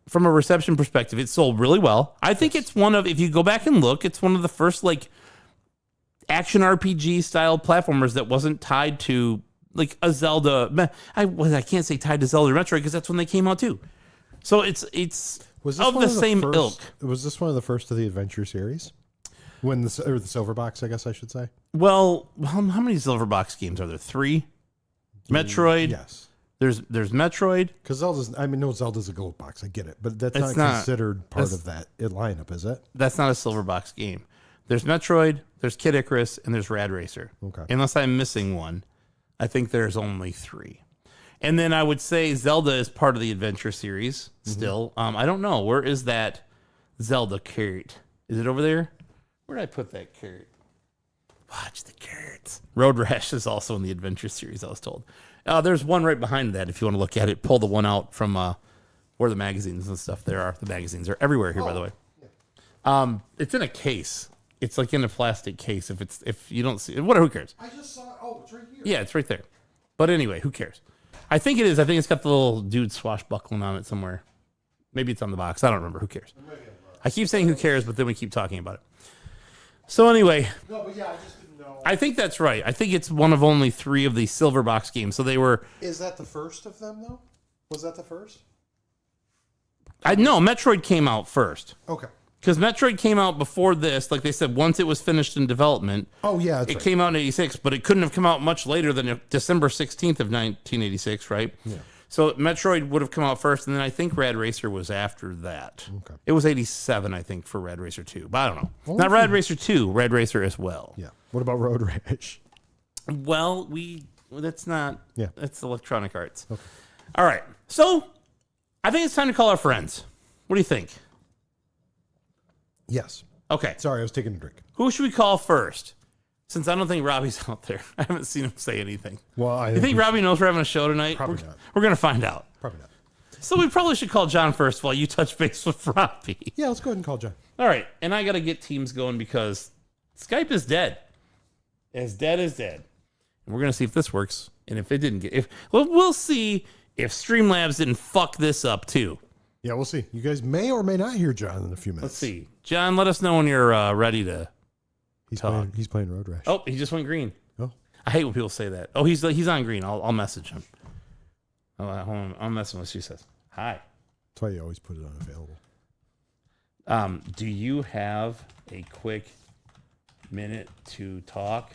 from a reception perspective, it sold really well. I think it's one of, if you go back and look, it's one of the first like action RPG style platformers that wasn't tied to like a Zelda. I can't say tied to Zelda or Metroid because that's when they came out too. So it's was of the same ilk. Was this one of the first of the adventure series? When the silver box, I guess I should say. Well, how many silver box games are there? 3? Metroid. Yes. There's Metroid. Because Zelda's a gold box. I get it. But that's not considered part of that lineup, is it? That's not a silver box game. There's Metroid, there's Kid Icarus, and there's Rad Racer. Okay. Unless I'm missing one, I think there's only 3. And then I would say Zelda is part of the adventure series still. I don't know. Where is that Zelda carrot? Is it over there? Where did I put that carrot? Watch the carrots. Road Rash is also in the adventure series, I was told. There's one right behind that if you want to look at it. Pull the one out from where the magazines and stuff there are. The magazines are everywhere here, by the way. It's in a case. It's like in a plastic case. If you don't see it, whatever, who cares? I just saw it. Oh, it's right here. Yeah, it's right there. But anyway, who cares? I think it is. I think it's got the little dude swashbuckling on it somewhere. Maybe it's on the box. I don't remember. Who cares? I keep saying who cares, but then we keep talking about it. So anyway. No, but yeah, I just didn't know. I think that's right. I think it's one of only 3 of the silver box games. So they were. Is that the first of them, though? Was that the first? No, Metroid came out first. Okay. Because Metroid came out before this. Like they said, once it was finished in development. Oh, yeah. It came out in 86, but it couldn't have come out much later than December 16th of 1986, right? Yeah. So Metroid would have come out first, and then I think Rad Racer was after that. Okay. It was 87, I think, for Rad Racer 2. But I don't know. Well, not Rad Racer 2, Rad Racer as well. Yeah. What about Road Rash? Well, that's not. Yeah. That's Electronic Arts. Okay. All right. So I think it's time to call our friends. What do you think? Yes. Okay. Sorry, I was taking a drink. Who should we call first? Since I don't think Robbie's out there. I haven't seen him say anything. Well, you think Robbie knows we're having a show tonight? Probably not. We're going to find out. Probably not. So we probably should call John first while you touch base with Robbie. Yeah, let's go ahead and call John. All right. And I got to get teams going because Skype is dead. As dead as dead. And we're going to see if this works. And if it didn't we'll see if Streamlabs didn't fuck this up too. Yeah, we'll see. You guys may or may not hear John in a few minutes. Let's see. John, let us know when you're ready to talk. He's playing Road Rash. Oh, he just went green. Oh. I hate when people say that. Oh, he's on green. I'll message him. Oh, hold on. I'm messing with what she says. Hi. That's why you always put it unavailable. Do you have a quick minute to talk?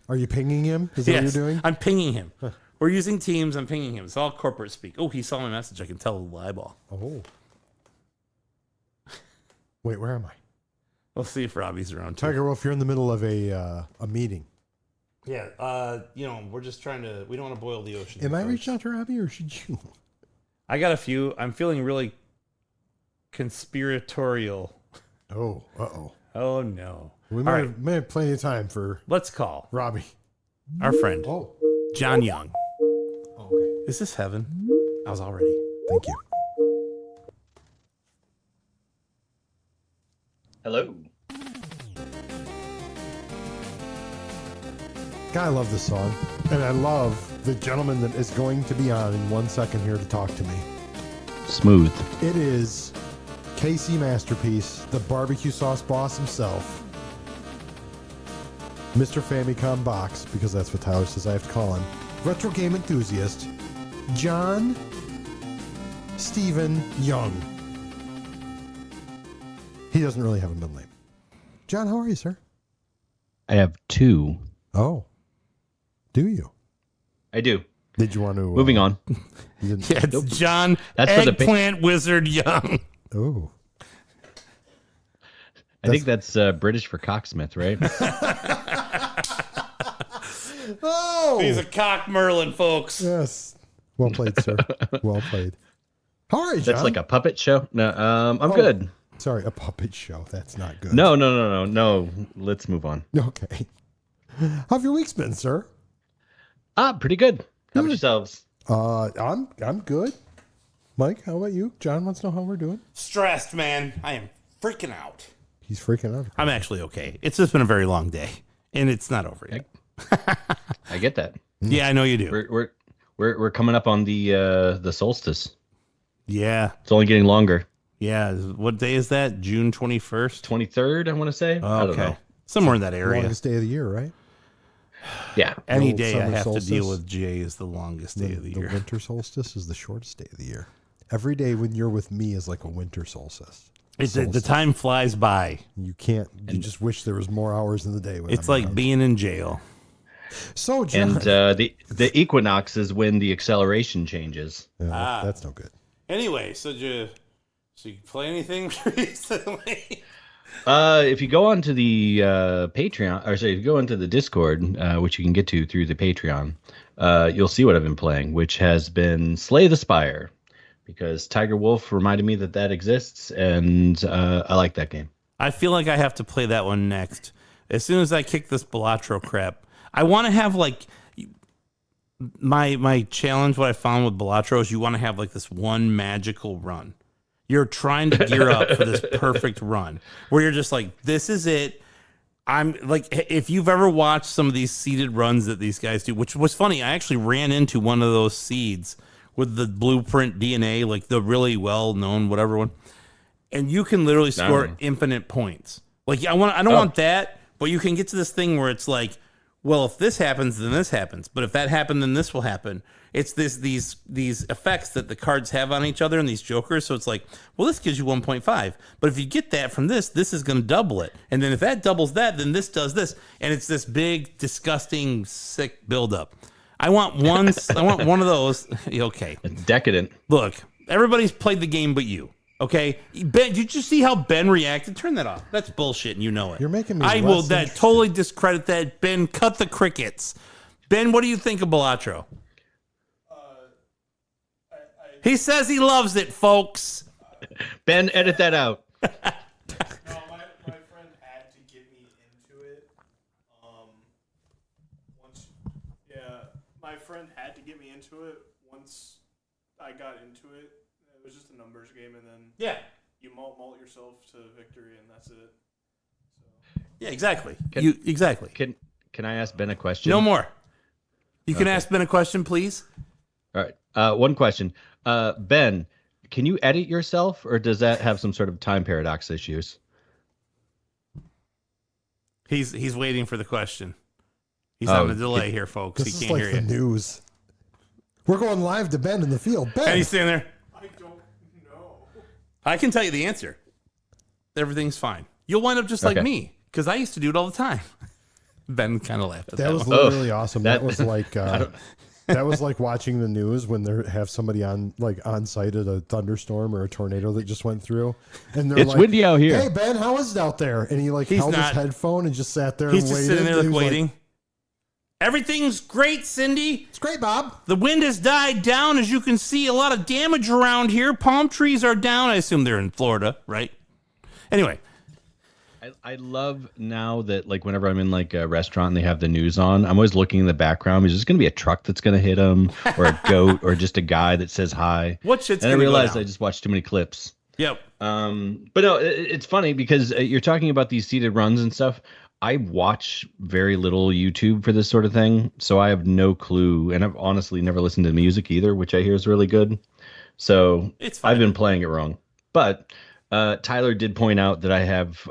Are you pinging him? Is that what you're doing? I'm pinging him. We're using Teams. I'm pinging him. It's all corporate speak. Oh, he saw my message. I can tell the eyeball. Oh. Wait, where am I? We'll see if Robbie's around too. Tiger Wolf, you're in the middle of a meeting. Yeah, we're just trying to. We don't want to boil the ocean. Am I reaching out to Robbie or should you? I got a few. I'm feeling really conspiratorial. Oh, uh-oh. Oh no. We may have plenty of time for. Let's call Robbie, our friend, John Young. Oh, okay. Is this heaven? I was all ready. Thank you. Hello. God, I love this song. And I love the gentleman that is going to be on in 1 second here to talk to me. Smooth. It is KC Masterpiece, the barbecue sauce boss himself, Mr. Famicom Box, because that's what Tyler says I have to call him. Retro game enthusiast, John Stephen Young. He doesn't really have a middle name. John, how are you, sir? I have 2. Oh, do you? I do. Did you want to? Moving on. You didn't- Yeah, it's John That's for the Eggplant Wizard Young. Oh, I think that's British for cocksmith, right? oh, He's a cock Merlin, folks. yes. Well played, sir. Well played. How are you, John? That's like a puppet show. No, I'm good. Sorry, a puppet show. That's not good. No. Let's move on. Okay. How've your weeks been, sir? Pretty good. How about Good. yourselves? I'm good. Mike, how about you? John wants to know how we're doing. Stressed, man. I am freaking out. He's freaking out. I'm actually okay. It's just been a very long day, and it's not over yet. I get that. Yeah, I know you do. We're coming up on the solstice. Yeah. It's only getting longer. Yeah. What day is that? June 21st? 23rd, I want to say. I don't know. Somewhere in that area. Longest day of the year, right? Yeah. Any Little day I summer have to solstice. deal with Jay is the longest day of the year. The winter solstice is the shortest day of the year. Every day when you're with me is like a winter solstice. The time flies by. You can't. You just wish there was more hours in the day. When It's I'm like around. being in jail. So, John. And the equinox is when the acceleration changes. Yeah, that's no good. Anyway, so you play anything recently? If you go onto the Patreon, or sorry, if you go into the Discord, which you can get to through the Patreon, you'll see what I've been playing, which has been Slay the Spire, because Tiger Wolf reminded me that exists, and I like that game. I feel like I have to play that one next. As soon as I kick this Balatro crap, I want to have like my challenge. What I found with Balatro is you want to have like this one magical run. You're trying to gear up for this perfect run where you're just like, this is it. I'm like, if you've ever watched some of these seeded runs that these guys do, which was funny, I actually ran into one of those seeds with the blueprint DNA, like the really well-known whatever one, and you can literally score infinite points. Like I don't want that, but you can get to this thing where it's like, well, if this happens, then this happens. But if that happened, then this will happen. It's these effects that the cards have on each other and these jokers. So it's like, well, this gives you 1.5. But if you get that from this is going to double it. And then if that doubles that, then this does this. And it's this big, disgusting, sick buildup. I want one of those. Okay. Decadent. Look, everybody's played the game but you. Okay, Ben, did you see how Ben reacted? Turn that off. That's bullshit, and you know it. You're making me I less will interested. totally discredit that. Ben, cut the crickets. Ben, what do you think of Balatro? He says he loves it, folks. Ben, edit that out. No, my friend had to get me into it. My friend had to get me into it. Once I got into it, it was just a numbers game, and then Yeah. you malt yourself to victory, and that's it. Yeah, exactly. Can- Exactly. Can I ask Ben a question? No more. You can ask Ben a question, please. All right. One question. Ben, can you edit yourself, or does that have some sort of time paradox issues? He's waiting for the question. He's on a delay here, folks. This He is can't like hear the you. news. We're going live to Ben in the field. Ben, And he's standing there. I don't know. I can tell you the answer. Everything's fine. You'll wind up just like Okay. me, because I used to do it all the time. Ben kind of laughed at that that was one. literally awesome. That was like that was like watching the news when they have somebody on site at a thunderstorm or a tornado that just went through, and they're It's like, windy out here. Hey Ben, how is it out there? And he He's held not- his headphone and just sat there He's and just waited. sitting there And like he was waiting. Everything's great, Cindy. It's great, Bob. The wind has died down. As you can see, a lot of damage around here. Palm trees are down. I assume they're in Florida, right? Anyway, I love now that, like, whenever I'm in like a restaurant and they have the news on, I'm always looking in the background. Is just going to be a truck that's going to hit him, or a goat, or just a guy that says hi? what shit's And I going to go realized down? I just watched too many clips. Yep. But no, it's funny because you're talking about these seeded runs and stuff. I watch very little YouTube for this sort of thing, so I have no clue, and I've honestly never listened to music either, which I hear is really good. So It's fine. I've been playing it wrong. But Tyler did point out that I have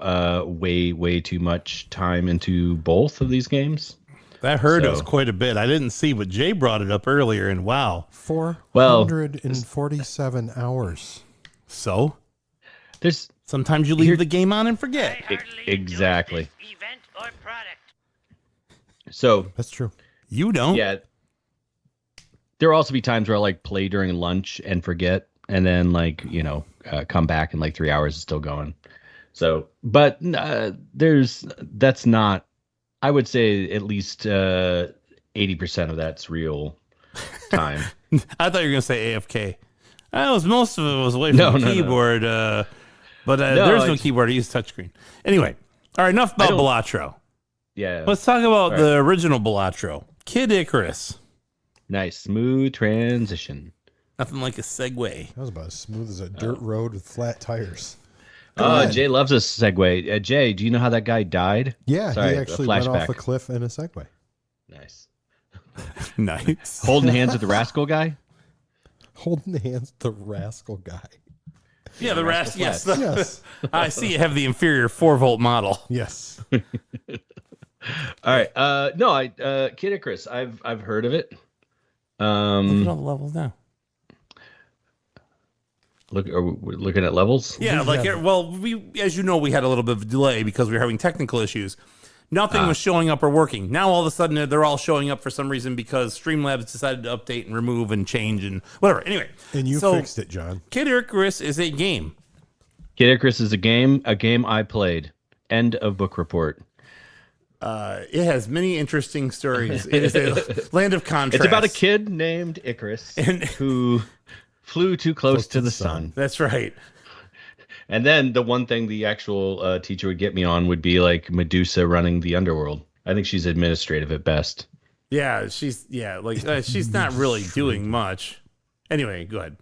way too much time into both of these games. That hurt us So- quite a bit. I didn't see, but Jay brought it up earlier, and wow. 447 hours. So There's sometimes you leave Here- the game on and forget. exactly. Event or product. So That's true. You don't. yeah, there will also be times where I like play during lunch and forget, and then like come back in like 3 hours it's still going. So, but that's not. I would say at least 80% of that's real time. I thought you were going to say AFK. Most of it was away from No, the no, no. keyboard, but there's no keyboard. I use touchscreen. Anyway, all right, enough about don't- Balatro. Yeah, Let's talk about right. the original Balatro. Kid Icarus. nice smooth transition. Nothing like a segue. That was about as smooth as a dirt road with flat tires. Oh, Jay loves a segue. Jay, do you know how that guy died? Yeah, Sorry, he a actually went off flashback. a cliff in a Segway. Nice. Nice. Holding hands with the rascal guy. Holding hands with the rascal guy. Yeah, the rest. Yes. Yes. I see you have the inferior 4-volt model. Yes. All right. Kid Icarus. I've heard of it. Look at all the levels now. Are we looking at levels? Yeah, we as you know, we had a little bit of a delay because we were having technical issues. Nothing was showing up or working. Now all of a sudden they're all showing up for some reason because Streamlabs decided to update and remove and change and whatever. Anyway, And you so fixed it, John. Kid Icarus is a game. Kid Icarus is a game I played. End of book report. It has many interesting stories. It is a land of contrast. It's about a kid named Icarus who flew too close to the sun. That's right. And then the one thing the actual teacher would get me on would be like Medusa running the underworld. I think she's administrative at best. Yeah, she's not really doing much. Anyway, go ahead.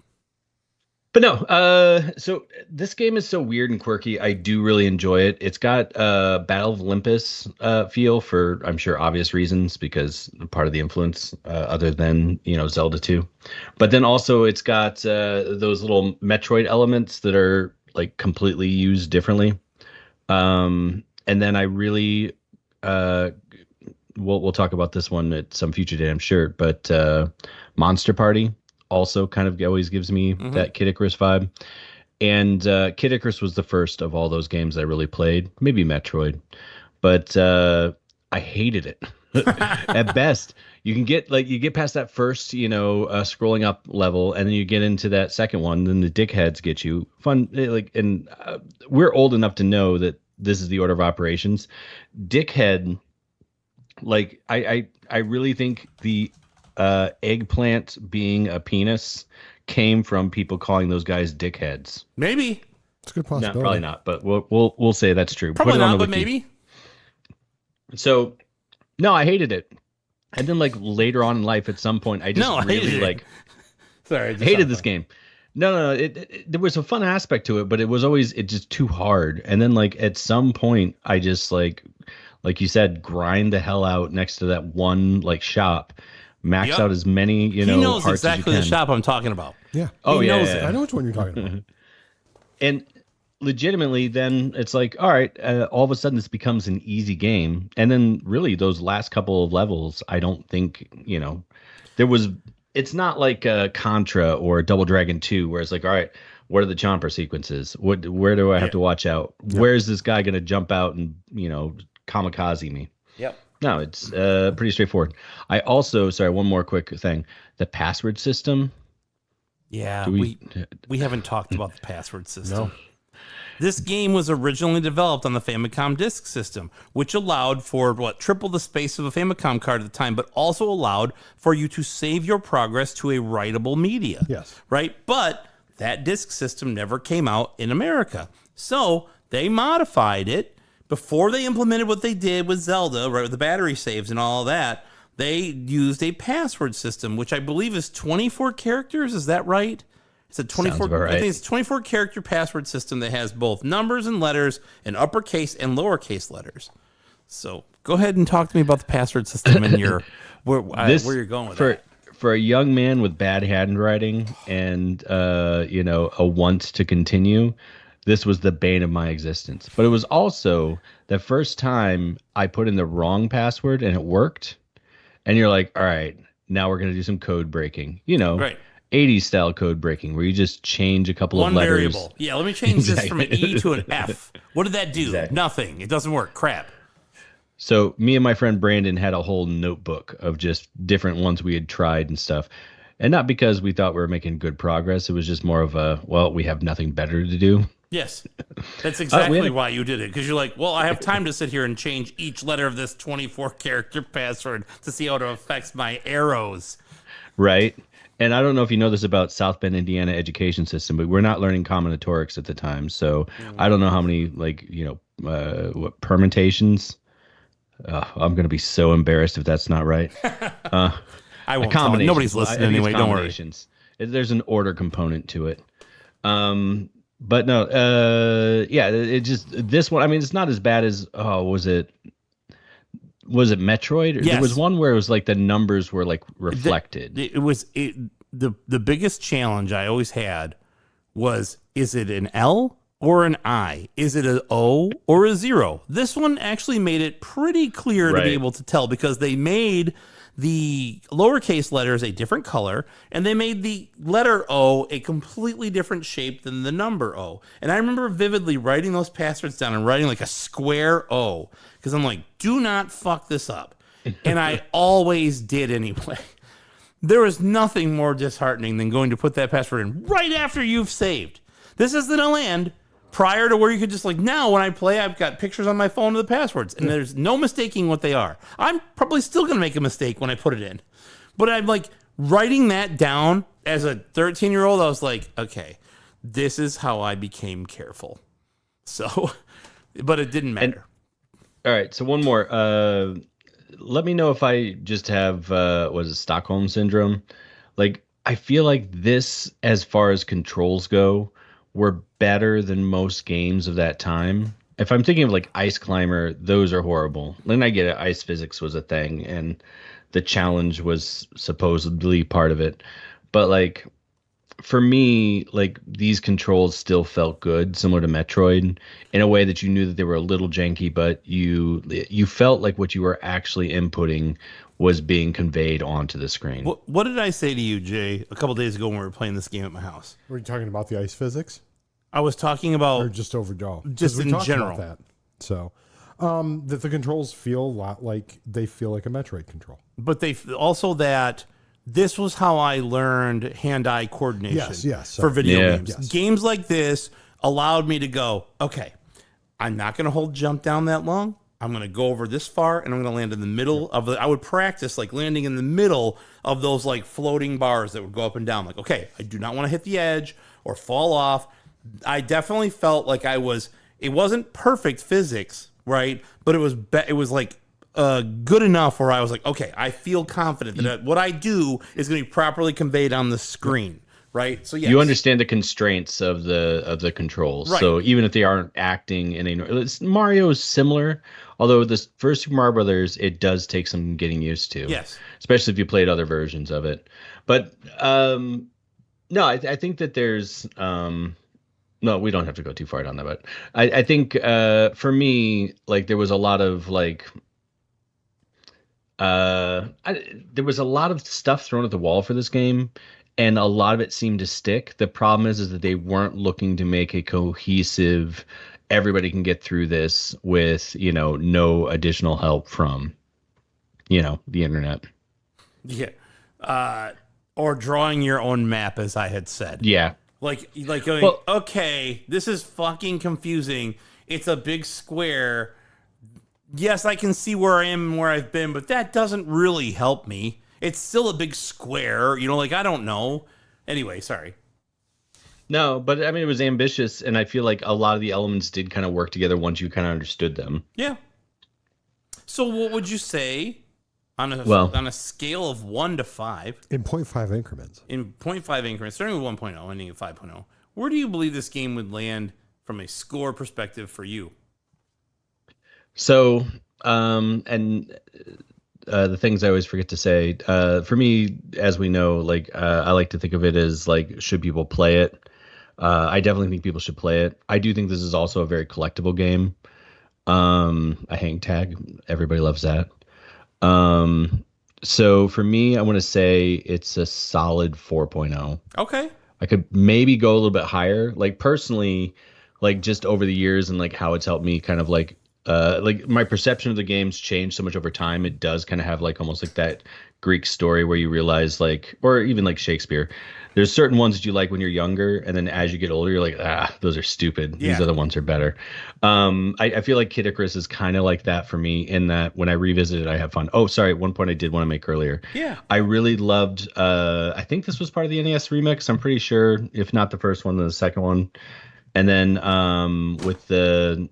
But no, so this game is so weird and quirky. I do really enjoy it. It's got Battle of Olympus feel for, I'm sure, obvious reasons, because part of the influence other than, Zelda 2. But then also it's got those little Metroid elements that are like completely used differently. And then I really, we'll talk about this one at some future day, I'm sure. But Monster Party also kind of always gives me that Kid Icarus vibe. And Kid Icarus was the first of all those games I really played, maybe Metroid. But I hated it. At best, you get past that first, scrolling up level, and then you get into that second one, then the dickheads get you. Fun, we're old enough to know that this is the order of operations. Dickhead, I really think the eggplant being a penis came from people calling those guys dickheads. Maybe. It's a good No, possibility. probably not, but we'll say that's true. Probably Put it on not, the but wiki. maybe. So, no, I hated it. And then later on in life, at some point, I just No, I really hated it. Sorry, I hated this game. No, there was a fun aspect to it, but it was always just too hard. And then at some point, I just like you said, grind the hell out next to that one shop, max Yep. out as many He knows hearts exactly as the you can. shop I'm talking about. Yeah. Oh He yeah, knows yeah, it. I know which one you're talking about. And legitimately, then it's all right. All of a sudden, this becomes an easy game, and then really those last couple of levels, I don't think there was. It's not like Contra or Double Dragon 2, where it's all right, what are the chomper sequences? Where do I have to watch out? Where's this guy going to jump out and kamikaze me? Yep. No, it's pretty straightforward. I also, sorry, one more quick thing. The password system. Yeah, Do we haven't talked about the password system. No. This game was originally developed on the Famicom Disk System, which allowed for triple the space of a Famicom card at the time, but also allowed for you to save your progress to a writable media. Yes. Right? But that disk system never came out in America. So they modified it before they implemented what they did with Zelda, right, with the battery saves and all that. They used a password system, which I believe is 24 characters. Is that right? It's a 24. Sounds about right. I think it's a 24 character password system that has both numbers and letters and uppercase and lowercase letters. So go ahead and talk to me about the password system and where you're going with that. For a young man with bad handwriting and a want to continue, this was the bane of my existence. But it was also the first time I put in the wrong password and it worked. And you're like, all right, now we're going to do some code breaking. Right. 80s style code breaking where you just change a couple of One letters. variable. Yeah, let me change this from an E to an F. What did that do? Exactly. Nothing. It doesn't work. Crap. So me and my friend Brandon had a whole notebook of just different ones we had tried and stuff. And not because we thought we were making good progress. It was just more of a, well, we have nothing better to do. Yes. That's exactly had a- why you did it. Because you're like, well, I have time to sit here and change each letter of this 24-character password to see how it affects my arrows. Right. And I don't know if you know this about South Bend, Indiana education system, but we're not learning combinatorics at the time. So I don't know how many, what permutations. I'm going to be so embarrassed if that's not right. I won't tell it. Nobody's listening anyway. Don't worry. There's an order component to it. But no, it just, this one, I mean, it's not as bad as, was it Metroid? Yes. There was one where it was like the numbers were like reflected. The biggest challenge I always had was, is it an L or an I? Is it an O or a 0? This one actually made it pretty clear to be able to tell because they made the lowercase letters a different color and they made the letter O a completely different shape than the number O. And I remember vividly writing those passwords down and writing like a square O because I'm like, do not fuck this up. And I always did anyway. There is nothing more disheartening than going to put that password in right after you've saved. This isn't a land prior to where you could just like, now when I play, I've got pictures on my phone of the passwords and there's no mistaking what they are. I'm probably still going to make a mistake when I put it in. But I'm like writing that down as a 13-year-old. I was like, okay, this is how I became careful. So, but it didn't matter. All right. So one more, let me know if I just have Stockholm syndrome. Like I feel like this, as far as controls go, were better than most games of that time. If I'm thinking of like Ice Climber, those are horrible. Then I get it. Ice physics was a thing, and the challenge was supposedly part of it. But like for me, like these controls still felt good, similar to Metroid, in a way that you knew that they were a little janky, but you felt like what you were actually inputting was being conveyed onto the screen. What did I say to you, Jay, a couple days ago when we were playing this game at my house? Were you talking about the ice physics? I was talking about Or just overall? just We in talked general. about that. So, that the controls feel a lot like they feel like a Metroid control. But they also that this was how I learned hand-eye coordination Yes, for video Yeah. games. Yes. Games like this allowed me to go, okay, I'm not going to hold jump down that long. I'm going to go over this far and I'm going to land in the middle of I would practice like landing in the middle of those like floating bars that would go up and down. Like, okay, I do not want to hit the edge or fall off. I definitely felt like it wasn't perfect physics, right? But it was like good enough where I was like, okay, I feel confident that what I do is going to be properly conveyed on the screen, right? So yes. You understand the constraints of the controls. Right. So even if they aren't acting in Mario is similar, although this first Super Mario Brothers, it does take some getting used to. Yes. Especially if you played other versions of it. But no, I think that there's no, we don't have to go too far down that, but I think for me, like there was a lot of like there was a lot of stuff thrown at the wall for this game, and a lot of it seemed to stick. The problem is that they weren't looking to make a cohesive, everybody can get through this with, no additional help from, the internet. Yeah. Or drawing your own map, as I had said. Yeah. Like going, okay, this is fucking confusing. It's a big square. Yes, I can see where I am and where I've been, but that doesn't really help me. It's still a big square, I don't know. Anyway, sorry. No, but I mean, it was ambitious, and I feel like a lot of the elements did kind of work together once you kind of understood them. Yeah. So what would you say on a scale of 1 to 5? In 0.5 increments. In 0.5 increments, starting with 1.0, ending at 5.0, where do you believe this game would land from a score perspective for you? So, the things I always forget to say, for me, as we know, I like to think of it as like, should people play it? I definitely think people should play it. I do think this is also a very collectible game. A hang tag, everybody loves that. So for me, I want to say it's a solid 4.0. Okay. I could maybe go a little bit higher. Like personally, like just over the years and like how it's helped me kind of like my perception of the game's changed so much over time. It does kind of have like almost like that Greek story where you realize like, or even like Shakespeare, there's certain ones that you like when you're younger, and then as you get older, you're like, those are stupid. Yeah. These other ones are better. I feel like Kid Icarus is kind of like that for me in that when I revisit it, I have fun. Oh, sorry. One point I did want to make earlier. Yeah. I really loved, I think this was part of the NES remix. I'm pretty sure, if not the first one, then the second one. And then with the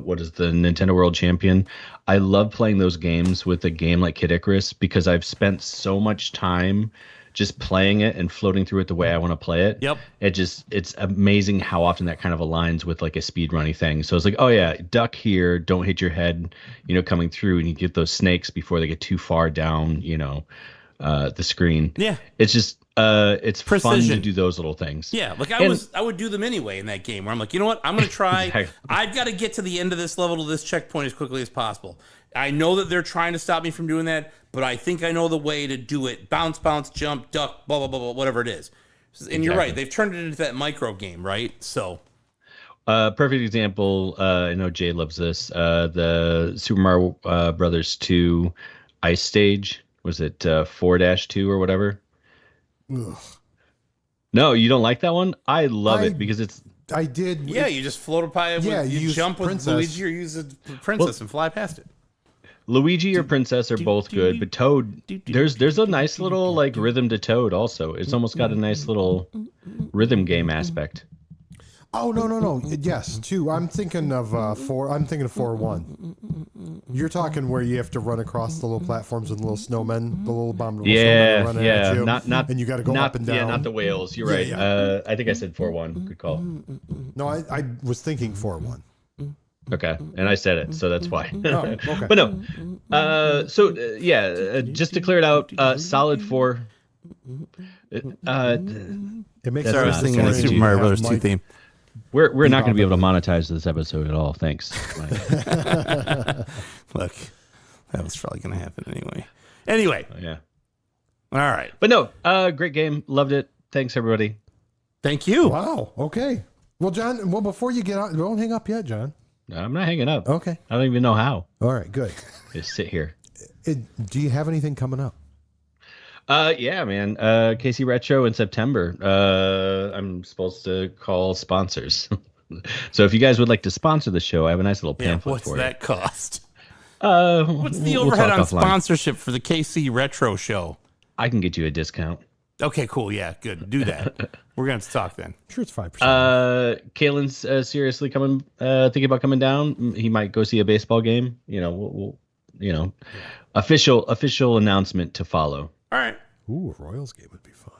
what is the Nintendo World Champion, I love playing those games with a game like Kid Icarus because I've spent so much time just playing it and floating through it the way I want to play it. Yep. It's amazing how often that kind of aligns with like a speedrunning thing. So it's like, oh yeah, duck here, don't hit your head, coming through, and you get those snakes before they get too far down, the screen. Yeah. It's just it's fun Precision. to do those little things. Yeah, like I would do them anyway in that game where I'm like, you know what? I'm going to try. Exactly. I've got to get to the end of this level to this checkpoint as quickly as possible. I know that they're trying to stop me from doing that, but I think I know the way to do it. Bounce, bounce, jump, duck, blah, blah, blah, blah, whatever it is. And you're right. They've turned it into that micro game, right? So. Perfect example. I know Jay loves this. The Super Mario Brothers 2 Ice Stage. Was it 4-2 or whatever? Ugh. No, you don't like that one? I love it because it's. I did. Yeah, you just float up high. Yeah, you use jump with Princess. Luigi or use a princess and fly past it. Luigi or Princess are both good, but Toad, there's a nice little like rhythm to Toad also. It's almost got a nice little rhythm game aspect. Oh no! Yes, 2. I'm thinking of 4. I'm thinking of 4-1. You're talking where you have to run across the little platforms with the little snowmen, the little abominable snowmen running at you. Not and you got to go up and down. Yeah, not the whales. You're right. Yeah. I think I said 4-1. Good call. No, I was thinking 4-1. Okay, and I said it, so that's why. Oh, okay. But no. Just to clear it out, solid 4. It makes That's sense. not Singing the Super Mario Brothers 2 theme. We're not going to be able to monetize this episode at all. Thanks. Look, that was probably going to happen anyway. Anyway, Yeah. all right. But no, great game. Loved it. Thanks, everybody. Thank you. Wow. Okay. Well, John. Well, before you get out, don't hang up yet, John. I'm not hanging up. Okay. I don't even know how. All right. Good. Just sit here. Do you have anything coming up? Yeah, man. KC Retro in September. I'm supposed to call sponsors. So if you guys would like to sponsor the show, I have a nice little Yeah, pamphlet what's for that cost? you. What's the we'll overhead talk on offline. sponsorship for the KC Retro show? I can get you a discount. Okay, cool. Yeah, good. Do that. We're going to talk then. I'm sure it's 5%. Kalen's seriously thinking about coming down. He might go see a baseball game. We'll official announcement to follow. All right. Ooh, a Royals game would be fun.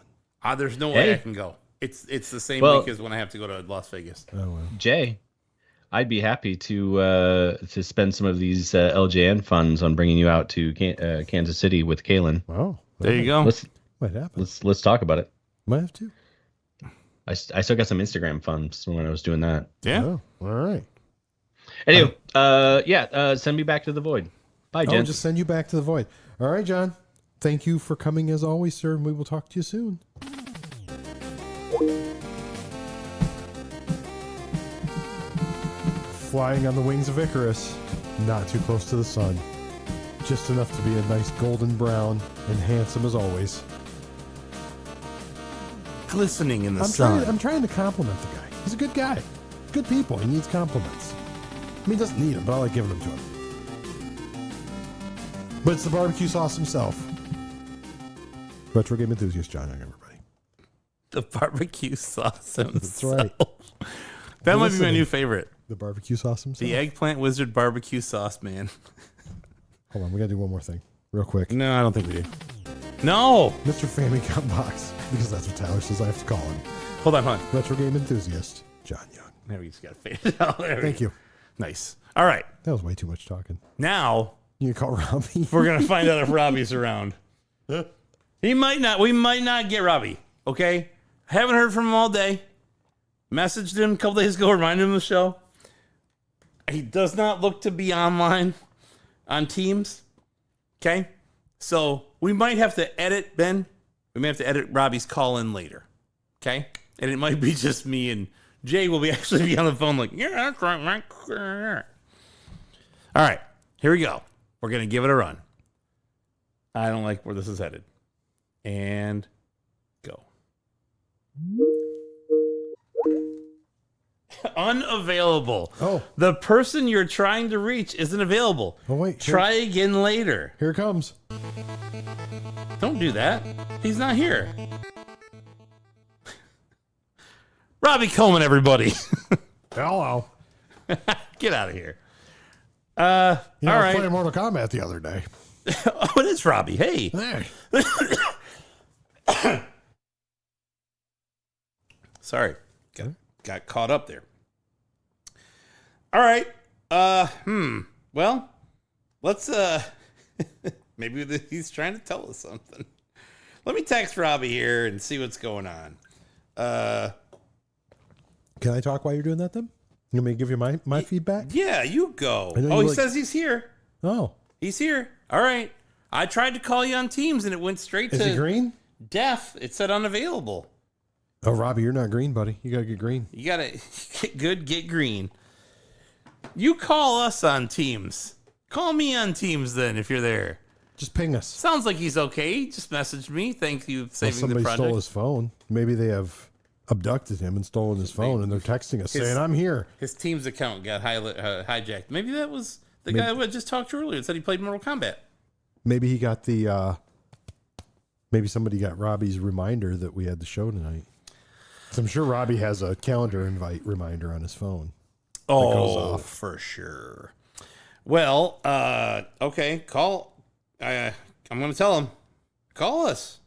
There's no way Hey. I can go. It's the same Well- week as when I have to go to Las Vegas. Oh well. Jay, I'd be happy to spend some of these LJN funds on bringing you out to Kansas City with Kalen. Wow. There you go. Might happen. Let's talk about it. Might have to. I still got some Instagram funds when I was doing that. Yeah. Oh, all right. Anyway, send me back to the void. Bye, I'll Jen. just send you back to the void. All right, John. Thank you for coming as always, sir, and we will talk to you soon. Flying on the wings of Icarus, not too close to the sun. Just enough to be a nice golden brown and handsome as always. Glistening in the sun. I'm trying to compliment the guy. He's a good guy. Good people. He needs compliments. I mean, he doesn't need them, but I like giving them to him. But it's the barbecue sauce himself. Retro game enthusiast John Young, everybody. The barbecue sauce himself. That's right. That might be my Listening. new favorite. The barbecue sauce himself. The eggplant wizard barbecue sauce, man. Hold on, we gotta do one more thing, real quick. No, I don't think we do. No. Mr. Famicom Box, because that's what Tyler says I have to call him. Hold on. Retro game enthusiast John Young. There we just got to fade it out. There we Thank go. you. Nice. All right. That was way too much talking. Now You can call Robbie. we're gonna find out if Robbie's around. He might not. We might not get Robbie. Okay. I haven't heard from him all day. Messaged him a couple days ago, reminded him of the show. He does not look to be online on Teams. Okay? So we might have to edit, Ben. We may have to edit Robbie's call in later. Okay? And it might be just me and Jay will actually be on the phone like, yeah, that's right, Mike. All right, here we go. We're going to give it a run. I don't like where this is headed. And go. Unavailable. Oh. The person you're trying to reach isn't available. Oh, wait. Try again later. Here it comes. Don't do that. He's not here. Robbie Coleman, everybody. Hello. Get out of here. You know, all I was right. playing Mortal Kombat the other day. Oh, it is Robbie. Hey. Hey. Sorry. Got caught up there. All right. Well, let's maybe he's trying to tell us something. Let me text Robbie here and see what's going on. Can I talk while you're doing that then? You want me to give you my feedback? Yeah, you go. I know Oh, you he says he's here. Oh. He's here. All right. I tried to call you on Teams and it went straight Is to it green? deaf. It said unavailable. Oh, Robbie, you're not green, buddy. You got to get green. You gotta get good, get green. You call us on Teams. Call me on Teams then if you're there. Just ping us. Sounds like he's okay. He just messaged me. Thank you for saving the Somebody project. stole his phone. Maybe they have abducted him and stolen his phone, and they're texting us saying, I'm here. His Teams account got hijacked. Maybe that was the guy who I just talked to earlier and said he played Mortal Kombat. Maybe he got the, maybe somebody got Robbie's reminder that we had the show tonight. So I'm sure Robbie has a calendar invite reminder on his phone. Oh, goes off. for sure. Well, okay. Call. I'm going to tell him. Call us.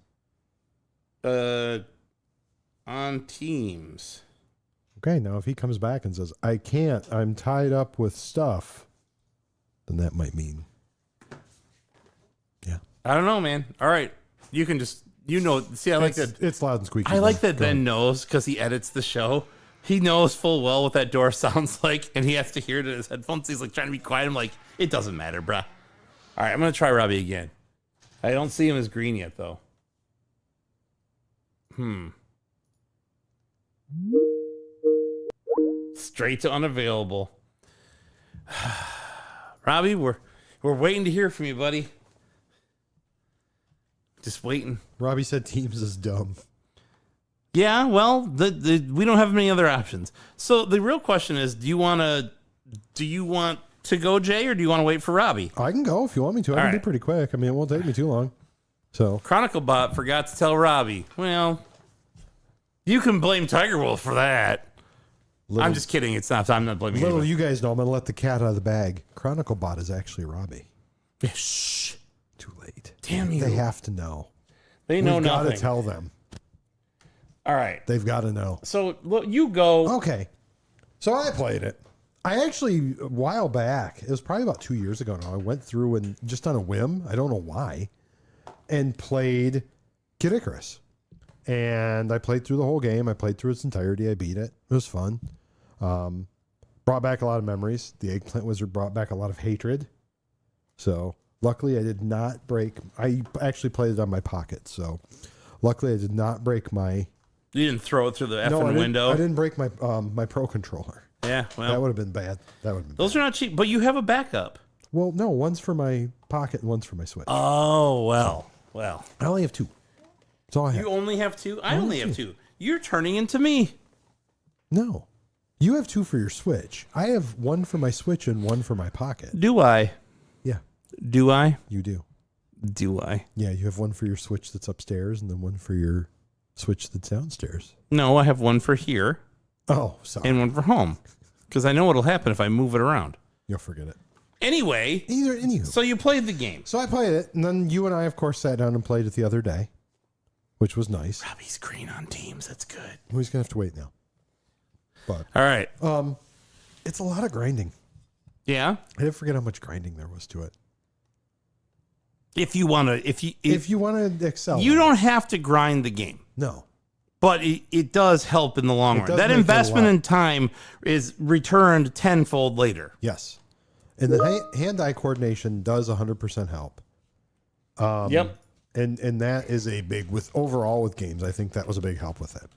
On Teams. Okay, now if he comes back and says, I can't, I'm tied up with stuff, then that might mean, yeah. I don't know, man. All right. You can just, see, I like that. It's loud and squeaky. I like that Go Ben on. knows because he edits the show. He knows full well what that door sounds like, and he has to hear it in his headphones. He's like trying to be quiet. I'm like, it doesn't matter, bruh. All right, I'm going to try Robbie again. I don't see him as green yet, though. Straight to unavailable. Robbie, we're waiting to hear from you, buddy. Just waiting. Robbie said Teams is dumb. Yeah, well, we don't have many other options. So the real question is, do you want to go, Jay, or do you want to wait for Robbie? I can go if you want me to. I All can be right. pretty quick. I mean, it won't take me too long. So ChronicleBot forgot to tell Robbie. Well, you can blame Tiger Wolf for that. I'm just kidding. It's not. I'm not blaming little you. you guys know, I'm going to let the cat out of the bag. ChronicleBot is actually Robbie. Shh. Too late. Damn you. They have to know. They know We've got nothing. to tell them. All right. They've got to know. So look, you go. Okay. So I played it. I actually, a while back, it was probably about 2 years ago now, I went through and just on a whim, I don't know why, and played Kid Icarus. And I played through the whole game. I played through its entirety. I beat it. It was fun. Brought back a lot of memories. The Eggplant Wizard brought back a lot of hatred. So luckily I did not break. I actually played it on my pocket. So luckily I did not break my. You didn't throw it through the I effing window. didn't break my my Pro controller. Yeah, That well, would have been bad. That would have been. those are not cheap, but you have a backup. Well, no, one's for my pocket and one's for my Switch. Oh, well. I only have two. That's all I have. You only have two? I only have two. You're turning into me. No. You have two for your Switch. I have one for my Switch and one for my pocket. Do I? Yeah, Do I? you do. Do I? Yeah, you have one for your Switch that's upstairs and then one for your Switch that's downstairs. No, I have one for here Oh, sorry. and one for home. Because I know what'll happen if I move it around. You'll forget it. Anyway, Anywho. so you played the game. So I played it, and then you and I, of course, sat down and played it the other day, which was nice. Robbie's green on Teams. That's good. He's going to have to wait now. But All right. it's a lot of grinding. Yeah. I didn't forget how much grinding there was to it. If you want to, if If you want to excel. you at it. don't have to grind the game, No. but it does help in the long run. does That make it a investment lot. in time is returned tenfold later. Yes. And the hand-eye coordination does 100% help. Yep. And that is a big, with games, I think that was a big help with it.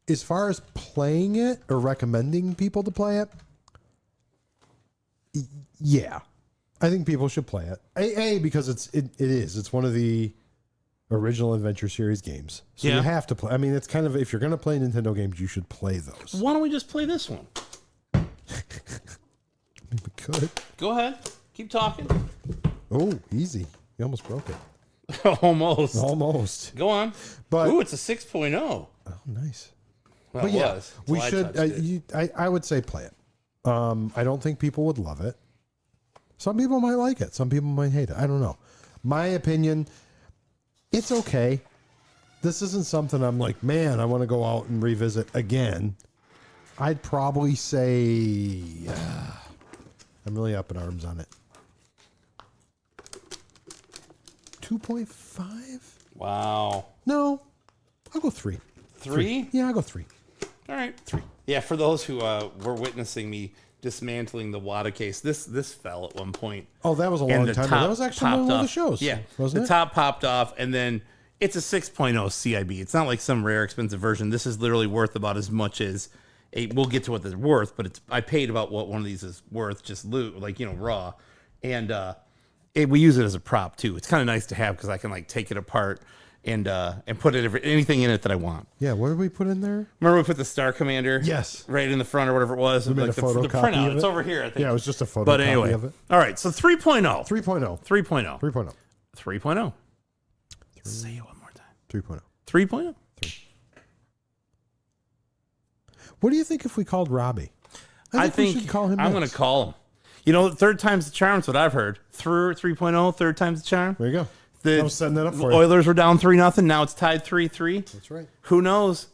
As far as playing it or recommending people to play it, yeah. I think people should play it. Because it's one of the original Adventure Series games. So you have to play. I mean, it's kind of, if you're going to play Nintendo games, you should play those. Why don't we just play this one? We could. Go ahead. Keep talking. Oh, easy. You almost broke it. Almost. Go on. But ooh, it's a 6.0. Oh, nice. Well, But it yeah, was. we Until I touched should. it. I would say play it. I don't think people would love it. Some people might like it. Some people might hate it. I don't know. My opinion, it's okay. This isn't something I'm like, man, I want to go out and revisit again. I'd probably say I'm really up in arms on it. 2.5? Wow. No, I'll go 3. 3? Yeah, I'll go 3. All right. 3. Yeah, for those who were witnessing me dismantling the WADA case, this fell at one point. Oh, that was a long time ago. That was actually one of the shows. Yeah, wasn't the it? top popped off, and then it's a 6.0 CIB. It's not like some rare expensive version. This is literally worth about as much as we'll get to what they're worth, but I paid about what one of these is worth, just loot, like, raw. And we use it as a prop too. It's kind of nice to have because I can like take it apart and put anything in it that I want. Yeah, what did we put in there? Remember we put the Star Commander? Yes. Right in the front or whatever it was. We made like a photocopy the printout. of it? It's over here, I think. Yeah, it was just a photo But copy anyway, of it. all right, so 3.0. 3.0. 3.0. 3.0. 3.0. Say it one more time. 3.0. 3.0. What do you think if we called Robbie? I we think should call him I'm next. going to call him. Third time's the charm is what I've heard. Through 3.0, third time's the charm. There you go. The I was setting that up for you. Oilers were down 3-0. Now it's tied 3-3. That's right. Who knows?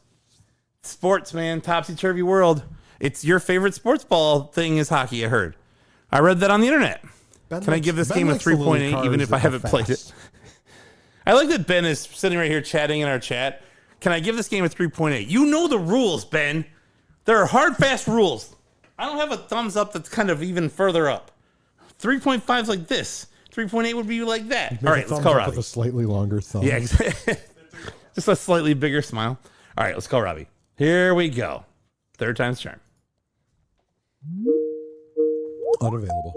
Sports, man. Topsy-turvy world. It's your favorite sports ball thing is hockey, I heard. I read that on the internet. Can I give this game a 3.8 even if I haven't played it? I like that Ben is sitting right here chatting in our chat. Can I give this game a 3.8? You know the rules, Ben. There are hard, fast rules. I don't have a thumbs up that's kind of even further up. 3.5 is like this. 3.8 would be like that. Make All a right, let's thumbs call up Robbie. with a slightly longer thumb. Yeah, exactly. Just a slightly bigger smile. All right, let's call Robbie. Here we go. Third time's charm. Unavailable.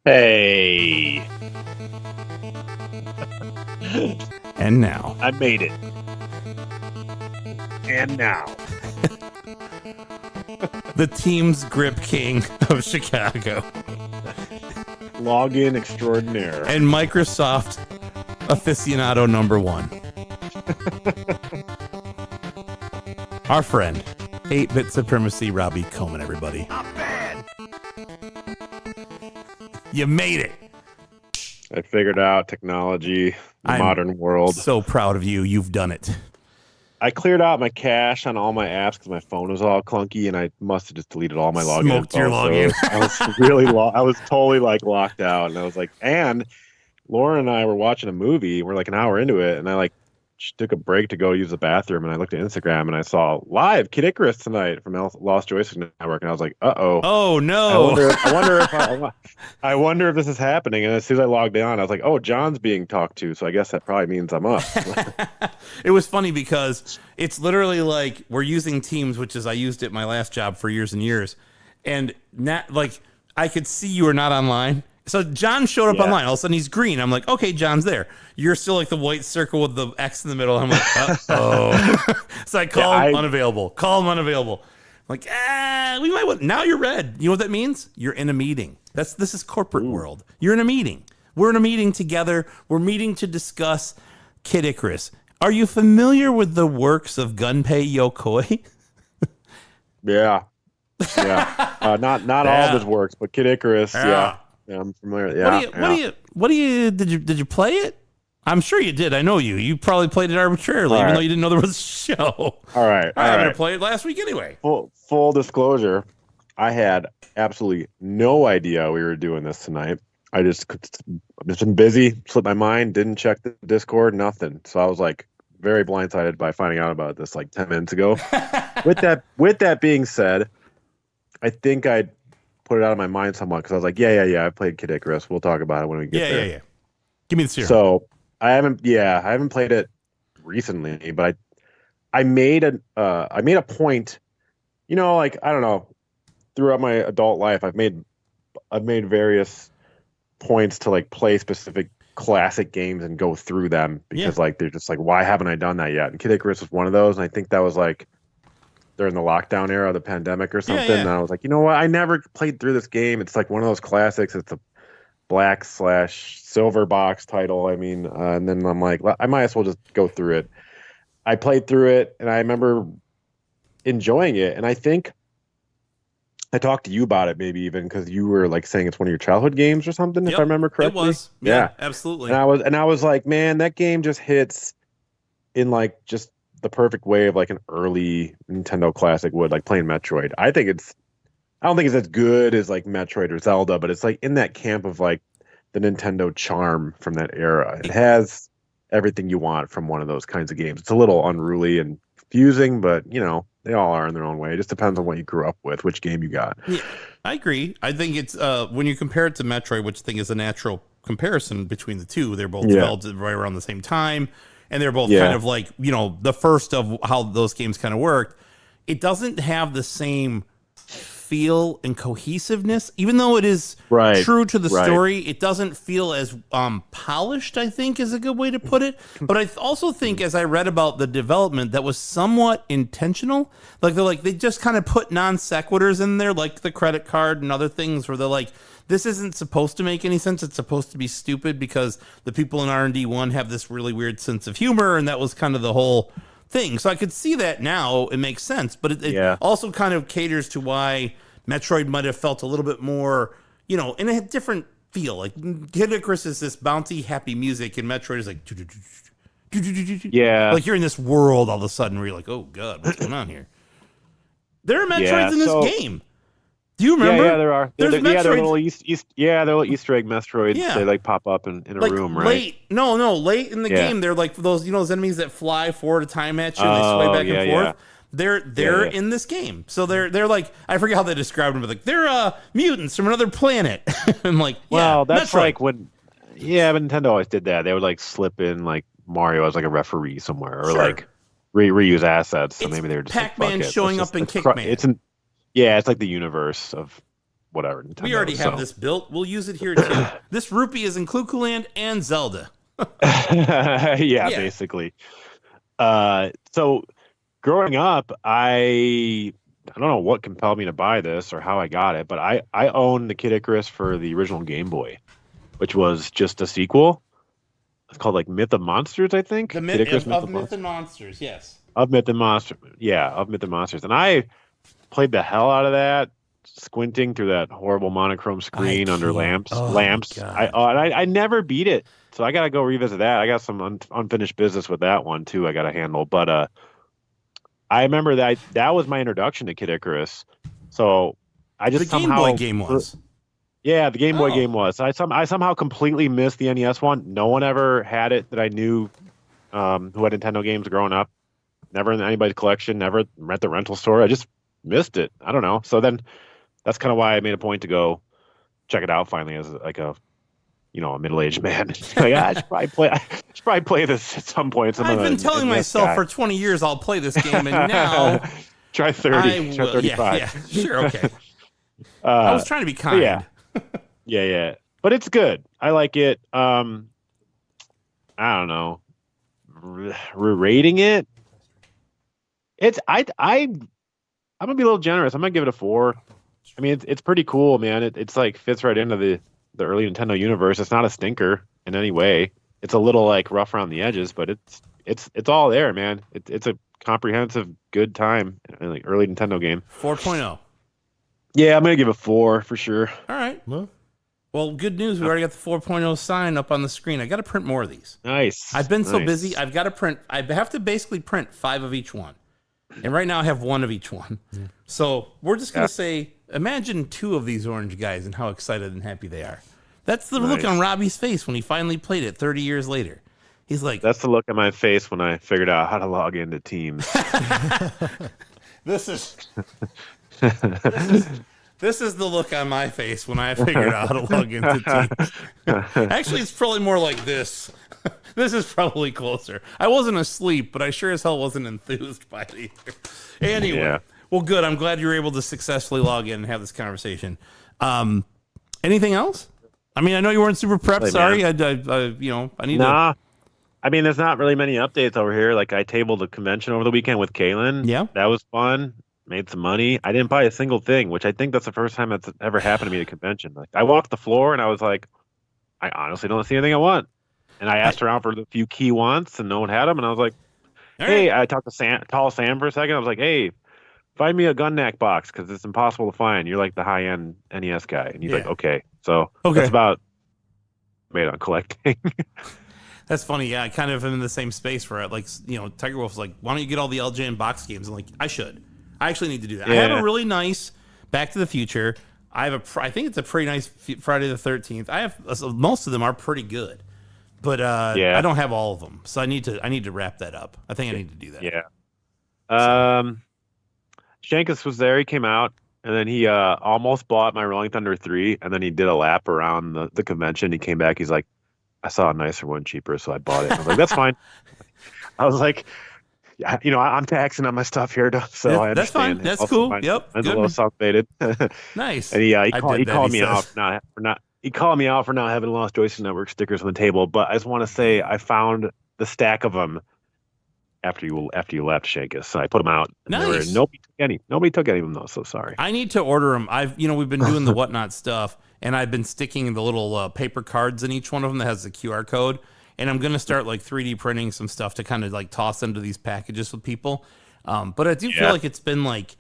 Hey, And now. I made it. And now, The team's grip king of Chicago. login extraordinaire. And Microsoft aficionado number 1. Our friend, 8-bit supremacy, Robbie Coleman, everybody. Not bad. You made it. I figured out technology, the I'm modern world. So proud of you. You've done it. I cleared out my cache on all my apps because my phone was all clunky, and I must have just deleted all my login. Smoked your info, login. So I was really, I was totally like locked out, and I was like, and Lauren and I were watching a movie. We're like an hour into it, and I like took a break to go use the bathroom, and I looked at Instagram, and I saw live Kid Icarus tonight from Lost Joystick Network, and I was like, Oh, no. I wonder if this is happening. And as soon as I logged on, I was like, oh, John's being talked to, so I guess that probably means I'm up. It was funny because it's literally like we're using Teams, which is I used it at my last job for years and years. And not, like I could see you were not online. So John showed up Yeah. online. All of a sudden he's green. I'm like, okay, John's there. You're still like the white circle with the X in the middle. I'm like, oh. So I call him unavailable. Call him unavailable. I'm like, we might want. Now you're red. You know what that means? You're in a meeting. This is corporate world. You're in a meeting. We're in a meeting together. We're meeting to discuss Kid Icarus. Are you familiar with the works of Gunpei Yokoi? Yeah. Not all of his works, but Kid Icarus. Yeah, I'm familiar. Yeah. What do you did you play it? I'm sure you did. I know you. You probably played it arbitrarily, All even right. though you didn't know there was a show. All right. I'm gonna play it last week anyway. Full disclosure. I had absolutely no idea we were doing this tonight. I've just been busy, slipped my mind, didn't check the Discord, nothing. So I was like very blindsided by finding out about this like 10 minutes ago. With that being said, I think I put it out of my mind somewhat because I was like, yeah. I played Kid Icarus. We'll talk about it when we get there. Yeah. Give me the serum. So I haven't played it recently, but I made a point. You know, like I don't know, throughout my adult life, I've made various points to like play specific classic games and go through them because like they're just like, why haven't I done that yet? And Kid Icarus was one of those, and I think that was like during the lockdown era of the pandemic or something. And I was like, you know what? I never played through this game. It's like one of those classics. It's a black/silver box title. I mean, and then I'm like, well, I might as well just go through it. I played through it, and I remember enjoying it. And I think I talked to you about it, maybe even because you were like saying it's one of your childhood games or something, if I remember correctly. It was, yeah, absolutely. And I was like, man, that game just hits in like just the perfect way of like an early Nintendo classic would, like playing Metroid. I don't think it's as good as like Metroid or Zelda, but it's like in that camp of like the Nintendo charm from that era. It has everything you want from one of those kinds of games. It's a little unruly and confusing, but you know, they all are in their own way. It just depends on what you grew up with, which game you got. Yeah, I agree. I think it's when you compare it to Metroid, which I think is a natural comparison between the two. They're both developed right around the same time, and they're both kind of like, you know, the first of how those games kind of worked. It doesn't have the same feel and cohesiveness, even though it is true to the story. It doesn't feel as polished, I think is a good way to put it. But I also think, as I read about the development, that was somewhat intentional. Like they just kind of put non sequiturs in there, like the credit card and other things, where they're like, this isn't supposed to make any sense. It's supposed to be stupid because the people in R&D1 have this really weird sense of humor, and that was kind of the whole thing. So I could see that now. It makes sense, but it also kind of caters to why Metroid might have felt a little bit more, you know, in a different feel. Like Kid Icarus is this bouncy, happy music, and Metroid is like, like you're in this world all of a sudden where you're like, oh god, what's going on here? There are Metroids in this game. Do you remember? Yeah, there are. There's they're little they're little Easter egg Metroids. Yeah. They like pop up in a like room, right? Late in the game, they're like those, you know, those enemies that fly forward at a time at you and they sway back and forth. They're in this game, so they're like, I forget how they described them, but like they're mutants from another planet. And like, well, that's Metroid. like when, but Nintendo always did that. They would like slip in like Mario as like a referee somewhere, or like reuse assets. So maybe they were just Pac-Man like, showing up in Kickman. It's like the universe of whatever Nintendo. We already have this built. We'll use it here too. This rupee is in Cuckoo Land and Zelda. Basically. So growing up, I don't know what compelled me to buy this or how I got it, but I own the Kid Icarus for the original Game Boy, which was just a sequel. It's called like Myth of Monsters, I think. The Myth and Monsters, yes. Of Myth and Monsters. Yeah, of Myth and Monsters. And I played the hell out of that, squinting through that horrible monochrome screen under lamps. I never beat it, so I gotta go revisit that. I got some unfinished business with that one too. I gotta handle, but I remember that was my introduction to Kid Icarus. So I just the Game Boy game was. Yeah, the Game Boy game was. I somehow completely missed the NES one. No one ever had it that I knew who had Nintendo games growing up. Never in anybody's collection. Never at the rental store. I just missed it. I don't know. So then that's kind of why I made a point to go check it out finally as like a middle-aged man. Like, I should probably play this at some point. I've been telling myself for 20 years I'll play this game, and now try 30, try 35. Yeah, sure, okay. I was trying to be kind. Yeah. But it's good. I like it. I don't know. Rating it. I'm gonna be a little generous. I'm gonna give it a 4. I mean, it's pretty cool, man. It's like fits right into the early Nintendo universe. It's not a stinker in any way. It's a little like rough around the edges, but it's all there, man. It's a comprehensive, good time, like early Nintendo game. 4.0. Yeah, I'm gonna give it 4 for sure. All right. Well, good news. We already got the 4.0 sign up on the screen. I got to print more of these. Nice. I've been so busy. I've got to print. I have to basically print 5 of each one. And right now I have 1 of each one. So we're just going to say Imagine 2 of these orange guys and how excited and happy they are. That's the look Nice. on Robbie's face when he finally played it 30 years later. He's like, That's the look on my face when I figured out how to log into Teams. this is this is the look on my face when I figured out how to log into Teams. Actually, it's probably more like this. This is probably closer. I wasn't asleep, but I sure as hell wasn't enthused by it either. Anyway, Yeah. well, good. I'm glad you were able to successfully log in and have this conversation. Anything else? I mean, I know you weren't super prepped. Hey, Sorry, I need to. Nah. I mean, there's not really many updates over here. Like, I tabled a convention over the weekend with Kaylin. Yeah. That was fun. Made some money. I didn't buy a single thing, which I think that's the first time that's ever happened to me at a convention. Like, I walked the floor and I was like, I honestly don't see anything I want. And I asked around for the few key wants and no one had them. And I was like, All hey, right. I talked to Tall Sam for a second. I was like, hey, find me a gun knack box because it's impossible to find. You're like the high end NES guy. And he's like, Yeah. okay. So Okay. that's about made on collecting. That's funny. Yeah, I kind of am in the same space where, like, Tiger Wolf's like, why don't you get all the LJN box games? I'm like, I should. I actually need to do that. I have Yeah. a really nice Back to the Future. I think it's a pretty nice Friday the 13th. I have most of them are pretty good, but Yeah. I don't have all of them. So I need to wrap that up. I think I need to do that. Yeah. Shankus was there. He came out, and then he almost bought my Rolling Thunder 3, and then he did a lap around the convention. He came back. He's like, I saw a nicer one cheaper, so I bought it. I was like, that's fine. I was like, yeah, I'm taxing on my stuff here, so Yeah, I understand. that's fine. That's Also, cool. mine's Yep, a good. little self-faded. Nice. And he I did that, called he me says. out he called me out for not having Lost Joystick Network stickers on the table. But I just want to say I found the stack of them after you left, Shankus. So I put them out. And Nice. Nobody took any of them though. So sorry. I need to order them. We've been doing the whatnot stuff, and I've been sticking the little paper cards in each one of them that has the QR code. And I'm gonna start like 3D printing some stuff to kind of like toss into these packages with people. But I do feel like it's been like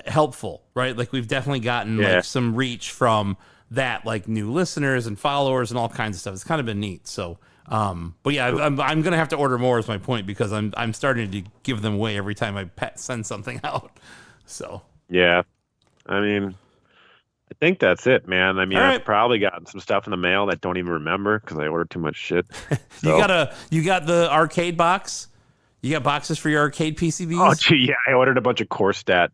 helpful, right? Like we've definitely gotten like some reach from that, like new listeners and followers and all kinds of stuff. It's kind of been neat. So, but yeah, I'm gonna have to order more. Is my point, because I'm starting to give them away every time I send something out. So Yeah, I mean, I think that's it, man. I mean, All right. I've probably gotten some stuff in the mail that don't even remember because I ordered too much shit. So. you got the arcade box. You got boxes for your arcade PCBs. Oh, gee, yeah, I ordered a bunch of core stat.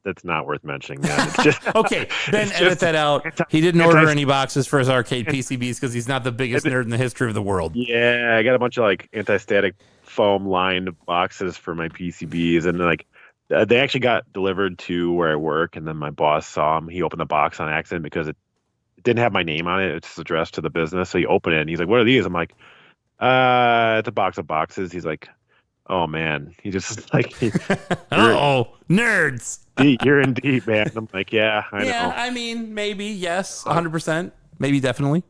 That's not worth mentioning, man. It's just Okay, Ben, it's edit just that out. He didn't order any boxes for his arcade PCBs because he's not the biggest nerd in the history of the world. Yeah, I got a bunch of like anti-static foam lined boxes for my PCBs, and like they actually got delivered to where I work. And then my boss saw them. He opened the box on accident because it didn't have my name on it. It's addressed to the business. So he opened it and he's like, "What are these?" I'm like, "It's a box of boxes." He's like, "Oh man," he just like, Oh, nerds. "You're in deep, man." I'm like, "Yeah, I Yeah, know." I mean, maybe, yes, 100%. Maybe, definitely.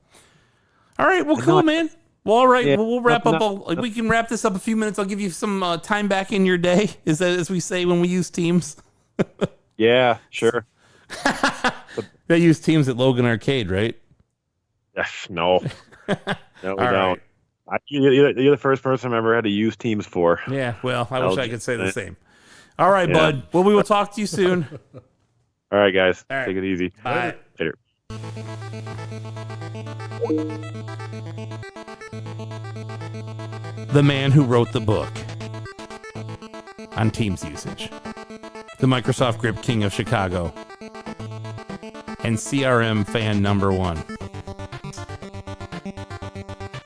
All right, well, cool, man. Well, all right, Yeah, we'll wrap up. no. We can wrap this up a few minutes. I'll give you some time back in your day, is that as we say when we use Teams? Yeah, sure. They use Teams at Logan Arcade, right? No, we don't. right. You're the first person I've ever had to use Teams for. Yeah, well, I wish I LG. could say the same. All right, Yeah. bud. Well, we will talk to you soon. All right, guys. All right. Take it easy. Bye. Later. The man who wrote the book on Teams usage, the Microsoft Grip King of Chicago, and CRM fan number one,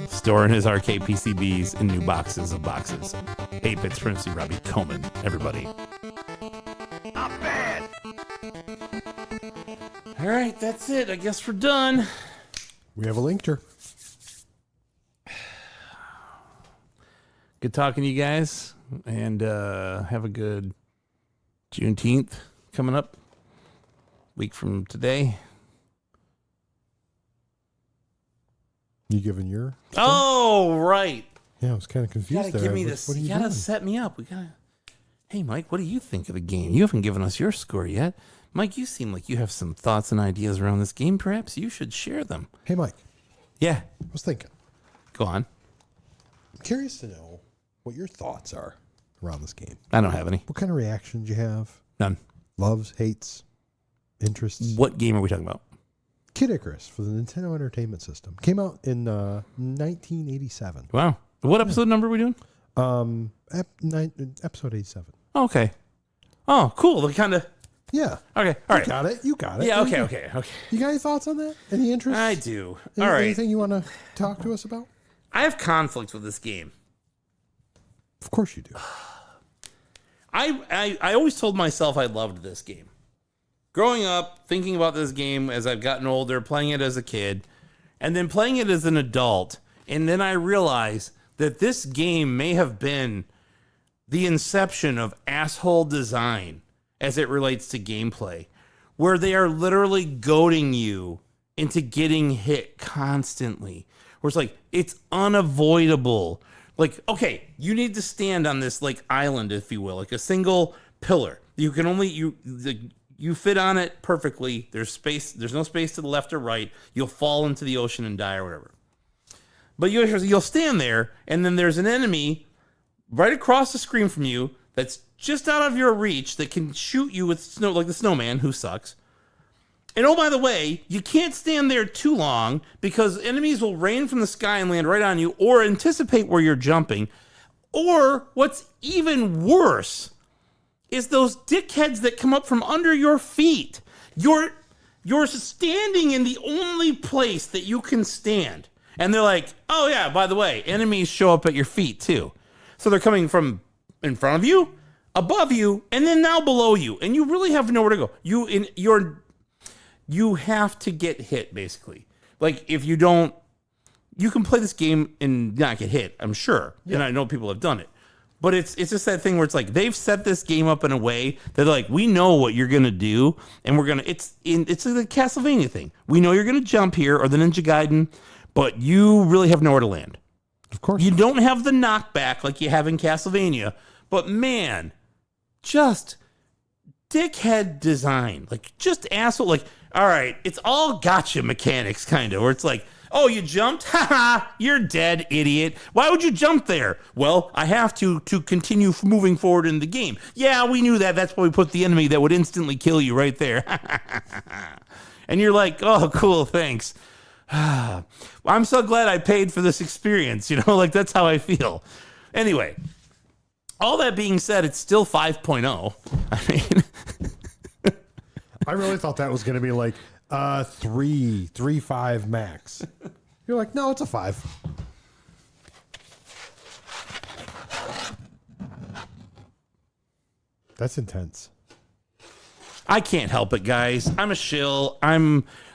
storing his arcade PCBs in new boxes of boxes. 8-bits Prince Robbie Coleman, everybody. Not bad. All right, that's it. I guess we're done. We have a linkter. Good talking to you guys, and have a good Juneteenth coming up, week from today. You giving your? Oh, right. Yeah, I was kind of You confused gotta there. give me What- this. What are You you gotta doing? set me up. We gotta. Hey, Mike, what do you think of the game? You haven't given us your score yet. Mike, you seem like you have some thoughts and ideas around this game. Perhaps you should share them. Hey, Mike. Yeah, I was thinking. go on. I'm curious to know what your thoughts are around this game. I don't have any. What kind of reactions you have? None. Loves, hates, interests. What game are we talking about? Kid Icarus for the Nintendo Entertainment System came out in 1987. Wow. What episode number are we doing? Episode 87. Okay. Oh, cool. They kind of. Yeah. Okay. All right. You got it. Yeah. Okay. You got any thoughts on that? Any interest? I do. All right. Anything you want to talk to us about? I have conflict with this game. Of course you do. I always told myself I loved this game. Growing up, thinking about this game as I've gotten older, playing it as a kid, and then playing it as an adult, and then I realized that this game may have been the inception of asshole design as it relates to gameplay, where they are literally goading you into getting hit constantly. Where it's like, it's unavoidable. Like, okay, you need to stand on this like island, if you will, like a single pillar. You can only, you fit on it perfectly. There's space. There's no space to the left or right. You'll fall into the ocean and die or whatever. But you'll stand there, and then there's an enemy right across the screen from you that's just out of your reach that can shoot you with snow, like the snowman, who sucks. And oh, by the way, you can't stand there too long because enemies will rain from the sky and land right on you, or anticipate where you're jumping. Or what's even worse is those dickheads that come up from under your feet. You're standing in the only place that you can stand. And they're like, oh yeah, by the way, enemies show up at your feet too. So they're coming from in front of you, above you, and then now below you. And you really have nowhere to go. You have to get hit, basically. Like, if you don't, you can play this game and not get hit, I'm sure. Yeah. And I know people have done it. But it's just that thing where it's like, they've set this game up in a way that they're like, we know what you're going to do, and we're going to, it's the Castlevania thing. We know you're going to jump here, or the Ninja Gaiden, but you really have nowhere to land. Of course. You don't have the knockback like you have in Castlevania, but man, just dickhead design. Like, just asshole. Like, all right, it's all gotcha mechanics, kind of, where it's like, oh, you jumped? Haha, you're dead, idiot. Why would you jump there? Well, I have to continue moving forward in the game. Yeah, we knew that. That's why we put the enemy that would instantly kill you right there. And you're like, oh, cool, thanks. I'm so glad I paid for this experience, like that's how I feel. Anyway, all that being said, it's still 5.0. I mean, I really thought that was going to be like 3.5 max. You're like, no, it's a 5. That's intense. I can't help it, guys. I'm a shill.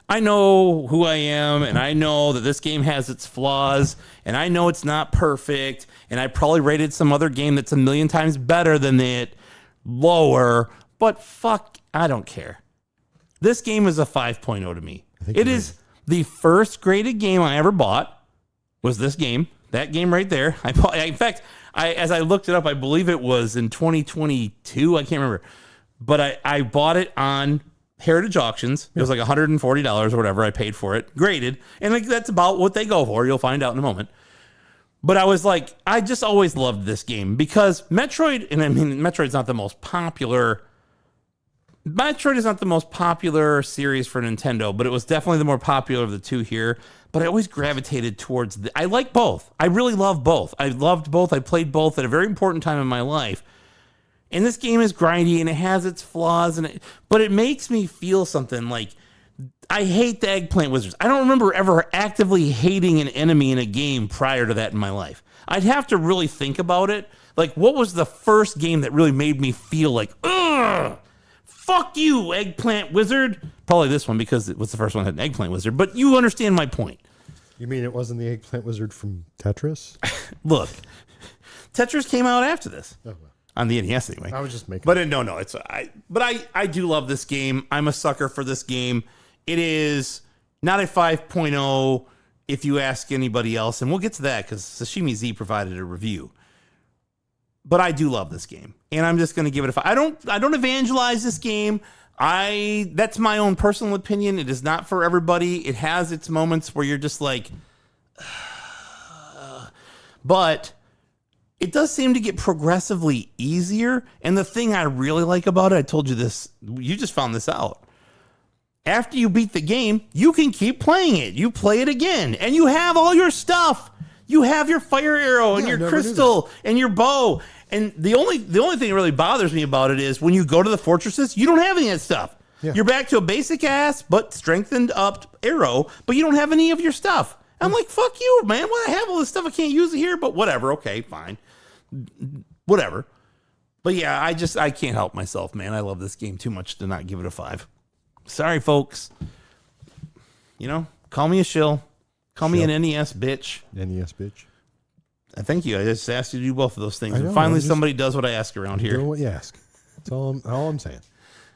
I know who I am, and I know that this game has its flaws, and I know it's not perfect, and I probably rated some other game that's a million times better than it lower, but fuck, I don't care. This game is a 5.0 to me. It is the first graded game I ever bought, was this game. That game right there. In fact, as I looked it up, I believe it was in 2022. I can't remember. But I bought it on Heritage Auctions. It was like $140 or whatever I paid for it, graded. And like that's about what they go for. You'll find out in a moment. But I was like, I just always loved this game because Metroid, and I mean, Metroid is not the most popular series for Nintendo, but it was definitely the more popular of the two here. But I always gravitated towards I like both. I really love both. I loved both. I played both at a very important time in my life. And this game is grindy and it has its flaws, but it makes me feel something like I hate the eggplant wizards. I don't remember ever actively hating an enemy in a game prior to that in my life. I'd have to really think about it. Like, what was the first game that really made me feel like, ugh, fuck you, eggplant wizard? Probably this one because it was the first one that had an eggplant wizard, but you understand my point. You mean it wasn't the eggplant wizard from Tetris? Look, Tetris came out after this. Oh, well. On the NES anyway. I was just making. But no, it's I do love this game. I'm a sucker for this game. It is not a 5.0 if you ask anybody else, and we'll get to that because Sashimi Z provided a review. But I do love this game, and I'm just going to give it a 5. I don't evangelize this game. That's my own personal opinion. It is not for everybody. It has its moments where you're just like, but it does seem to get progressively easier. And the thing I really like about it, I told you this, you just found this out. after you beat the game, you can keep playing it. You play it again, and you have all your stuff. You have your fire arrow and your crystal and your bow. And the only thing that really bothers me about it is when you go to the fortresses, you don't have any of that stuff. Yeah. You're back to a basic ass but strengthened up arrow, but you don't have any of your stuff. I'm like, fuck you, man. Why I have all this stuff? I can't use it here, but whatever. Okay, fine. Whatever. But yeah, I can't help myself, man. I love this game too much to not give it a 5. Sorry, folks. You know, call me a shill. Call me an NES bitch. NES bitch. Thank you. I just asked you to do both of those things. And finally, somebody does what I ask around here. Do what you ask. That's all I'm saying.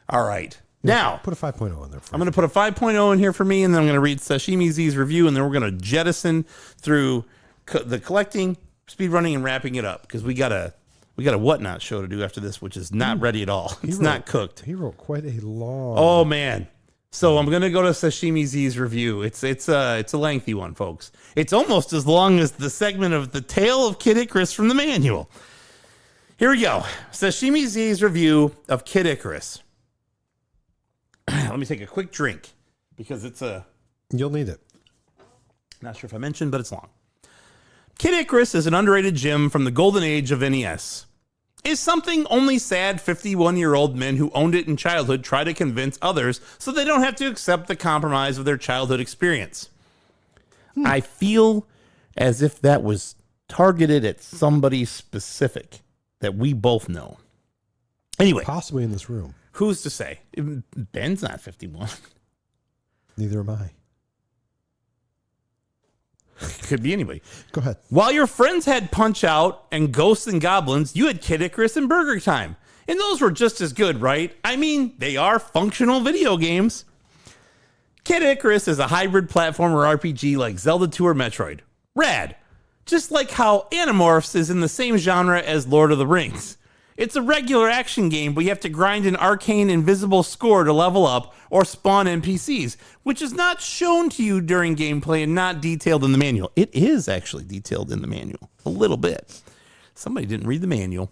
All right. Now, put a 5.0 in there. I'm going to put a 5.0 in here for me, and then I'm going to read Sashimi Z's review, and then we're going to jettison through the collecting, speedrunning, and wrapping it up because we got a whatnot show to do after this, which is not ready at all. It's not cooked. He wrote quite a long. Oh man. So I'm going to go to Sashimi Z's review. It's a lengthy one, folks. It's almost as long as the segment of the tale of Kid Icarus from the manual. Here we go. Sashimi Z's review of Kid Icarus. Let me take a quick drink because You'll need it. Not sure if I mentioned, but it's long. Kid Icarus is an underrated gem from the golden age of NES. Is something only sad 51-year-old men who owned it in childhood try to convince others so they don't have to accept the compromise of their childhood experience. I feel as if that was targeted at somebody specific that we both know. Anyway. Possibly in this room. Who's to say? Ben's not 51. Neither am I. Could be anybody. Go ahead. While your friends had Punch-Out and Ghosts and Goblins, you had Kid Icarus and Burger Time. And those were just as good, right? I mean, they are functional video games. Kid Icarus is a hybrid platformer RPG like Zelda 2 or Metroid. Rad. Just like how Animorphs is in the same genre as Lord of the Rings. It's a regular action game, but you have to grind an arcane invisible score to level up or spawn NPCs, which is not shown to you during gameplay and not detailed in the manual. It is actually detailed in the manual, a little bit. Somebody didn't read the manual.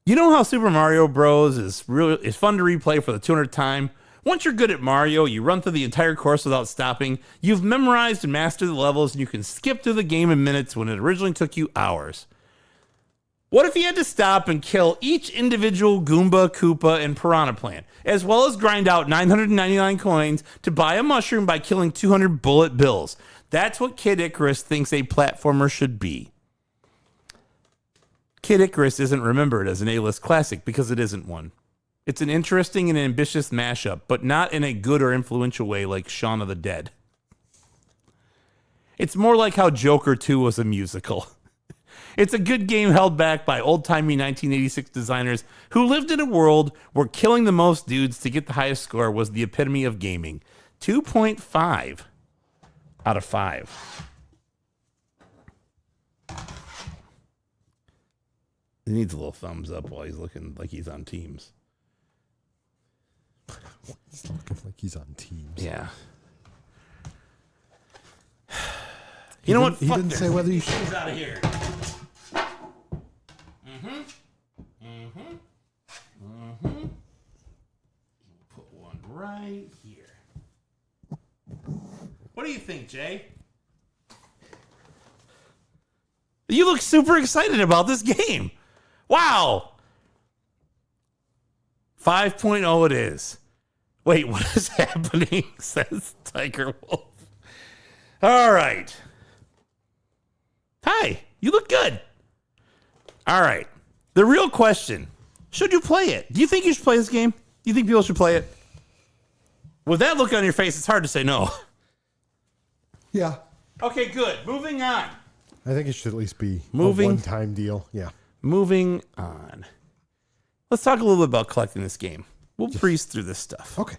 You know how Super Mario Bros. is fun to replay for the 200th time? Once you're good at Mario, you run through the entire course without stopping. You've memorized and mastered the levels, and you can skip through the game in minutes when it originally took you hours. What if you had to stop and kill each individual Goomba, Koopa, and Piranha Plant, as well as grind out 999 coins to buy a mushroom by killing 200 bullet bills? That's what Kid Icarus thinks a platformer should be. Kid Icarus isn't remembered as an A-list classic because it isn't one. It's an interesting and ambitious mashup, but not in a good or influential way like Shaun of the Dead. It's more like how Joker 2 was a musical. It's a good game held back by old-timey 1986 designers who lived in a world where killing the most dudes to get the highest score was the epitome of gaming. 2.5 out of 5. He needs a little thumbs up while he's looking like he's on Teams. He's looking like he's on Teams. Yeah. You know what? He didn't say whether you should. He's out of here. Put one right here. What do you think, Jay? You look super excited about this game. Wow. 5.0 it is. Wait, what is happening? Says Tiger Wolf. All right. Hi, you look good. All right. The real question, should you play it? Do you think you should play this game? Do you think people should play it? With that look on your face, it's hard to say no. Yeah. Okay, good. Moving on. I think it should at least be a one-time deal. Yeah. Moving on. Let's talk a little bit about collecting this game. We'll breeze through this stuff. Okay.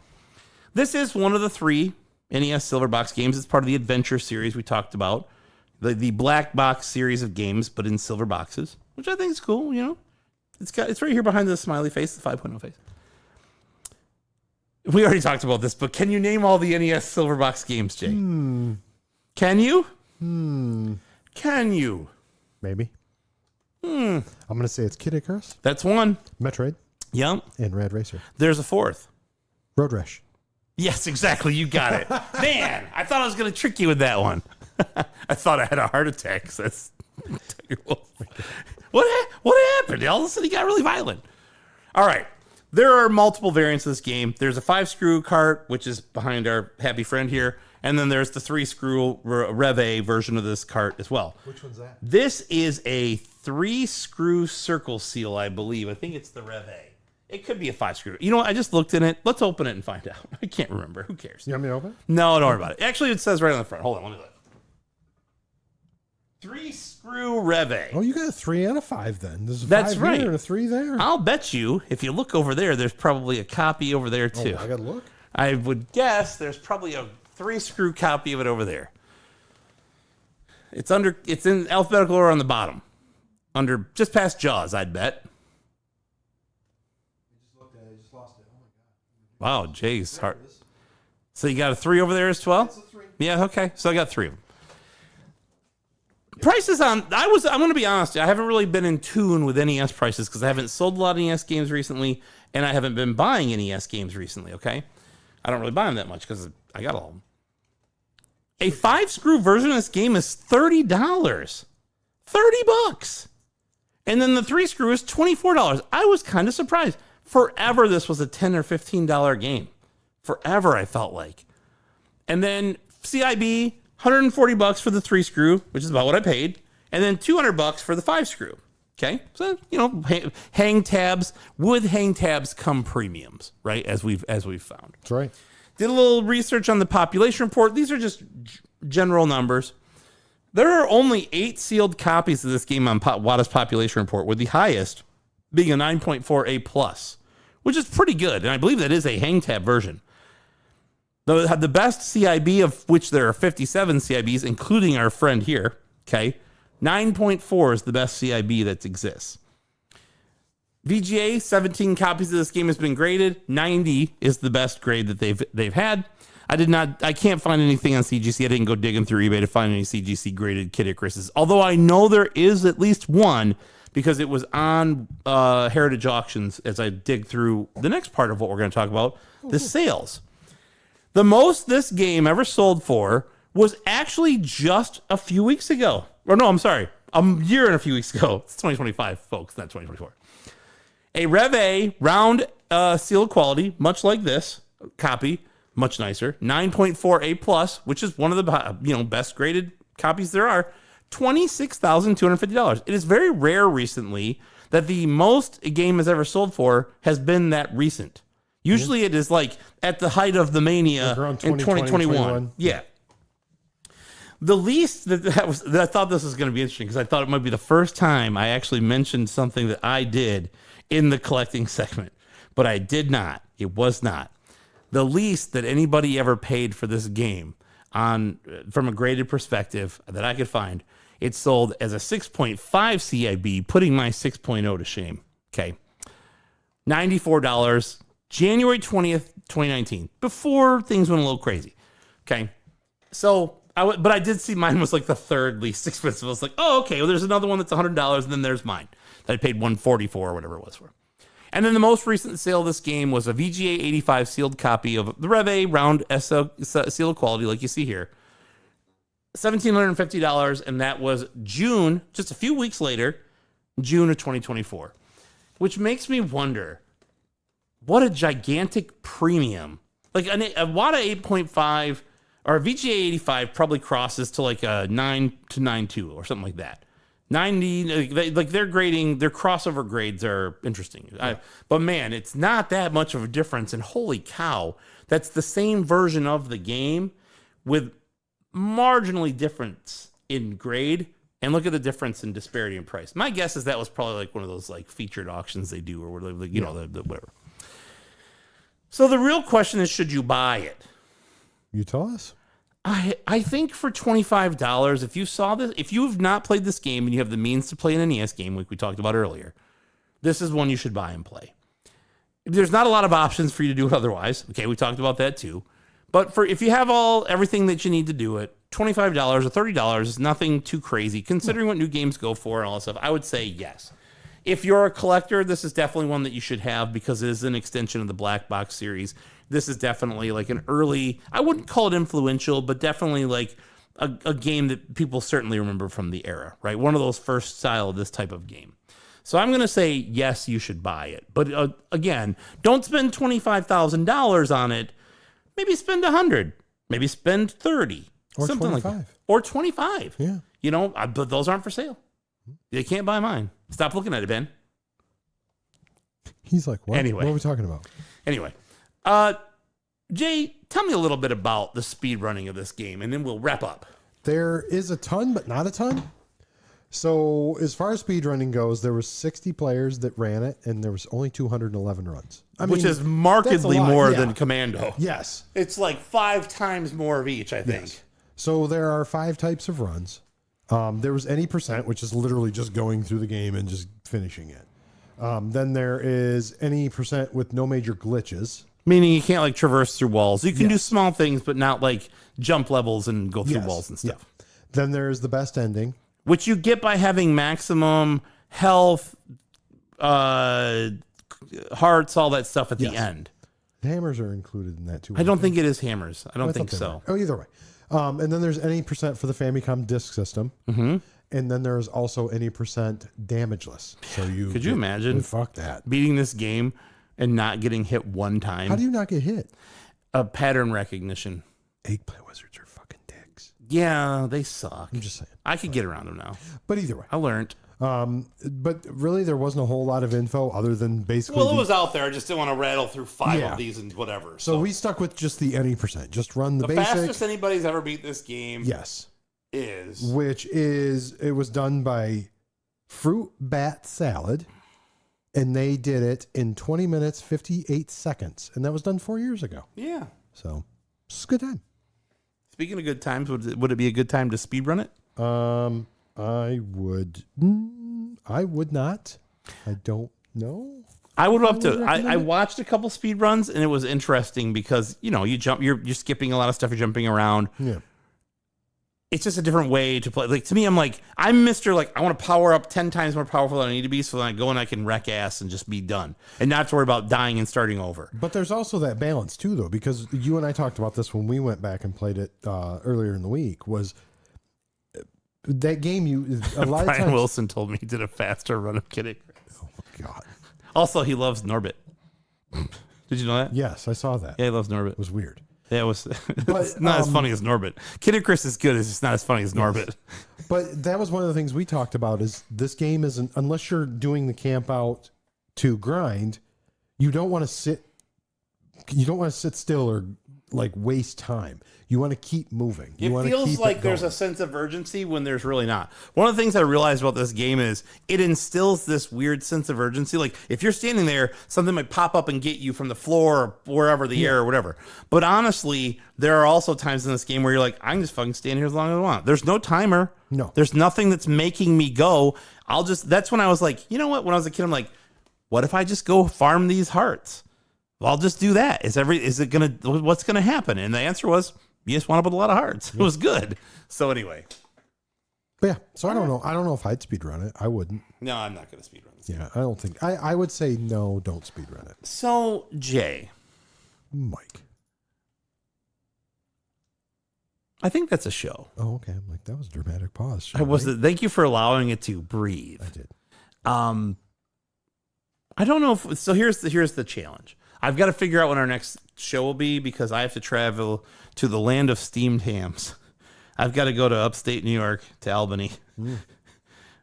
This is one of the 3 NES Silver Box games. It's part of the Adventure series we talked about. The black box series of games, but in silver boxes, which I think is cool, you know. It's right here behind the smiley face, the 5.0 face. We already talked about this, but can you name all the NES Silver Box games, Jay? Can you? Can you? Maybe. I'm going to say it's Kid Icarus, That's one. Metroid, Yep. and Rad Racer. There's a 4th. Road Rash. Yes, exactly. You got it. Man, I thought I was going to trick you with that one. I thought I had a heart attack. That's terrible. What happened? All of a sudden, he got really violent. All right. There are multiple variants of this game. There's a 5-screw cart, which is behind our happy friend here. And then there's the 3-screw Rev A version of this cart as well. Which one's that? This is a 3-screw circle seal, I believe. I think it's the Rev A. It could be a 5-screw. You know what? I just looked in it. Let's open it and find out. I can't remember. Who cares? You want me to open it? No, don't worry about it. Actually, it says right on the front. Hold on. Let me look. 3-screw Rev A. Oh, you got a 3 and a 5 then. There's a That's 5 right. here and a 3 there. I'll bet you, if you look over there's probably a copy over there, too. I got to look. I would guess there's probably a 3-screw copy of it over there. It's in alphabetical order on the bottom. Under, just past Jaws, I'd bet. I just lost it. Oh my God. Wow, Jay's heart. So you got a 3 over there as well? It's a 3. Yeah, okay. So I got 3 of them. Prices on, I'm going to be honest, I haven't really been in tune with NES prices because I haven't sold a lot of NES games recently, and I haven't been buying NES games recently, okay? I don't really buy them that much because I got all of them. A 5-screw version of this game is $30. $30. And then the 3-screw is $24. I was kind of surprised. Forever, this was a $10 or $15 game. Forever, I felt like. And then CIB, $140 for the 3-screw, which is about what I paid, and then $200 for the 5-screw. Okay, so hang tabs. With hang tabs come premiums, right? As we've found. That's right. Did a little research on the population report. These are just general numbers. There are only 8 sealed copies of this game on Wada's population report, with the highest being a 9.4 A+, which is pretty good, and I believe that is a hang tab version. The best CIB, of which there are 57 CIBs, including our friend here, okay, 9.4 is the best CIB that exists. VGA, 17 copies of this game has been graded. 90 is the best grade that they've had. I can't find anything on CGC. I didn't go digging through eBay to find any CGC graded Kid Icaruses. Although I know there is at least one because it was on Heritage Auctions as I dig through the next part of what we're going to talk about, the sales. The most this game ever sold for was actually just a few weeks ago. Or no, I'm sorry, a year and a few weeks ago. It's 2025, folks, not 2024. A Rev A round seal quality, much like this copy, much nicer. 9.4 A+, which is one of the best graded copies there are. $26,250. It is very rare recently that the most a game has ever sold for has been that recent. Usually it is like at the height of the mania in 2021. Yeah. The least that I thought this was going to be interesting because I thought it might be the first time I actually mentioned something that I did in the collecting segment, but I did not. It was not. The least that anybody ever paid for this game from a graded perspective that I could find, it sold as a 6.5 CIB, putting my 6.0 to shame. Okay. $94, January 20th, 2019, before things went a little crazy. Okay. So, but I did see mine was like the third least expensive. I was like, oh, okay, well, there's another one that's $100, and then there's mine that I paid $144 or whatever it was for. And then the most recent sale of this game was a VGA 85 sealed copy of the Rev A round seal quality, like you see here. $1,750, and that was June, just a few weeks later, June of 2024. Which makes me wonder, what a gigantic premium. Like a WADA 8.5 or a VGA 85 probably crosses to like a 9 to 9.2 or something like that. 90, like their grading, their crossover grades are interesting. Yeah. But man, it's not that much of a difference. And holy cow, that's the same version of the game with marginally difference in grade. And look at the difference in disparity in price. My guess is that was probably like one of those like featured auctions they do or whatever, the whatever. So the real question is, should you buy it? You tell us. I think for $25, if you saw this, if you have not played this game and you have the means to play an NES game, like we talked about earlier, this is one you should buy and play. There's not a lot of options for you to do it otherwise. Okay, we talked about that too. But if you have everything that you need to do it, $25 or $30 is nothing too crazy. Considering what new games go for and all that stuff, I would say yes. if you're a collector, this is definitely one that you should have because it is an extension of the Black Box series. This is definitely like an early, I wouldn't call it influential, but definitely like a game that people certainly remember from the era, right? One of those first style of this type of game. So I'm going to say, yes, you should buy it. But again, don't spend $25,000 on it. Maybe spend $100. Maybe spend $30. Or something 25. like that. Or $25. Yeah. You know, but those aren't for sale. You can't buy mine. Stop looking at it, Ben. He's like, what? Anyway. What are we talking about? Anyway, Jay, tell me a little bit about the speed running of this game, and then we'll wrap up. There is a ton, but not a ton. So as far as speedrunning goes, there was 60 players that ran it, and there was only 211 runs. Which is markedly more than Commando. Yes. It's like 5 times more of each, I think. Yes. So there are 5 types of runs. There was any percent, which is literally just going through the game and just finishing it. Then there is any percent with no major glitches. Meaning you can't like traverse through walls. You can do Yes. small things, but not like jump levels and go through Yes. walls and stuff. Yeah. Then there's the best ending. Which you get by having maximum health, hearts, all that stuff at the Yes. end. The hammers are included in that too. I don't think it is hammers. I don't I think thought they so. were. Oh, either way. And then there's any percent for the Famicom disk system. Mm-hmm. And then there's also any percent damageless. So you Could you imagine fuck that. beating this game and not getting hit one time? How do you not get hit? A pattern recognition. Eggplant wizards are fucking dicks. Yeah, they suck. I'm just saying. I could get around them now. But either way. I learned. But really, there wasn't a whole lot of info other than basically. Well, it was out there. I just didn't want to rattle through 5 Yeah. of these and whatever. So we stuck with just the any percent. Just run the basic. fastest anybody's ever beat this game Yes. is Which is, it was done by Fruit Bat Salad. And they did it in 20 minutes, 58 seconds. And that was done 4 years ago. yeah. So it's a good time. Speaking of good times, would it be a good time to speedrun it? I would not. I don't know. I would love to. recommend I it. watched a couple speed runs and it was interesting because you jump, you're skipping a lot of stuff, you're jumping around. Yeah. It's just a different way to play. Like to me, I'm Mr. Like I want to power up 10 times more powerful than I need to be, so then I go and I can wreck ass and just be done, and not have to worry about dying and starting over. But there's also that balance too, though, because you and I talked about this when we went back and played it earlier in the week. Was that game a lot of Brian times? Wilson told me he did a faster run of Kid Icarus. Oh my god! Also, he loves Norbit. Did you know that? Yes, I saw that. Yeah, he loves Norbit. It was weird. Yeah, it was. But, It's not as funny as Norbit. Kid Icarus is good. It's just not as funny as Norbit. But that was one of the things we talked about. Is this game isn't, unless you're doing the camp out to grind, you don't want to sit. You don't want to sit still or like waste time. You want to keep moving. You It want to feels keep like it there's going. a sense of urgency when there's really not. One of the things I realized about this game is it instills this weird sense of urgency. Like if you're standing there, something might pop up and get you from the floor or wherever, the air or whatever. But honestly, there are also times in this game where you're like, I can just fucking stand here as long as I want. There's no timer. No. There's nothing that's making me go. That's when I was like, you know what? When I was a kid, I'm like, what if I just go farm these hearts? I'll just do that. What's gonna happen? And the answer was, you just wound up with a lot of hearts. It was good. So anyway, But yeah, so I don't know. I don't know if I'd speedrun it. I wouldn't. no, I'm not gonna speedrun this. Yeah, I don't think. I would say no. Don't speedrun it, So Jay, Mike. I think that's a show. Oh, okay. I'm like, that was a dramatic pause. Thank you for allowing it to breathe. I did. I don't know if so. Here's the challenge. I've got to figure out when our next show will be because I have to travel to the land of steamed hams. I've got to go to upstate New York to Albany.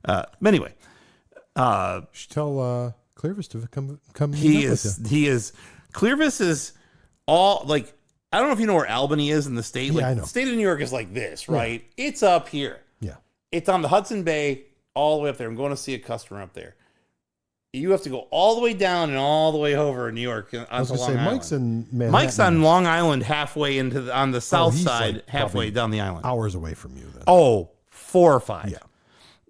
But anyway, Should tell Clearvis to come. he meet up with is Clearvis is all like, I don't know if you know where Albany is in the state. Yeah, Like I know. the state of New York is like this, right? It's up here. you. Yeah. It's on the Hudson Bay, all the way up there. I'm going to see a customer up there. You have to go all the way down and all the way over in New York. I was going to say, Mike's in Manhattan. Mike's on Long Island, halfway on the south he's side, like halfway probably down the island. hours away from you then. Oh, 4 or 5.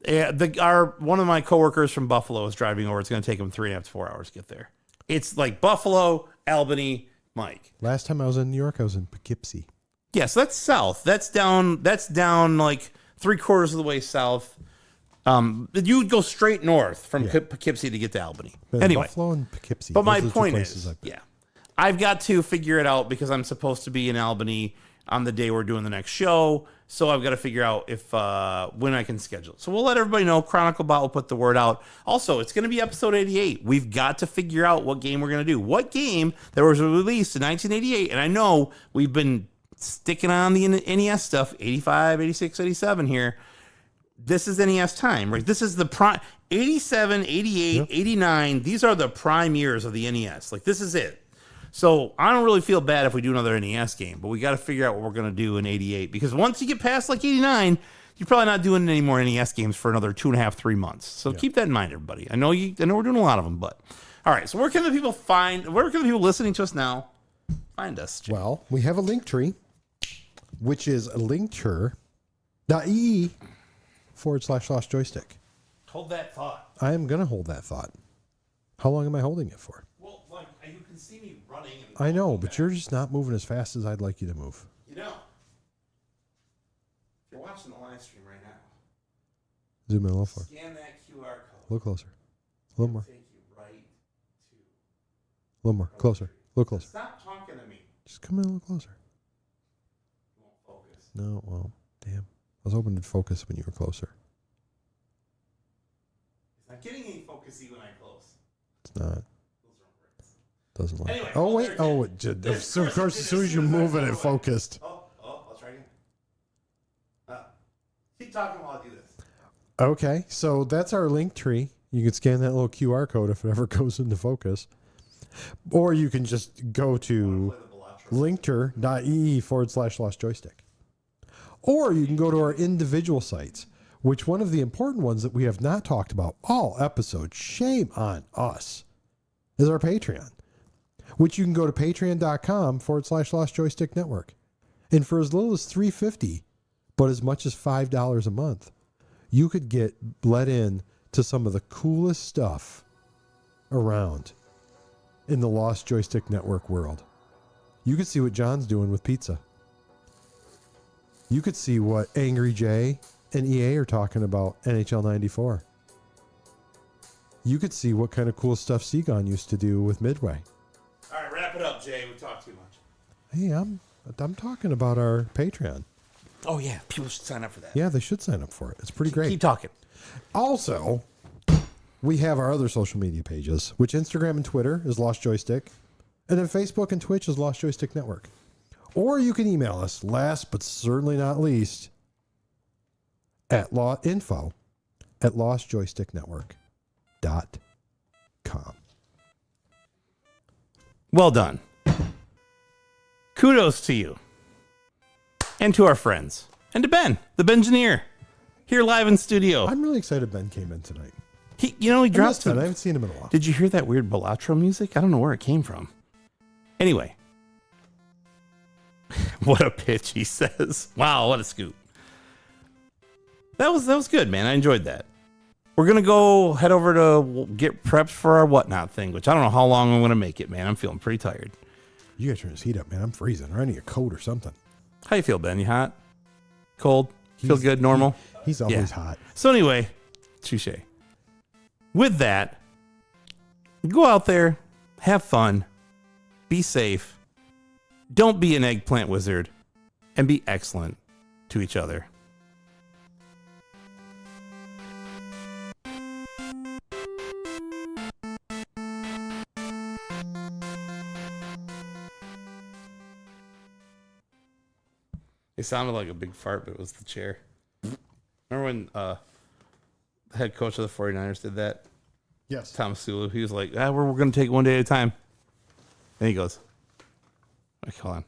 Yeah. One of my coworkers from Buffalo is driving over. It's going to take him 3.5 to 4 hours to get there. It's like Buffalo, Albany, Mike. Last time I was in New York, I was in Poughkeepsie. Yeah, so that's south. That's down like 3/4 of the way south. You would go straight north from Yeah. Poughkeepsie to get to Albany. Been Anyway, Buffalo and Poughkeepsie. but Those my are the two point places is, I've been. yeah, I've got to figure it out because I'm supposed to be in Albany on the day we're doing the next show. So I've got to figure out if when I can schedule. So we'll let everybody know. ChronicleBot will put the word out. Also, it's going to be episode 88. We've got to figure out what game we're going to do. What game that was released in 1988. And I know we've been sticking on the NES stuff, 85, 86, 87 here. This is NES time, right? This is the prime 87, 88, 89. These are the prime years of the NES. Like, this is it. So I don't really feel bad if we do another NES game, but we got to figure out what we're going to do in 88 because once you get past like 89, you're probably not doing any more NES games for another 2.5, 3 months. So keep that in mind, everybody. I know we're doing a lot of them, but all right. So where can the people listening to us now find us? Jay? Well, we have a link tree, which is linktree.ee/lost joystick. Hold that thought. I am going to hold that thought. How long am I holding it for? Well, like you can see me running. And I know, but you're just not moving as fast as I'd like you to move. You know, if you're watching the live stream right now, Zoom in a little far. scan that QR code. A little closer. A little more. Take you right to. A little more. Closer. A little closer. Stop talking to me. Just come in a little closer. You won't focus. No, well, damn. I was hoping to focus when you were closer. It's not getting any focusy when I close. It's not. Those are words. Doesn't like. Anyway, Oh well, wait. there Oh, it it did. Yes, So of course, it as did soon as you I move it, got it focused. Oh, let's try again. Keep talking while I do this. Okay, so that's our link tree. You can scan that little QR code if it ever goes into focus, or you can just go to linkter.ee/lost joystick, or you can go to our individual sites. Which one of the important ones that we have not talked about all episodes, shame on us, is our Patreon, which you can go to patreon.com/lost joystick network. And for as little as $3.50, but as much as $5 a month, you could get let in to some of the coolest stuff around in the Lost Joystick Network world. You could see what John's doing with pizza. You could see what Angry Jay and EA are talking about NHL 94. You could see what kind of cool stuff Seagon used to do with Midway. All right, wrap it up, Jay. We talked too much. Hey, I'm talking about our Patreon. Oh, yeah. People should sign up for that. Yeah, they should sign up for it. It's pretty great. Keep talking. Also, we have our other social media pages, which Instagram and Twitter is Lost Joystick, and then Facebook and Twitch is Lost Joystick Network. Or you can email us, last but certainly not least, at info@lostjoysticknetwork.com. Well done. Kudos to you. And to our friends. And to Ben, the Bengineer, here live in studio. I'm really excited Ben came in tonight. He I dropped I haven't seen him in a while. Did you hear that weird Balatro music? I don't know where it came from. Anyway. What a pitch, he says. Wow, what a scoop. That was good, man. I enjoyed that. We're going to go head over to get prepped for our whatnot thing, which I don't know how long I'm going to make it, man. I'm feeling pretty tired. You gotta turn this heat up, man. I'm freezing. I need a coat or something. How you feel, Ben? You hot? Cold? Feel good? Normal? He's always hot. So anyway, touche. With that, go out there, have fun, be safe, don't be an eggplant wizard, and be excellent to each other. It sounded like a big fart, but it was the chair. Remember when the head coach of the 49ers did that? Yes. Thomas Sulu. He was like, we're going to take it one day at a time. And he goes, hold on.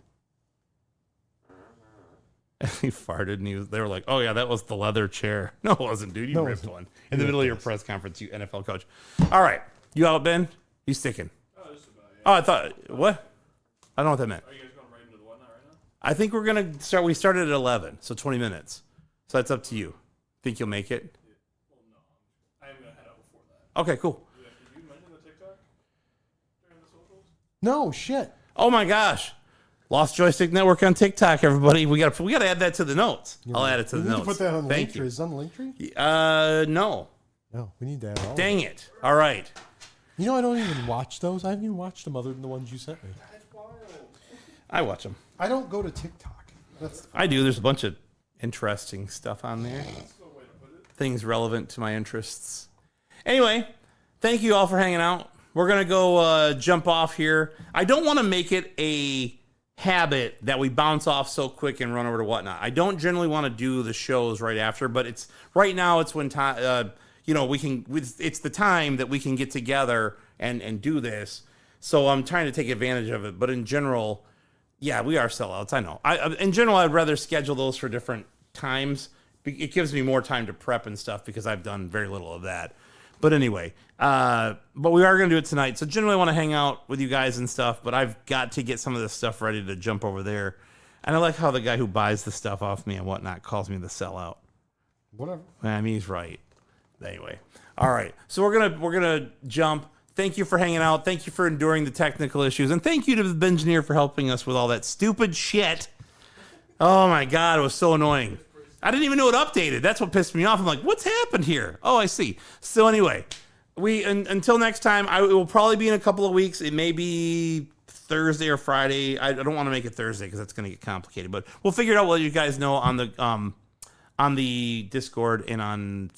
And he farted, and they were like, oh, yeah, that was the leather chair. No, it wasn't, dude. You ripped one. In the middle of your press conference, you NFL coach. All right. You out, Ben? You sticking? Oh, just about, yeah. Oh, I thought, what? I don't know what that meant. Are you guys going right into the whatnot right now? I think we're going to start. We started at 11, so 20 minutes. So that's up to you. Think you'll make it? Well, no. I am going to head out before that. Okay, cool. Did you mention the TikTok during the socials? No, shit. Oh, my gosh. Lost Joystick Network on TikTok, everybody. We got to add that to the notes. I'll add it to We the need notes. to put that on the Thank Linktree. you. Is it on the Linktree? No. No, we need to add all. Dang it. All right. You know, I don't even watch those. I haven't even watched them other than the ones you sent me. I watch them. I don't go to TikTok. I do. There's a bunch of interesting stuff on there. Things relevant to my interests. Anyway, thank you all for hanging out. We're going to go jump off here. I don't want to make it a habit that we bounce off so quick and run over to whatnot. I don't generally want to do the shows right after, but it's right now. It's when time, we can. It's the time that we can get together and do this. So I'm trying to take advantage of it. But in general, yeah, we are sellouts. I know. In general, I'd rather schedule those for different times. It gives me more time to prep and stuff because I've done very little of that. But anyway, but we are going to do it tonight. So generally I want to hang out with you guys and stuff, but I've got to get some of this stuff ready to jump over there. And I like how the guy who buys the stuff off me and whatnot calls me the sellout. Whatever. I mean, he's right. Anyway. All right. So we're gonna jump. Thank you for hanging out. Thank you for enduring the technical issues. And thank you to the engineer for helping us with all that stupid shit. Oh my God, it was so annoying. I didn't even know it updated. That's what pissed me off. I'm like, what's happened here? Oh, I see. So anyway, until next time, it will probably be in a couple of weeks. It may be Thursday or Friday. I don't want to make it Thursday because that's going to get complicated. But we'll figure it out. What you guys know on the Discord and on